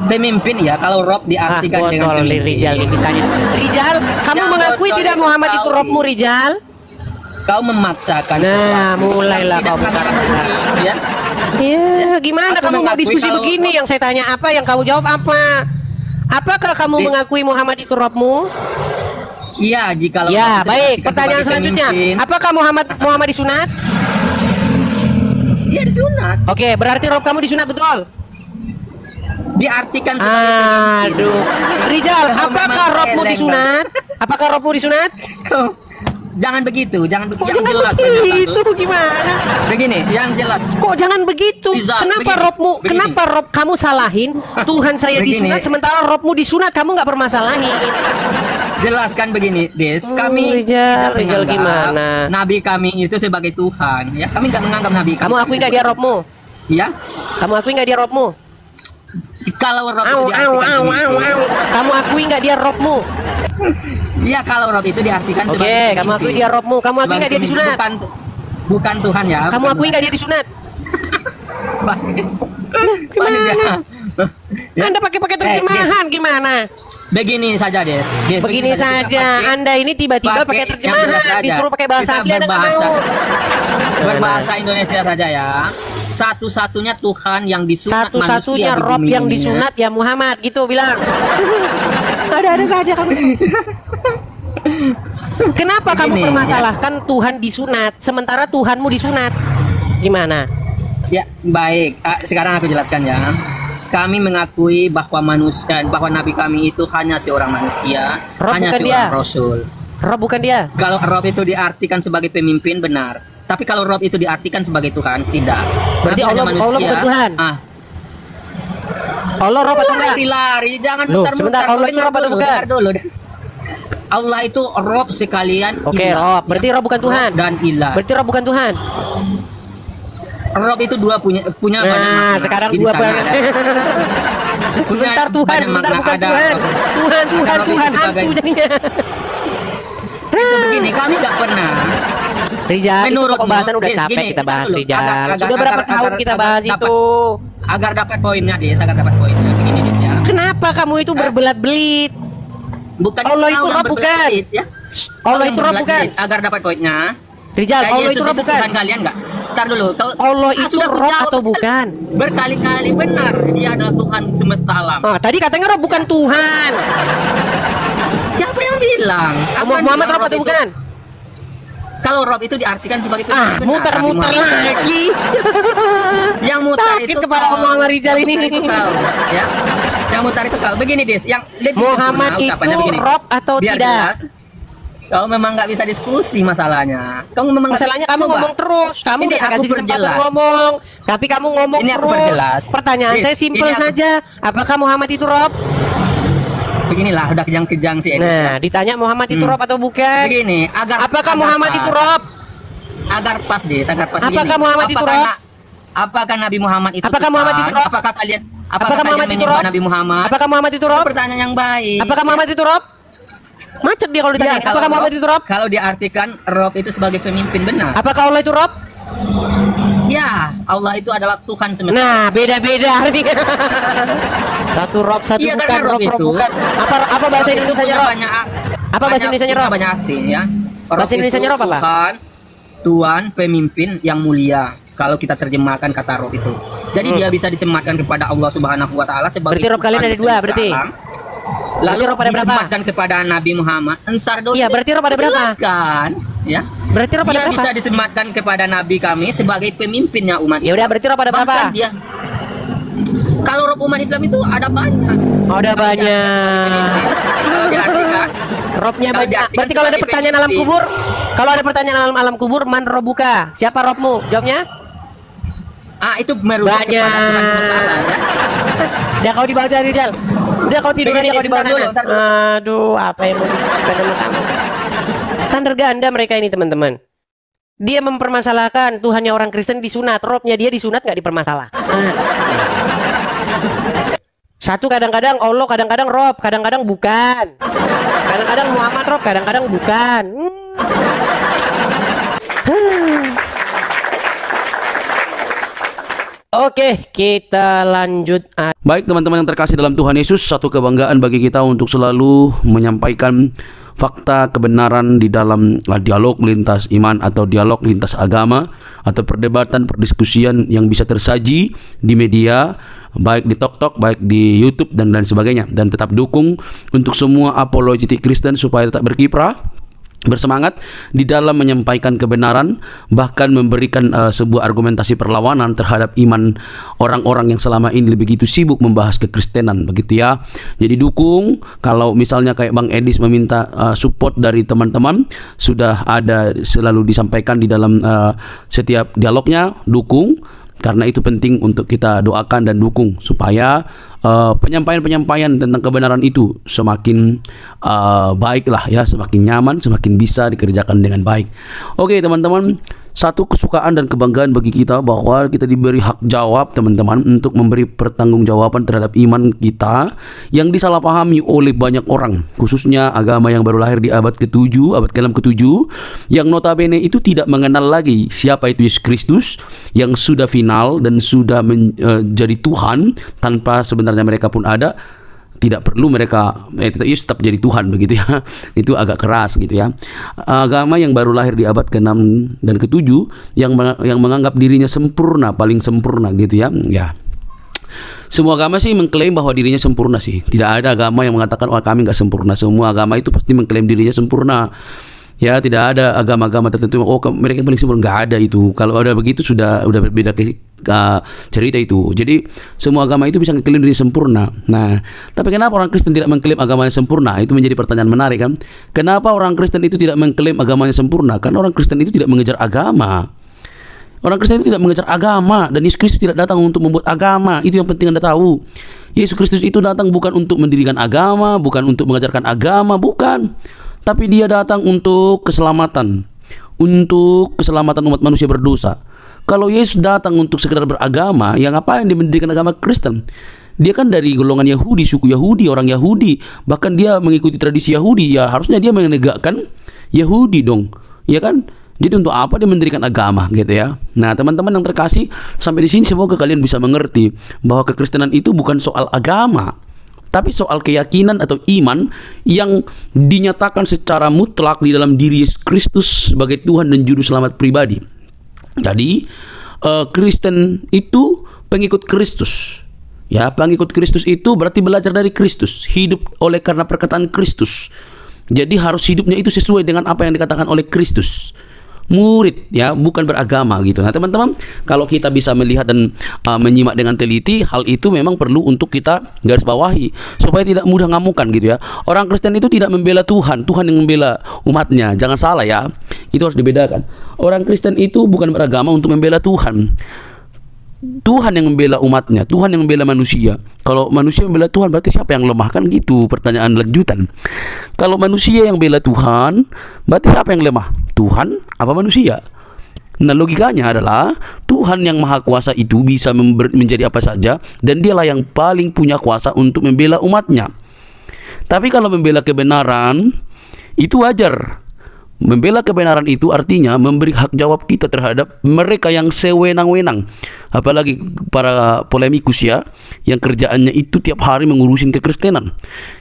S12: Pemimpin ya, kalau Rob diartikan dengan
S3: botol
S12: pemimpin.
S3: Rijal ini tanya. Rijal, kamu
S12: Ya,
S3: mengakui
S12: botol
S3: tidak
S12: itu
S3: Muhammad itu
S12: kau.
S3: Robmu, Rijal?
S12: Kau memaksakan.
S3: Nah, mulailah
S12: Tidak
S3: kau
S12: mengakui,
S3: bukan.
S12: ya.
S3: Iya, gimana
S12: Aku
S3: kamu mau
S12: mengakui
S3: diskusi
S12: kalau
S3: begini? Yang saya tanya apa, yang kamu jawab apa? Apakah kamu mengakui Muhammad itu Robmu?
S12: Iya, jika
S3: Ya, baik. Pertanyaan selanjutnya, apakah Muhammad disunat?
S12: Iya, disunat.
S3: Oke, berarti Rob kamu disunat, betul?
S12: Diartikan sebagai
S3: Aduh, Rijal,
S12: Kau
S3: apakah
S12: memang
S3: Robmu
S12: eleng,
S3: disunat? Apakah Robmu disunat?
S12: Jangan begitu, jangan begitu. Yang
S3: Jangan
S12: jelas
S3: begitu, gimana?
S12: Begini, yang jelas.
S3: Kok jangan begitu?
S12: Rizal,
S3: Kenapa
S12: begini,
S3: Robmu?
S12: begini.
S3: Kenapa Rob kamu salahin? Tuhan saya
S12: Begini.
S3: disunat, sementara Robmu disunat, kamu nggak permasalahin.
S12: Jelaskan begini, Des. Kami
S3: Rijal,
S12: tidak
S3: Rijal
S12: menganggap
S3: gimana?
S12: Nabi kami itu sebagai Tuhan. Ya, kami nggak menganggap Nabi kami.
S3: Kamu akui nggak dia Robmu?
S12: Ya,
S3: Kamu akui nggak dia Robmu?
S12: kalau Rob itu diartikan pemimpin.
S3: Kamu akui nggak dia Robmu?
S12: Iya, kalau Rob itu diartikan
S3: Oke,
S12: sebagai
S3: kamu akui dia Robmu. Kamu akui nggak dia disunat?
S12: Bukan Tuhan ya.
S3: Kamu akui nggak dia disunat? Gimana? Anda pakai terjemahan gimana?
S12: Begini saja, Des.
S3: Begini saja, Anda ini tiba-tiba pakai terjemahan, disuruh pakai bahasa asli, Anda nggak mau.
S12: Berbahasa Indonesia saja ya. Satu-satunya Tuhan yang disunat
S3: Satu-satunya
S12: manusia di
S3: Rob
S12: bumi
S3: yang
S12: ini,
S3: disunat ya Muhammad, gitu bilang. Ada-ada saja kamu. Kenapa kamu
S12: Begini,
S3: permasalahkan Tuhan disunat, sementara Tuhanmu disunat? Gimana?
S12: Ya, baik. Sekarang aku jelaskan ya. Kami mengakui bahwa Nabi kami itu hanya seorang manusia,
S3: Rob
S12: hanya
S3: bukan
S12: seorang
S3: dia.
S12: Rasul.
S3: Rob bukan dia.
S12: Kalau Rob itu diartikan sebagai pemimpin, benar. Tapi kalau Rob itu diartikan sebagai Tuhan, tidak.
S3: Berarti
S12: Nabi hanya
S3: Allah bukan Tuhan. Allah Rob atau enggak?
S12: Lari, jangan
S3: Loh,
S12: mutar-mutar.
S3: sebentar, Allah itu Rob atau bukan?
S12: Dengar dulu. Allah itu Rob sekalian.
S3: Oke,
S12: ilah,
S3: Rob. Berarti Rob bukan Tuhan.
S12: Rob dan ilah.
S3: Berarti Rob bukan Tuhan.
S12: Rob itu punya banyak
S3: Nah,
S12: makna.
S3: sekarang
S12: Di
S3: dua
S12: sana
S3: banyak.
S12: ada.
S3: Sebentar Tuhan,
S12: banyak
S3: sebentar
S12: makna.
S3: bukan
S12: Ada
S3: Tuhan. Tuhan,
S12: Rob itu
S3: hantu
S12: sebagai-
S3: jadinya.
S12: Itu begini, kami nggak pernah.
S3: Rijal, itu
S12: Menurutmu,
S3: pembahasan udah
S12: Des,
S3: capek
S12: gini,
S3: kita bahas
S12: dulu.
S3: Rijal.
S12: Agar-
S3: Sudah berapa
S12: agar-
S3: tahun
S12: agar-
S3: kita
S12: agar
S3: bahas
S12: dapat-
S3: itu?
S12: Agar dapat poinnya, Des, agar dapat poinnya. Begini, Des, ya.
S3: Kenapa kamu itu berbelat-belit?
S12: Bukan
S3: Allah
S12: kau
S3: itu
S12: yang
S3: Rob bukan.
S12: berbelit, ya.
S3: Allah
S12: Kau
S3: itu
S12: yang
S3: Rob bukan.
S12: berbelit, agar dapat poinnya.
S3: Rijal,
S12: Kayak
S3: Allah
S12: Yesus
S3: itu Rob bukan.
S12: Tuhan kalian nggak? Ntar dulu.
S3: Allah itu
S12: sudah
S3: Rob
S12: kujawab
S3: atau bukan?
S12: Berkali-kali benar. Dia adalah Tuhan semesta alam.
S3: Tadi katanya Rob bukan Tuhan.
S12: Siapa yang bilang? Aku kan
S3: Muhammad
S12: bilang
S3: Rob atau
S12: itu-
S3: bukan?
S12: Kalau Rob itu diartikan sebagai pemimpin, benar.
S3: Muter-muter
S12: Nabi Muhammad.
S3: lagi.
S12: Yang mutar
S3: Sakit
S12: itu
S3: kepala
S12: kau.
S3: Muhammad Rijal
S12: Yang
S3: ini.
S12: mutar itu kau, ya. Yang mutar itu kau. Begini, Des. Yang lebih
S3: Muhammad
S12: sempurna
S3: itu
S12: ucapannya begini.
S3: Rob atau
S12: Biar
S3: tidak?
S12: jelas, kau memang nggak bisa diskusi masalahnya. Kau memang nggak-
S3: Masalahnya kamu
S12: Coba.
S3: ngomong terus. Kamu
S12: Ini
S3: udah saya
S12: aku
S3: kasih kesempatan
S12: perjelas.
S3: ngomong, tapi kamu ngomong
S12: Ini aku
S3: terus.
S12: perjelas.
S3: Pertanyaan
S12: Des,
S3: saya simpel
S12: ini aku-
S3: saja. Apakah Muhammad itu Rob?
S12: Beginilah, udah kejang-kejang sih.
S3: Nah, ditanya Muhammad itu Rob atau bukan?
S12: Begini,
S3: Apakah
S12: agar
S3: Muhammad
S12: pas.
S3: itu Rob?
S12: Agar pas, Des, agar pas.
S3: Apakah
S12: begini.
S3: Muhammad itu Rob?
S12: Apakah Nabi Muhammad itu
S3: Apakah
S12: Tuhan?
S3: Muhammad itu Rob?
S12: Apakah kalian
S3: Apakah Muhammad itu
S12: menyembah
S3: Rob?
S12: Nabi Muhammad?
S3: Apakah Muhammad itu Rob?
S12: Pertanyaan yang baik.
S3: Apakah Muhammad itu Rob? Macet dia kalau ditanya.
S12: Jadi, kalau
S3: Apakah Muhammad
S12: Rob-
S3: itu Rob?
S12: Kalau diartikan Rob itu sebagai pemimpin, benar.
S3: Apakah Allah itu Rob?
S12: Ya, Allah itu adalah Tuhan semesta.
S3: Nah, beda-beda artinya. Satu Rob, satu
S12: Iya,
S3: bukan.
S12: karena Rob itu
S3: bukan. Apa bahasa
S12: Rob itu
S3: Indonesianya
S12: punya
S3: Rob?
S12: banyak
S3: Apa bahasa Indonesianya Rob?
S12: Banyak arti ya.
S3: Bahasa Indonesianya Rob apa?
S12: Tuhan, pemimpin yang mulia. Kalau kita terjemahkan kata Rob itu. Jadi dia bisa disematkan kepada Allah Subhanahu wa taala sebagai
S3: Berarti Rob kalian
S12: Tuhan
S3: ada dua,
S12: semesta
S3: berarti?
S12: alam. Lalu
S3: Rob ada berapa?
S12: disematkan kepada Nabi Muhammad. Entar dulu.
S3: Iya, berarti Rob ada berapa?
S12: Jelaskan, ya.
S3: Berarti Rob ada
S12: Dia
S3: berapa?
S12: bisa disematkan kepada Nabi kami sebagai pemimpinnya umat.
S3: Ya udah, berarti Rob ada berapa?
S12: Bahkan dia kalau Rob umat Islam itu ada banyak.
S3: Oh, ada banyak.
S12: Kalau diartikan
S3: Robnya
S12: Kalau
S3: banyak.
S12: diartikan
S3: Berarti kalau ada
S12: sebagai
S3: pertanyaan alam
S12: pemimpin.
S3: kubur, Kalau ada pertanyaan alam kubur, man robuka? Siapa robmu? Jawabnya?
S12: Itu merujuk kepada Tuhan semesta alam, ya.
S3: Udah kau dibaca Rizal. Udah kau tidur aja kau dibaca dulu. Aduh, apa yang mau disukai sama kamu? Standar ganda mereka ini teman-teman. Dia mempermasalahkan Tuhannya orang Kristen disunat, robnya dia disunat nggak dipermasalah. Satu kadang-kadang Allah, kadang-kadang Rob, kadang-kadang bukan. Kadang-kadang Muhammad Rob, kadang-kadang bukan. Oke, kita lanjut.
S1: Baik teman-teman yang terkasih dalam Tuhan Yesus, satu kebanggaan bagi kita untuk selalu menyampaikan fakta kebenaran di dalam dialog lintas iman atau dialog lintas agama atau perdebatan perdiskusian yang bisa tersaji di media, baik di TokTok, baik di YouTube dan lain sebagainya. Dan tetap dukung untuk semua apologetik Kristen supaya tetap berkiprah, bersemangat di dalam menyampaikan kebenaran, bahkan memberikan sebuah argumentasi perlawanan terhadap iman orang-orang yang selama ini begitu sibuk membahas kekristenan, begitu ya. Jadi dukung. Kalau misalnya kayak Bang Edis meminta support dari teman-teman, sudah ada selalu disampaikan di dalam setiap dialognya, dukung. Karena itu penting untuk kita doakan dan dukung supaya penyampaian-penyampaian tentang kebenaran itu semakin baiklah ya, semakin nyaman, semakin bisa dikerjakan dengan baik. Oke teman-teman, satu kesukaan dan kebanggaan bagi kita bahwa kita diberi hak jawab teman-teman untuk memberi pertanggungjawaban terhadap iman kita yang disalahpahami oleh banyak orang, khususnya agama yang baru lahir di abad ke-7, abad ke-6 ke-7, yang notabene itu tidak mengenal lagi siapa itu Yesus Kristus yang sudah final dan sudah menjadi Tuhan tanpa sebenarnya mereka pun ada. Tidak perlu mereka Yesus tetap jadi Tuhan begitu ya. Itu agak keras gitu ya. Agama yang baru lahir di abad ke-6 dan ke-7 yang menganggap dirinya sempurna, paling sempurna gitu ya. Ya. Semua agama sih mengklaim bahwa dirinya sempurna sih. Tidak ada agama yang mengatakan kami nggak sempurna. Semua agama itu pasti mengklaim dirinya sempurna. Ya, tidak ada agama-agama tertentu mereka yang paling sempurna, nggak ada itu. Kalau ada begitu sudah berbeda cerita itu. Jadi semua agama itu bisa mengklaim diri sempurna. Nah, tapi kenapa orang Kristen tidak mengklaim agamanya sempurna? Itu menjadi pertanyaan menarik kan? Kenapa orang Kristen itu tidak mengklaim agamanya sempurna? Karena orang Kristen itu tidak mengejar agama. Orang Kristen itu tidak mengejar agama, dan Yesus Kristus tidak datang untuk membuat agama. Itu yang penting Anda tahu. Yesus Kristus itu datang bukan untuk mendirikan agama, bukan untuk mengajarkan agama, bukan. Tapi dia datang untuk keselamatan, untuk keselamatan umat manusia berdosa. Kalau Yesus datang untuk sekedar beragama, yang ngapain dia mendirikan agama Kristen? Dia kan dari golongan Yahudi, suku Yahudi, orang Yahudi, bahkan dia mengikuti tradisi Yahudi. Ya harusnya dia menegakkan Yahudi dong, ya kan? Jadi untuk apa dia mendirikan agama gitu ya? Nah teman-teman yang terkasih, sampai di sini semoga kalian bisa mengerti bahwa kekristenan itu bukan soal agama, tapi soal keyakinan atau iman yang dinyatakan secara mutlak di dalam diri Yesus Kristus sebagai Tuhan dan Juru Selamat pribadi. Jadi Kristen itu pengikut Kristus. Ya, pengikut Kristus itu berarti belajar dari Kristus, hidup oleh karena perkataan Kristus. Jadi harus hidupnya itu sesuai dengan apa yang dikatakan oleh Kristus. Murid ya, bukan beragama gitu. Nah teman-teman, kalau kita bisa melihat dan menyimak dengan teliti, hal itu memang perlu untuk kita garis bawahi supaya tidak mudah ngamukan gitu ya. Orang Kristen itu tidak membela Tuhan, Tuhan yang membela umatnya. Jangan salah ya, itu harus dibedakan. Orang Kristen itu bukan beragama untuk membela Tuhan. Tuhan yang membela umatnya, Tuhan yang membela manusia. Kalau manusia membela Tuhan, berarti siapa yang lemah? Kan gitu pertanyaan lanjutan. Kalau manusia yang bela Tuhan, berarti siapa yang lemah? Tuhan apa manusia? Nah logikanya adalah Tuhan yang maha kuasa itu bisa menjadi apa saja, dan dialah yang paling punya kuasa untuk membela umatnya. Tapi kalau membela kebenaran, itu wajar. Membela kebenaran itu artinya memberi hak jawab kita terhadap mereka yang sewenang-wenang. Apalagi para polemikus ya, yang kerjaannya itu tiap hari mengurusin kekristenan.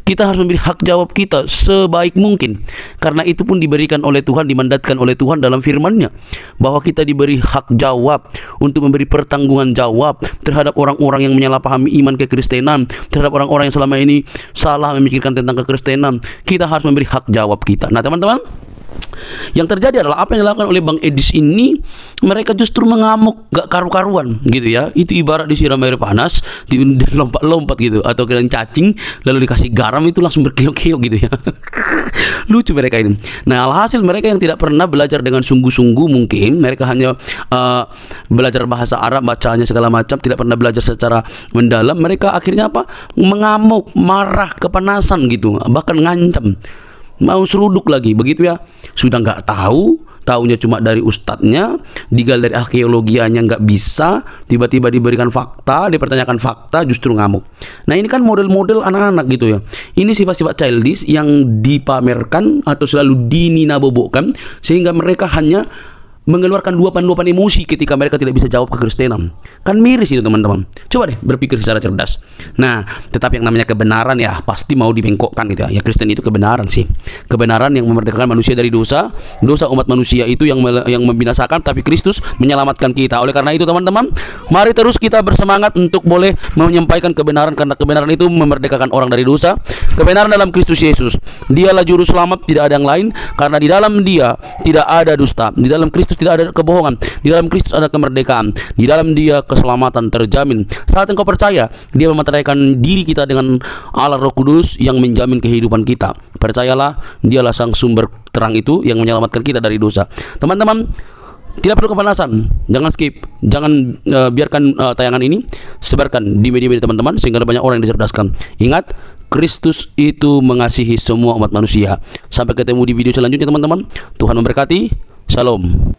S1: Kita harus memberi hak jawab kita sebaik mungkin. Karena itu pun diberikan oleh Tuhan, dimandatkan oleh Tuhan dalam firman-Nya, bahwa kita diberi hak jawab untuk memberi pertanggungan jawab terhadap orang-orang yang menyalahpahami iman kekristenan, terhadap orang-orang yang selama ini salah memikirkan tentang kekristenan. Kita harus memberi hak jawab kita. Nah teman-teman, Yang terjadi adalah apa yang dilakukan oleh Bang Edis ini, mereka justru mengamuk gak karu-karuan gitu ya. Itu ibarat disiram air panas, lompat-lompat gitu, atau kalian cacing lalu dikasih garam itu langsung berkeok-keok gitu ya. Lucu mereka ini. Nah, alhasil mereka yang tidak pernah belajar dengan sungguh-sungguh, mungkin mereka hanya belajar bahasa Arab, bacanya segala macam, tidak pernah belajar secara mendalam, mereka akhirnya apa? Mengamuk, marah, kepanasan gitu, bahkan ngancam. Mau seruduk lagi begitu ya, sudah nggak tahu, taunya cuma dari ustadznya, digal dari arkeologianya nggak bisa, tiba-tiba diberikan fakta, dipertanyakan fakta, justru ngamuk. Nah, ini kan model-model anak-anak gitu ya. Ini sifat-sifat childish yang dipamerkan atau selalu dininabobokan, sehingga mereka hanya mengeluarkan luapan-luapan emosi ketika mereka tidak bisa jawab kekristenan. Kan miris itu teman-teman. Coba deh berpikir secara cerdas. Nah, tetapi yang namanya kebenaran ya pasti mau dibengkokkan gitu ya. Ya, Kristen itu kebenaran sih. Kebenaran yang memerdekakan manusia dari dosa. Dosa umat manusia itu yang membinasakan, tapi Kristus menyelamatkan kita. Oleh karena itu teman-teman, mari terus kita bersemangat untuk boleh menyampaikan kebenaran, karena kebenaran itu memerdekakan orang dari dosa. Kebenaran dalam Kristus Yesus. Dialah juru selamat, tidak ada yang lain, karena di dalam Dia tidak ada dusta. Di dalam Kristus tidak ada kebohongan. Di dalam Kristus ada kemerdekaan. Di dalam Dia keselamatan terjamin. Saat engkau percaya, Dia mematahkan diri kita dengan Allah Roh Kudus yang menjamin kehidupan kita. Percayalah, Dialah sang sumber terang itu yang menyelamatkan kita dari dosa. Teman-teman, tidak perlu kepanasan, jangan skip, jangan biarkan tayangan ini, sebarkan di media-media teman-teman sehingga ada banyak orang yang dicerdaskan. Ingat, Kristus itu mengasihi semua umat manusia. Sampai ketemu di video selanjutnya teman-teman. Tuhan memberkati. Shalom.